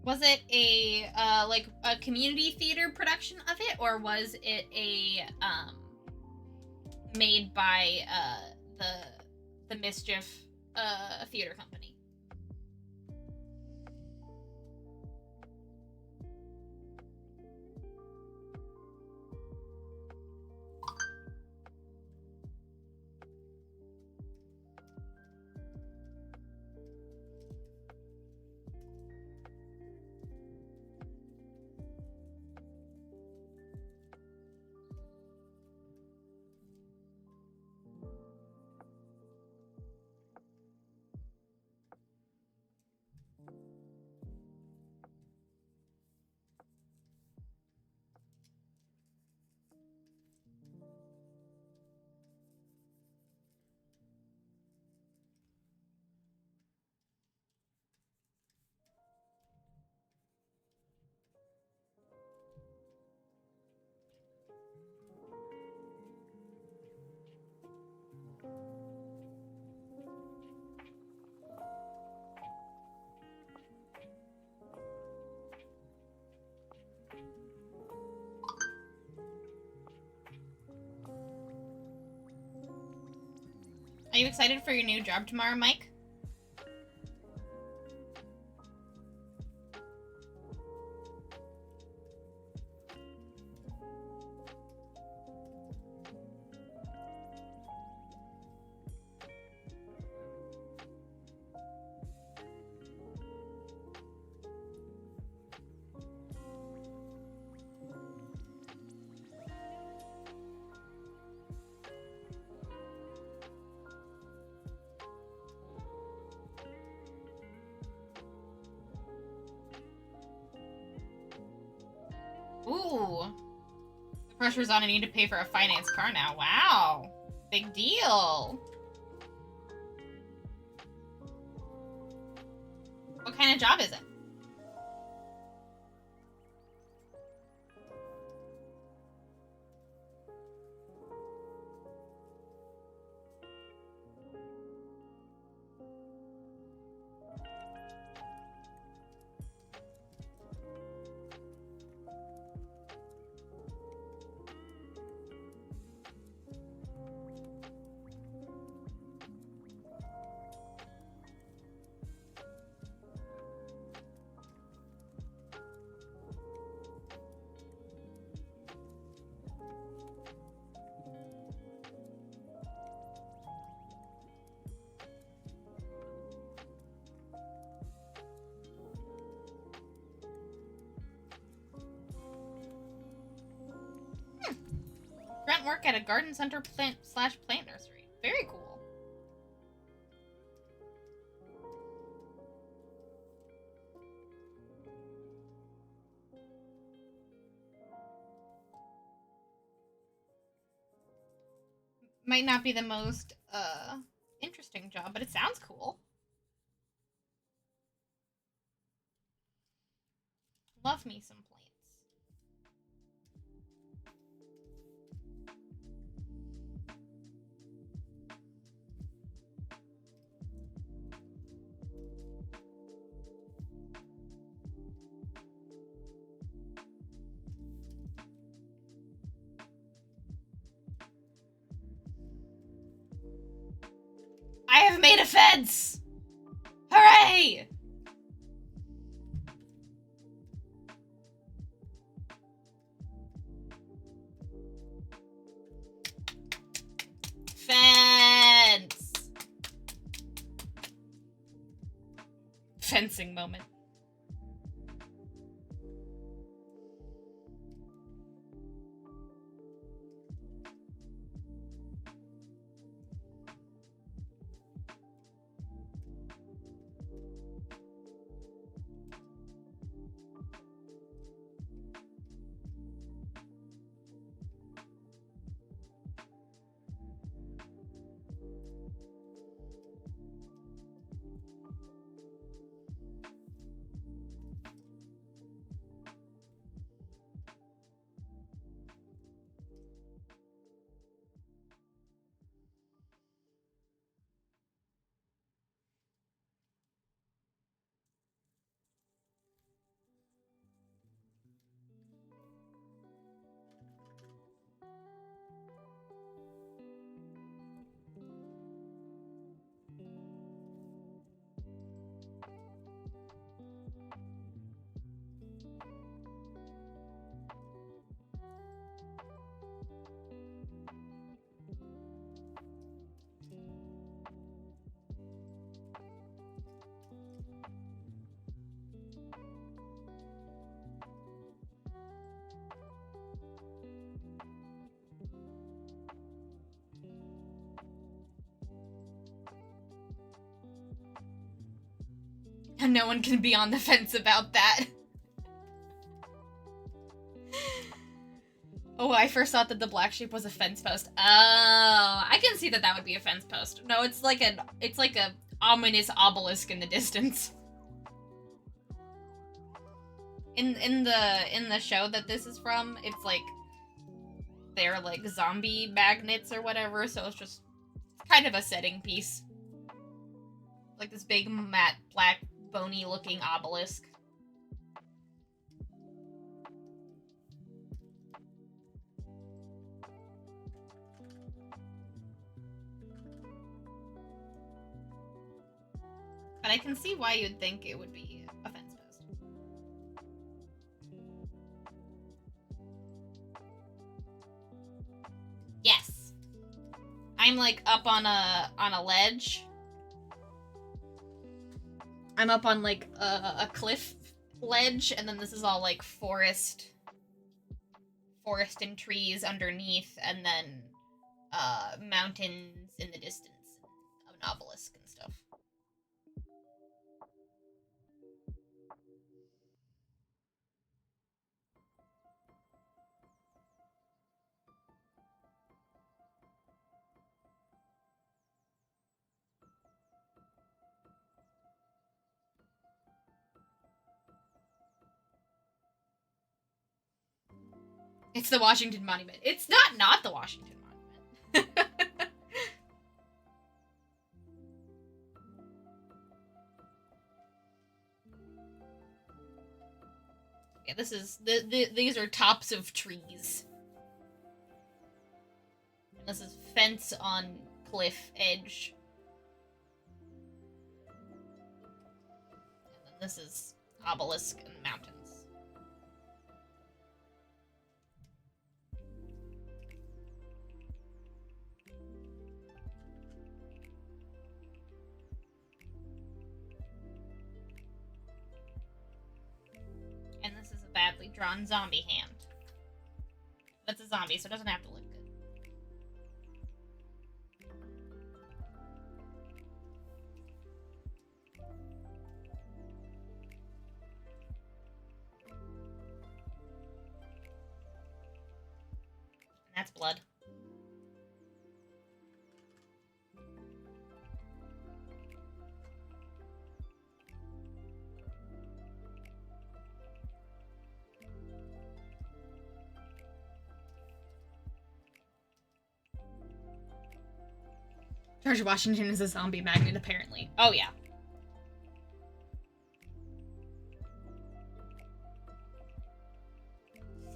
S1: Was it a like a community theater production of it, or was it a made by the Mischief theater company? Are you excited for your new job tomorrow, Mike? Ooh. The pressure's on. I need to pay for a finance car now. Wow. Big deal. What kind of job is it? Grunt work at a garden center plant/plant nursery. Very cool. Might not be the most interesting job, but it sounds cool. Love me some plants. I have made a fence! Hooray! Fence! Fencing moment. And no one can be on the fence about that. Oh, I first thought that the black sheep was a fence post. Oh, I can see that that would be a fence post. No, it's like a ominous obelisk in the distance. In the show that this is from, it's like they're like zombie magnets or whatever, so it's just kind of a setting piece. Like this big matte black bony looking obelisk. But I can see why you'd think it would be a fence post. Yes. I'm like up on a ledge. I'm up on like a cliff ledge, and then this is all like forest and trees underneath, and then mountains in the distance, an obelisk and stuff. It's the Washington Monument. It's not the Washington Monument. Yeah, this is these are tops of trees. This is fence on cliff edge. And then this is obelisk and mountains. And this is a badly drawn zombie hand. That's a zombie, so it doesn't have to look good. And that's blood. George Washington is a zombie magnet, apparently. Oh, yeah.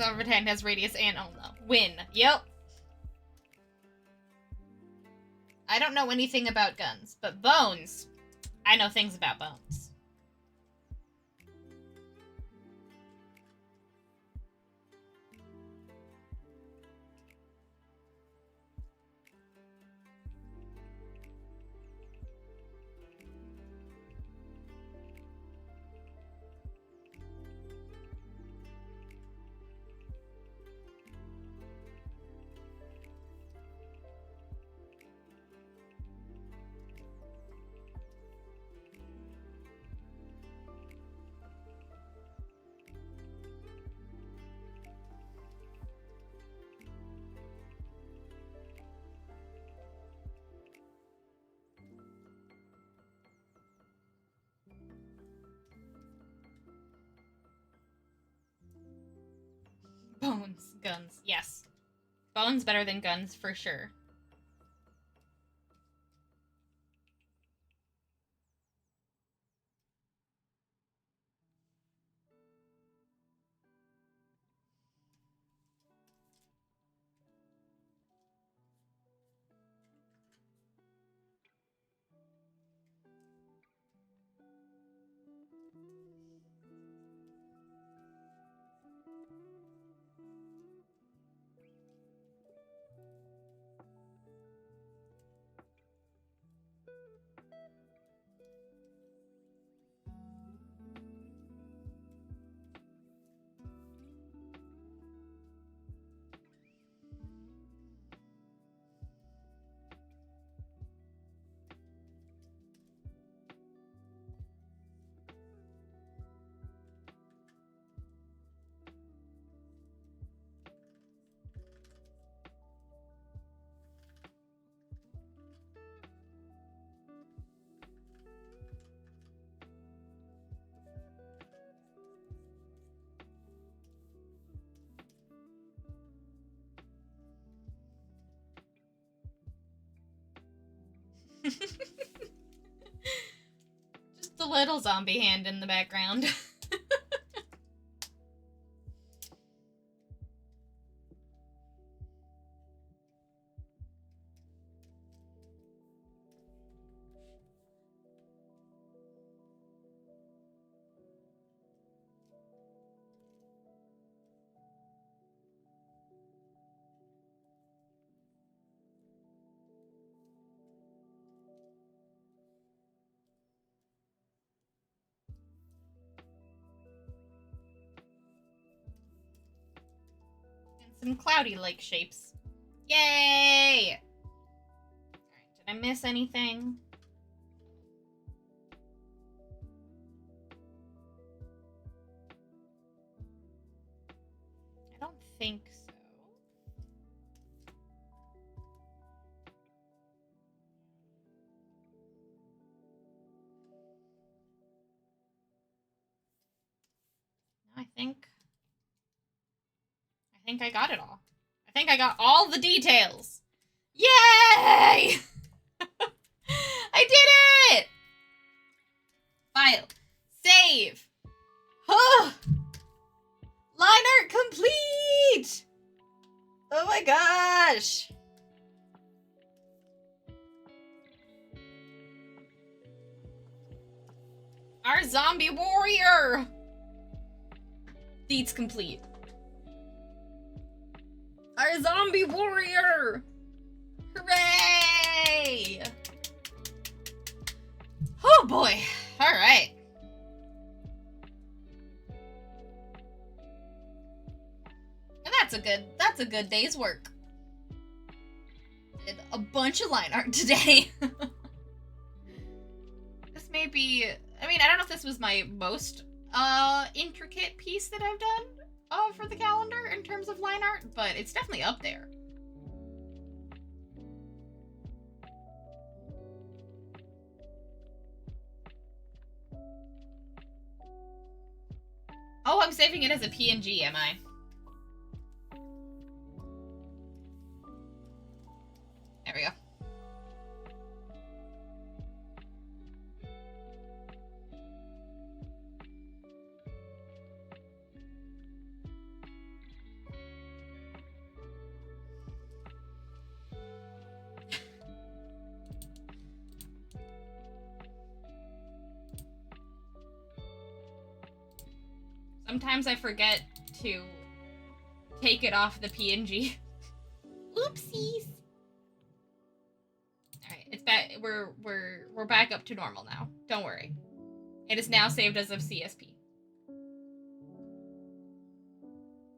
S1: Sovereign hand has radius and oh no. Win. Yep. I don't know anything about guns, but bones. I know things about bones. Bones. Guns. Yes. Bones better than guns, for sure. Just a little zombie hand in the background. Some cloudy lake shapes. Yay! Alright, did I miss anything? I don't think so. I think think I got it all. I think I got all the details. Yay! I did it! File. Save. Huh. Line art complete! Oh my gosh! Our zombie warrior! Feats complete. Our zombie warrior! Hooray! Oh boy. Alright. That's a good day's work. Did a bunch of line art today. This may be, I mean, I don't know if this was my most intricate piece that I've done for the calendar in terms of line art, but it's definitely up there. Oh, I'm saving it as a PNG, am I? There we go. Sometimes I forget to take it off the PNG. Oopsies. Alright, it's back. We're back up to normal now. Don't worry. It is now saved as of CSP.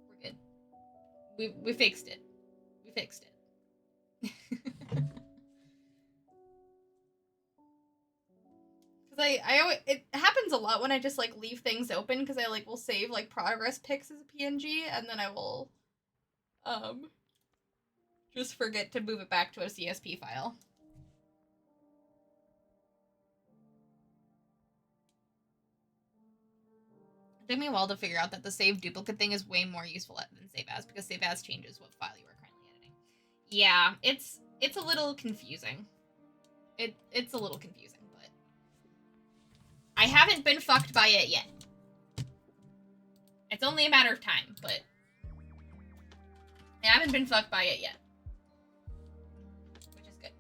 S1: We're good. We fixed it. We fixed it. Cause I always, it happens a lot when I just like leave things open because I like will save like progress pics as a PNG and then I will just forget to move it back to a CSP file. It took me a while to figure out that the save duplicate thing is way more useful than save as because save as changes what file you are currently editing. Yeah, it's a little confusing. It's a little confusing. I haven't been fucked by it yet. It's only a matter of time, but I haven't been fucked by it yet. Which is good.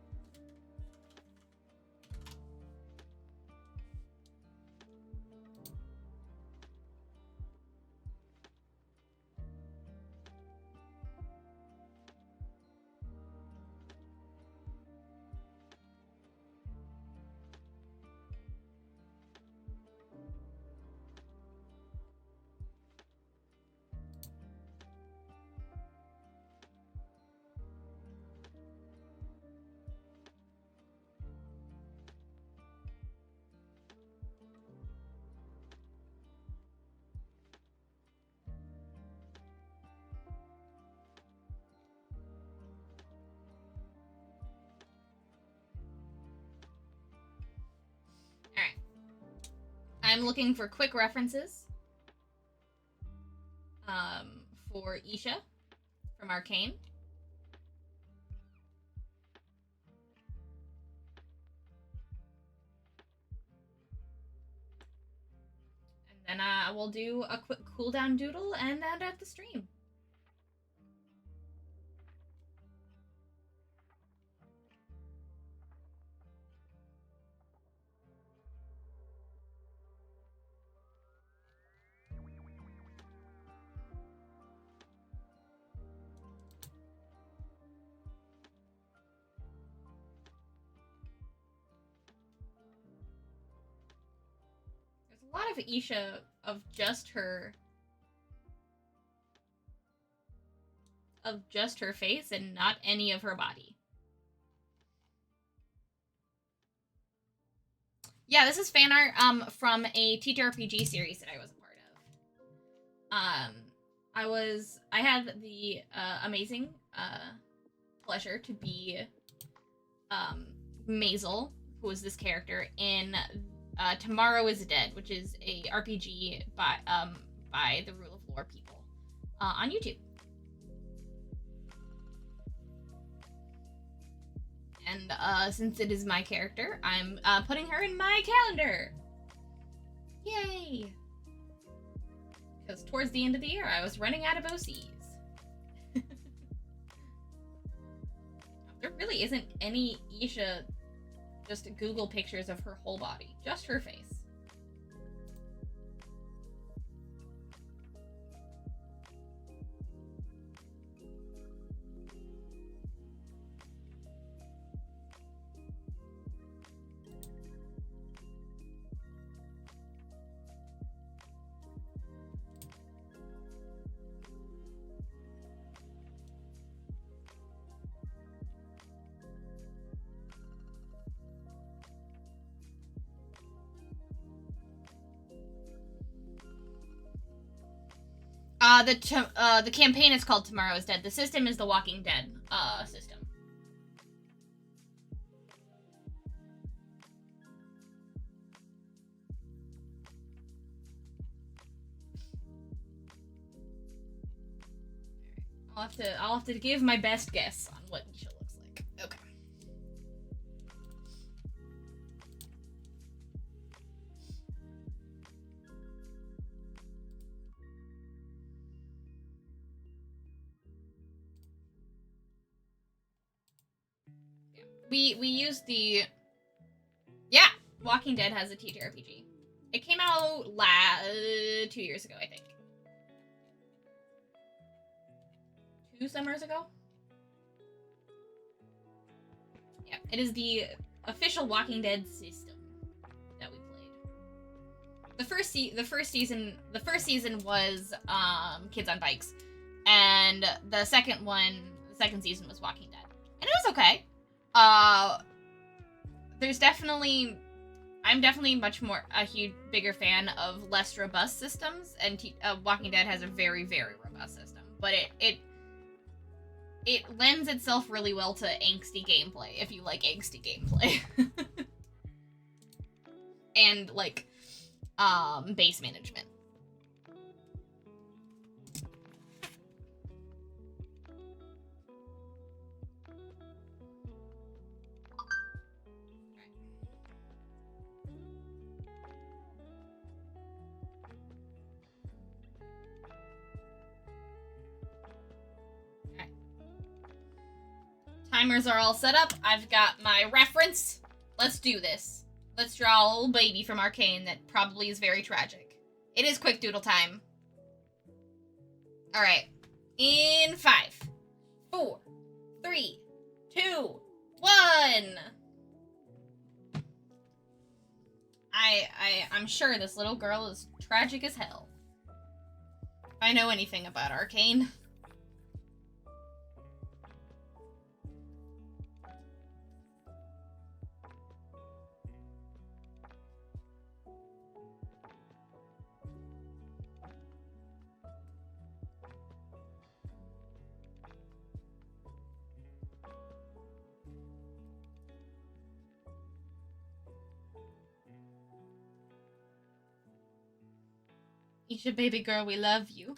S1: I'm looking for quick references for Isha from Arcane. And then we'll do a quick cooldown doodle and end out the stream. A lot of Isha of just her face and not any of her body. Yeah, this is fan art from a TTRPG series that I was a part of. I had the amazing pleasure to be Maisel, who is this character in Tomorrow is Dead, which is a RPG by the Rule of Lore people on YouTube. And since it is my character, I'm putting her in my calendar. Yay! Because towards the end of the year, I was running out of OCs. There really isn't any Isha just Google pictures of her whole body, just her face. The campaign is called Tomorrow is Dead. The system is the Walking Dead system. I'll have to give my best guess on what Isha looks like. Okay. We use the Walking Dead has a TTRPG. It came out 2 years ago, I think. 2 summers ago. Yeah, it is the official Walking Dead system that we played. The first season was Kids on Bikes, and the second season was Walking Dead, and it was okay. I'm definitely much more a bigger fan of less robust systems, and Walking Dead has a very, very robust system, but it lends itself really well to angsty gameplay if you like angsty gameplay. And like base management. Timers are all set up. I've got my reference. Let's do this. Let's draw a little baby from Arcane that probably is very tragic. It is quick doodle time. Alright. In 5, 4, 3, 2, 1. I'm sure this little girl is tragic as hell. If I know anything about Arcane. Isha, baby girl, we love you.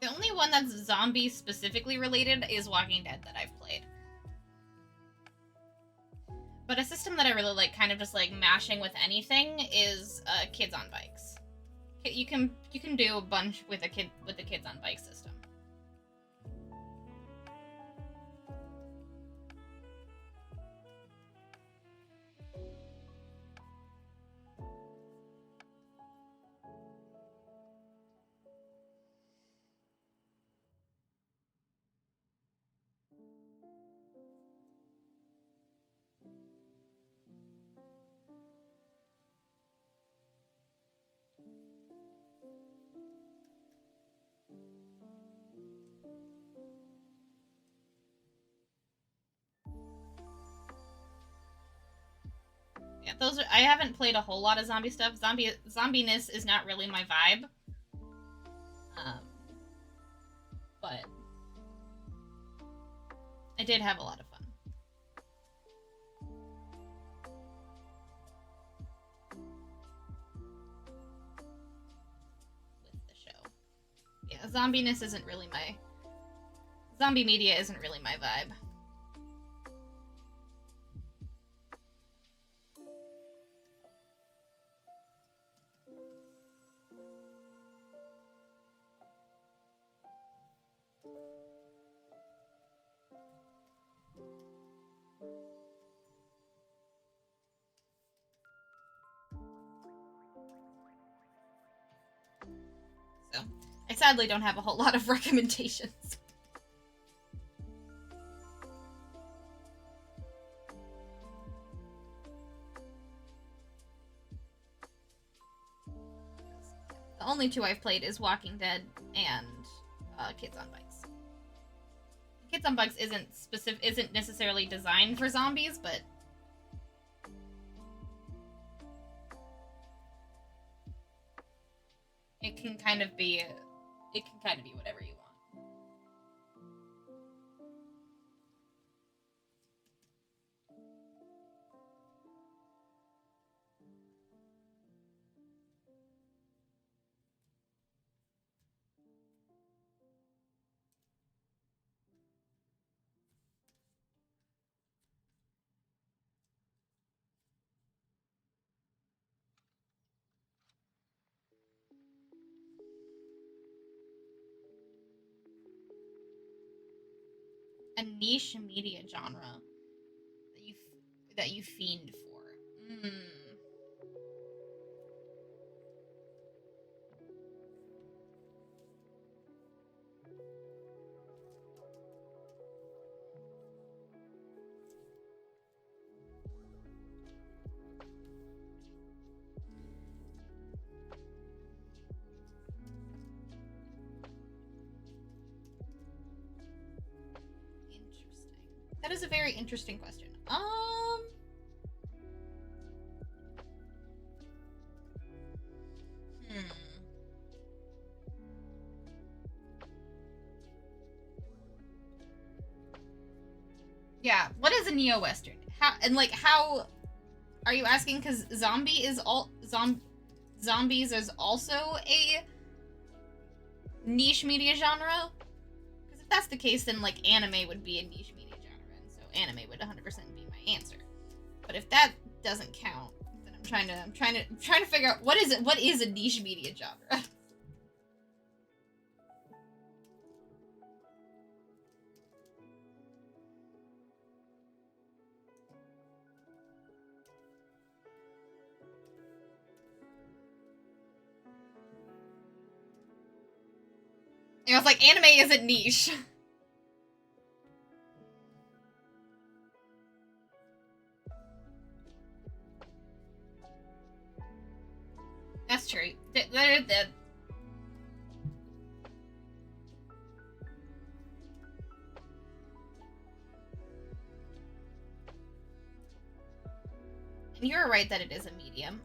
S1: The only one that's zombie specifically related is Walking Dead that I've played. But a system that I really like, kind of just like mashing with anything, is Kids on Bikes. You can do a bunch with the Kids on Bikes system. Yeah, those are. I haven't played a whole lot of zombie stuff. Zombiness is not really my vibe. But I did have a lot of fun with the show. Yeah, zombiness isn't really my. Zombie media isn't really my vibe. So, I sadly don't have a whole lot of recommendations. The only two I've played is Walking Dead and Kids on Bikes. Kids on Bikes isn't necessarily designed for zombies, but it can kind of be whatever you want. A niche media genre that you fiend for. That is a very interesting question. Yeah, what is a neo-western? How are you asking? Because zombies is also a niche media genre. Because if that's the case, then like anime would be a niche media genre, and so anime would 100% be my answer. But if that doesn't count, then I'm trying to figure out what is a niche media genre. And I was like, anime isn't niche. That's true. They're the. And you're right that it is a medium.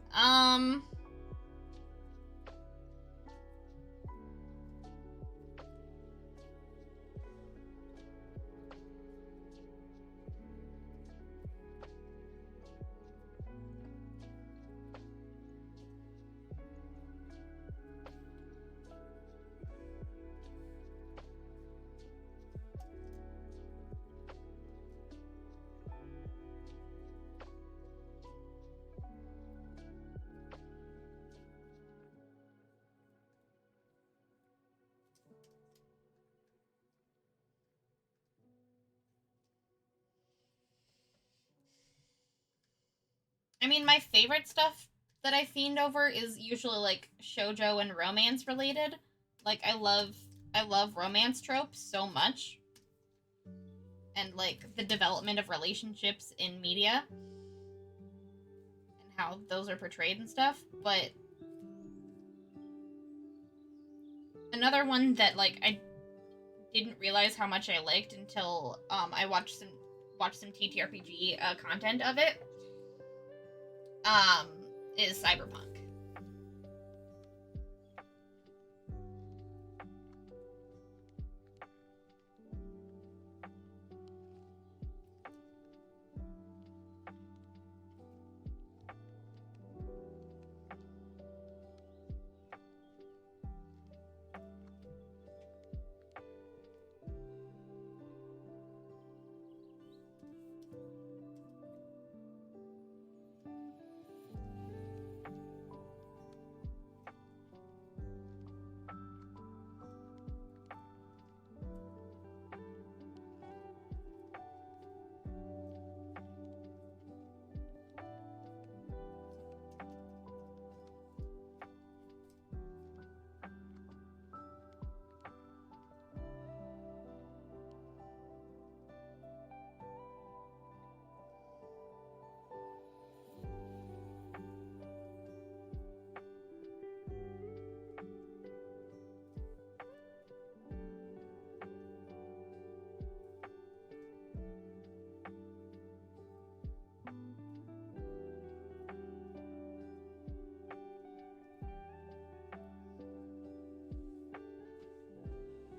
S1: I mean, my favorite stuff that I fiend over is usually like shojo and romance related. Like I love romance tropes so much, and like the development of relationships in media and how those are portrayed and stuff. But another one that like I didn't realize how much I liked until I watched some TTRPG content of it um is Cyberpunk.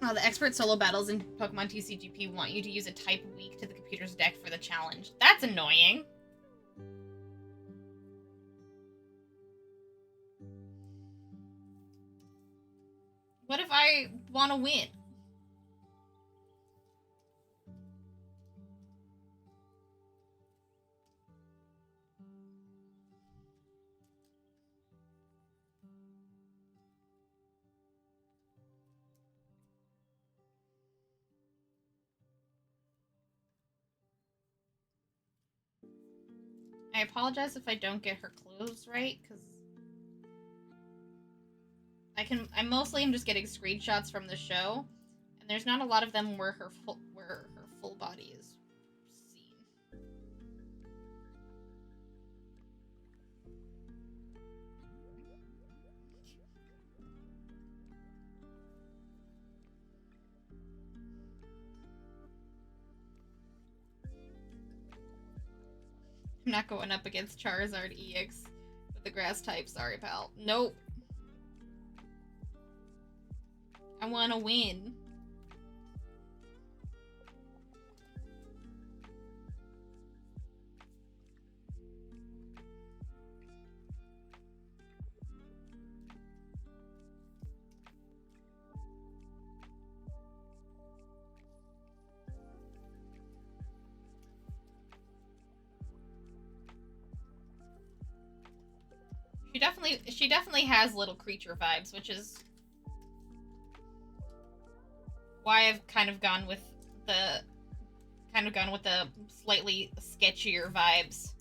S1: The expert solo battles in Pokemon TCGP want you to use a type weak to the computer's deck for the challenge. That's annoying. What if I want to win? I apologize if I don't get her clues right, because I mostly am just getting screenshots from the show, and there's not a lot of them where her full body is seen. I'm not going up against Charizard EX with the grass type. Sorry, pal. Nope. I want to win. She definitely has little creature vibes, which is why I've kind of gone with the slightly sketchier vibes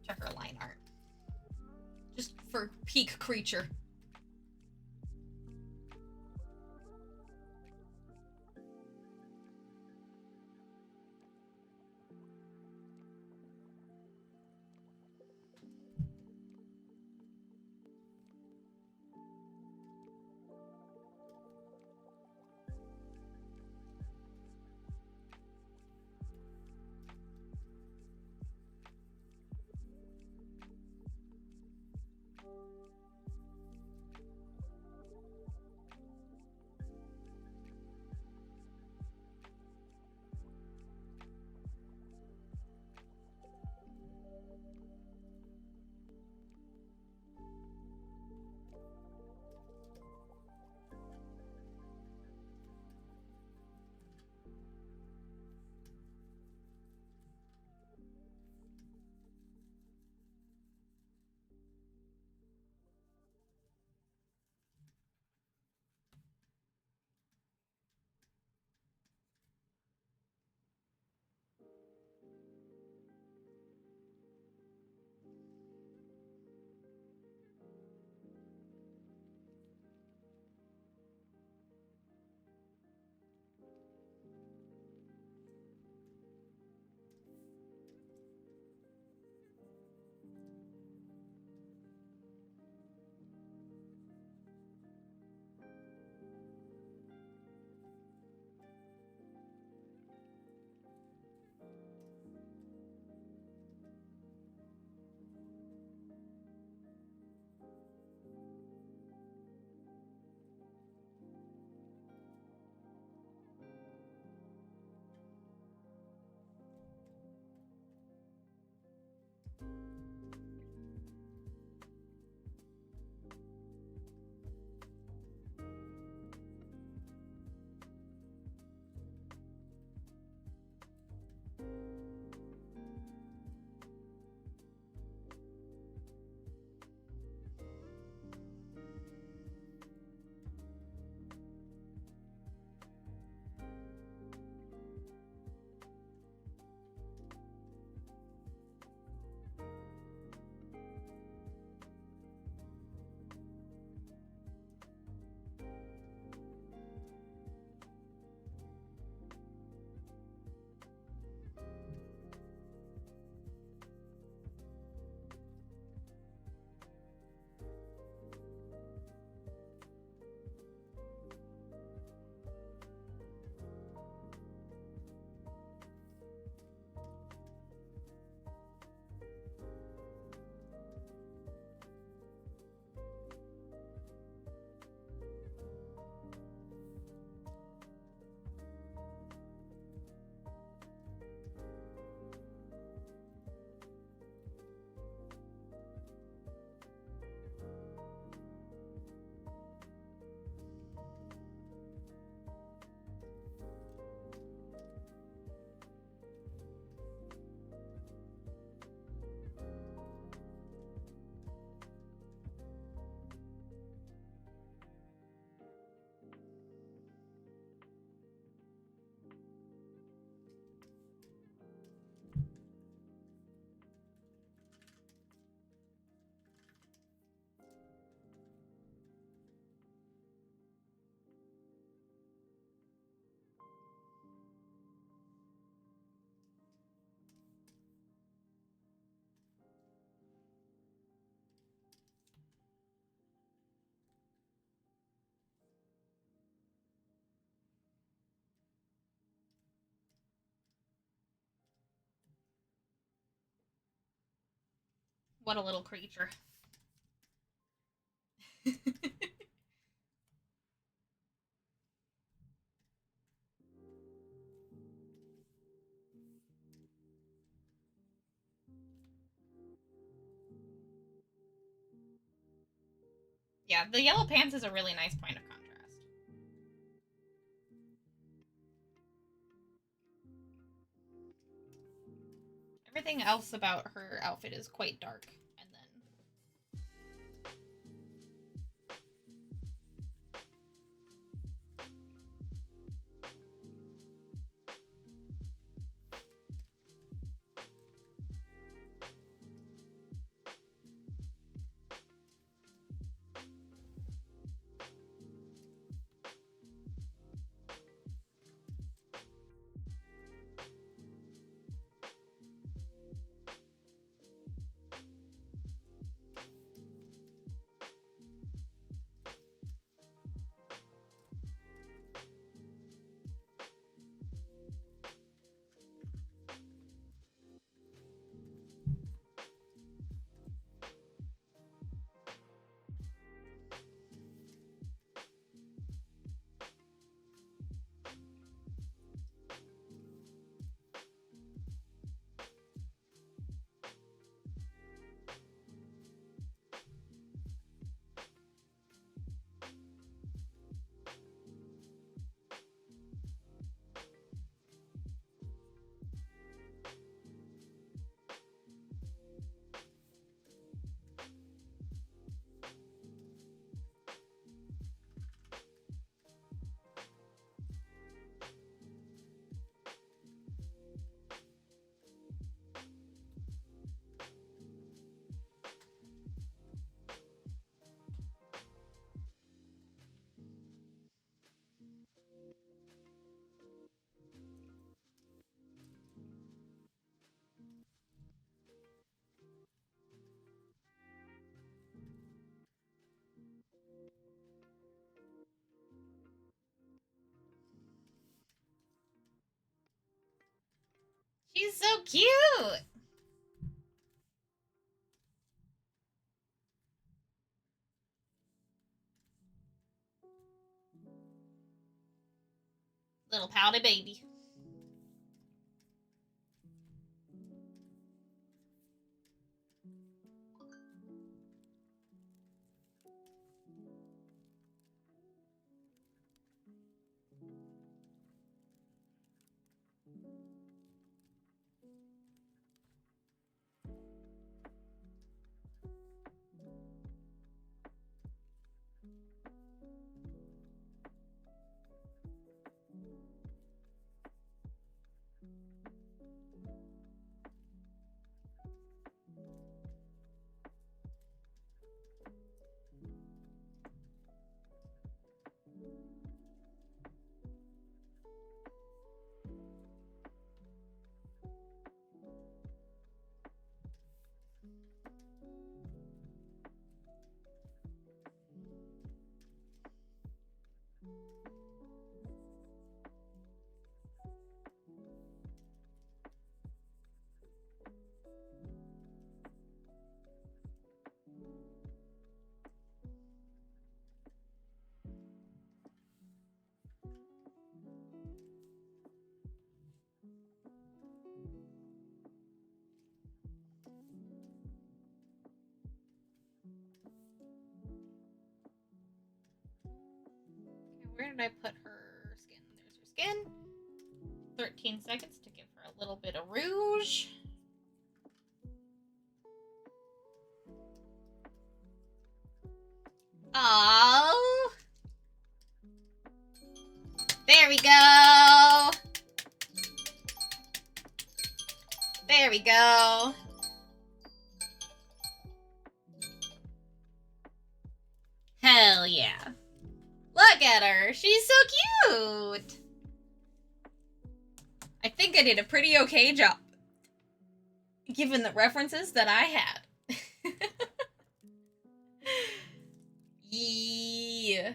S1: to her line art. Just for peak creature. What a little creature. Yeah, the yellow pants is a really nice point of contrast. Everything else about her outfit is quite dark. And then she's so cute. Little pouty baby. Where did I put her skin? There's her skin. 13 seconds to give her a little bit of rouge. Oh, there we go. There we go. Hell yeah. Look at her. She's so cute. I think I did a pretty okay job, given the references that I had. Yeah.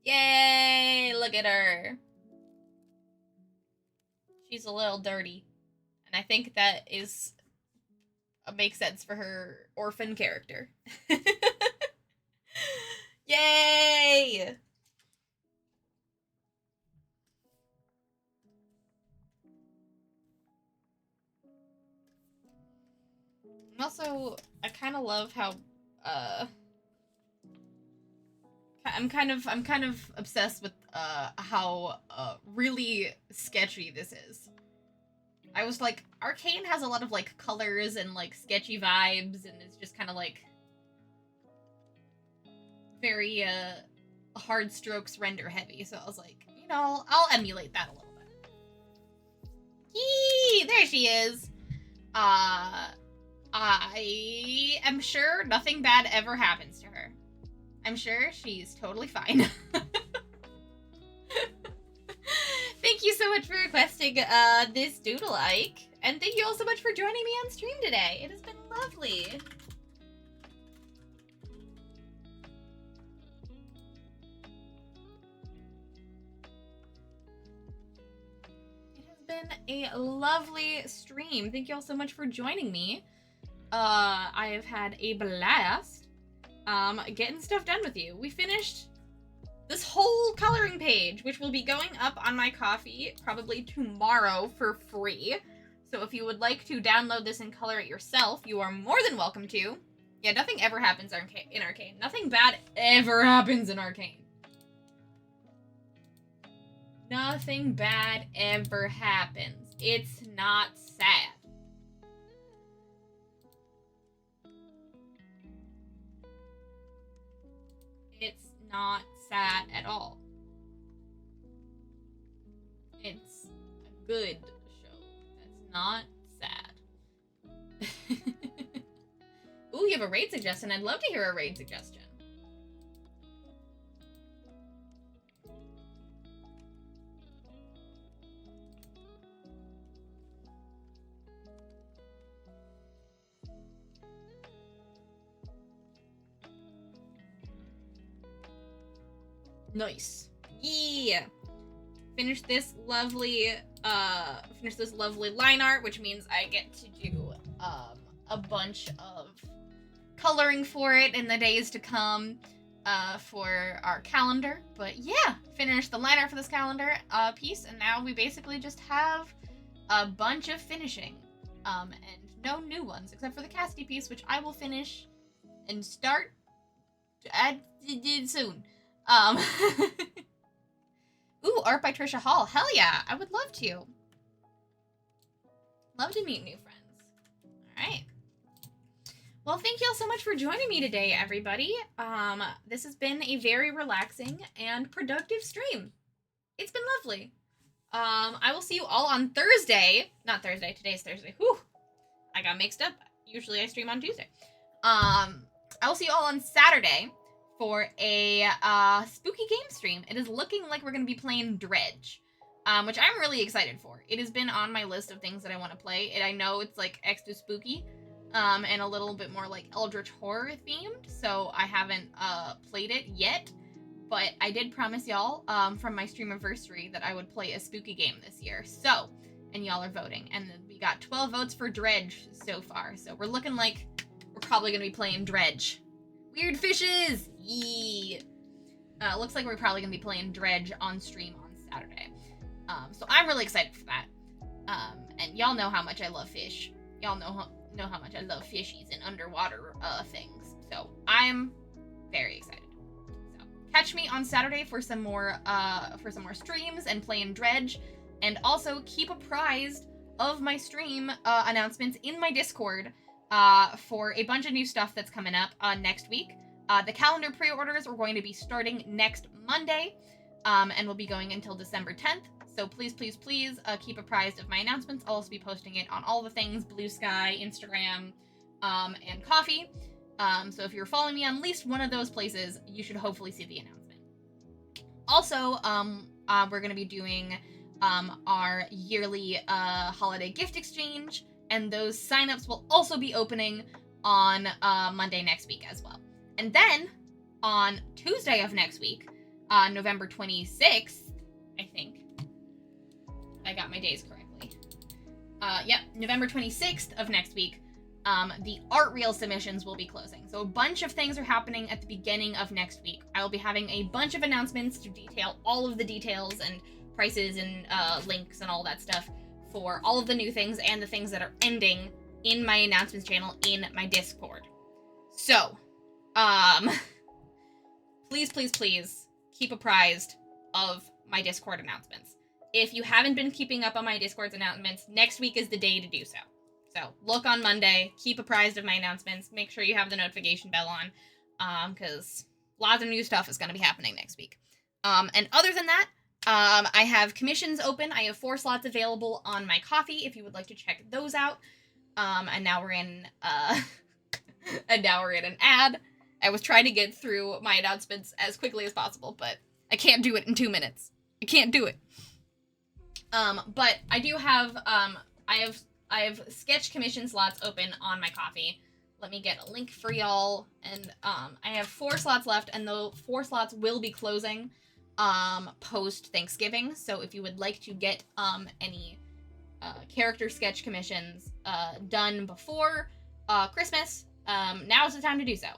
S1: Yay, look at her. She's a little dirty. And I think that is make sense for her orphan character. Yay! Also, I kind of love how I'm kind of obsessed with how really sketchy this is. I was like, Arcane has a lot of like colors and like sketchy vibes, and it's just kind of like very hard strokes render heavy. So I was like, you know, I'll emulate that a little bit. Yee! There she is. I am sure nothing bad ever happens to her. I'm sure she's totally fine. Thank you so much for requesting this doodle-like. And thank you all so much for joining me on stream today. It has been lovely. It has been a lovely stream. Thank you all so much for joining me. I have had a blast getting stuff done with you. We finished this whole coloring page, which will be going up on my Ko-fi probably tomorrow for free. So if you would like to download this and color it yourself, you are more than welcome to. Yeah, nothing ever happens in Arcane. Nothing bad ever happens in Arcane. Nothing bad ever happens. It's not sad. It's not sad at all. It's a good show that's not sad. Ooh, you have a raid suggestion. I'd love to hear a raid suggestion. Nice. Yeah. Finish this lovely line art, which means I get to do a bunch of coloring for it in the days to come for our calendar. But yeah, finish the line art for this calendar piece, and now we basically just have a bunch of finishing and no new ones except for the Cassidy piece, which I will finish and start to add soon. Ooh, art by Trisha Hall. Hell yeah, I would love to. Love to meet new friends. Alright. Well, thank you all so much for joining me today, everybody. This has been a very relaxing and productive stream. It's been lovely. I will see you all on Thursday. Not Thursday, today's Thursday. Whew. I got mixed up. Usually I stream on Tuesday. I will see you all on Saturday for a spooky game stream. It is looking like we're going to be playing Dredge, which I'm really excited for. It has been on my list of things that I want to play, and I know it's like extra spooky and a little bit more like Eldritch Horror themed, so I haven't played it yet, but I did promise y'all from my streamiversary that I would play a spooky game this year, so, and y'all are voting, and we got 12 votes for Dredge so far, so we're looking like we're probably going to be playing Dredge. Weird fishes! Yee! Looks like we're probably going to be playing Dredge on stream on Saturday. So I'm really excited for that. And y'all know how much I love fish. Y'all know how much I love fishies and underwater things. So I'm very excited. So catch me on Saturday for some more streams and playing Dredge. And also keep apprised of my stream announcements in my Discord for a bunch of new stuff that's coming up next week. The calendar pre-orders are going to be starting next Monday, and will be going until December 10th. So please, please, please keep apprised of my announcements. I'll also be posting it on all the things, Blue Sky, Instagram, and Ko-fi. So if you're following me on at least one of those places, you should hopefully see the announcement. Also, we're going to be doing our yearly holiday gift exchange, and those signups will also be opening on Monday next week as well. And then on Tuesday of next week, November 26th, I think. I got my days correctly. Yep, November 26th of next week, the art reel submissions will be closing. So a bunch of things are happening at the beginning of next week. I will be having a bunch of announcements to detail all of the details and prices and links and all that stuff for all of the new things and the things that are ending in my announcements channel in my Discord. So, please, please, please keep apprised of my Discord announcements. If you haven't been keeping up on my Discord's announcements, next week is the day to do so. So look on Monday, keep apprised of my announcements, make sure you have the notification bell on, because lots of new stuff is going to be happening next week. And other than that, I have commissions open. I have 4 slots available on my Ko-fi if you would like to check those out. And now we're in, an ad. I was trying to get through my announcements as quickly as possible, but I can't do it in 2 minutes. I can't do it. But I do have, I have sketch commission slots open on my Ko-fi. Let me get a link for y'all. And, I have 4 slots left, and the 4 slots will be closing, post Thanksgiving. So if you would like to get, any, character sketch commissions, done before, Christmas, now is the time to do so.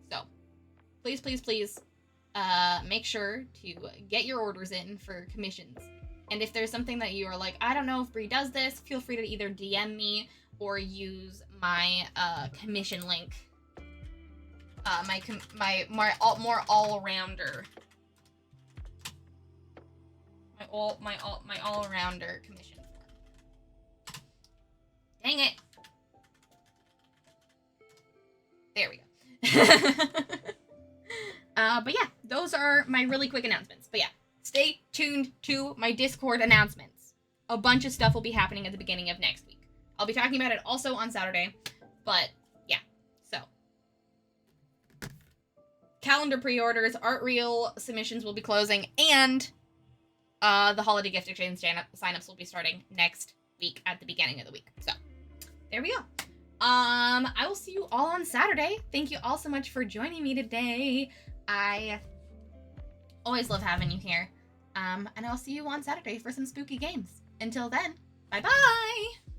S1: So please, please, please, make sure to get your orders in for commissions. And if there's something that you are like, I don't know if Bree does this, feel free to either DM me or use my commission link. My more all-arounder. My all-arounder commission form. Dang it. There we go. But yeah, those are my really quick announcements. But yeah, stay tuned to my Discord announcements. A bunch of stuff will be happening at the beginning of next week. I'll be talking about it also on Saturday, but yeah, so. Calendar pre-orders, art reel submissions will be closing, and the holiday gift exchange signups will be starting next week at the beginning of the week. So, there we go. I will see you all on Saturday. Thank you all so much for joining me today. I always love having you here. And I'll see you on Saturday for some spooky games. Until then, bye-bye!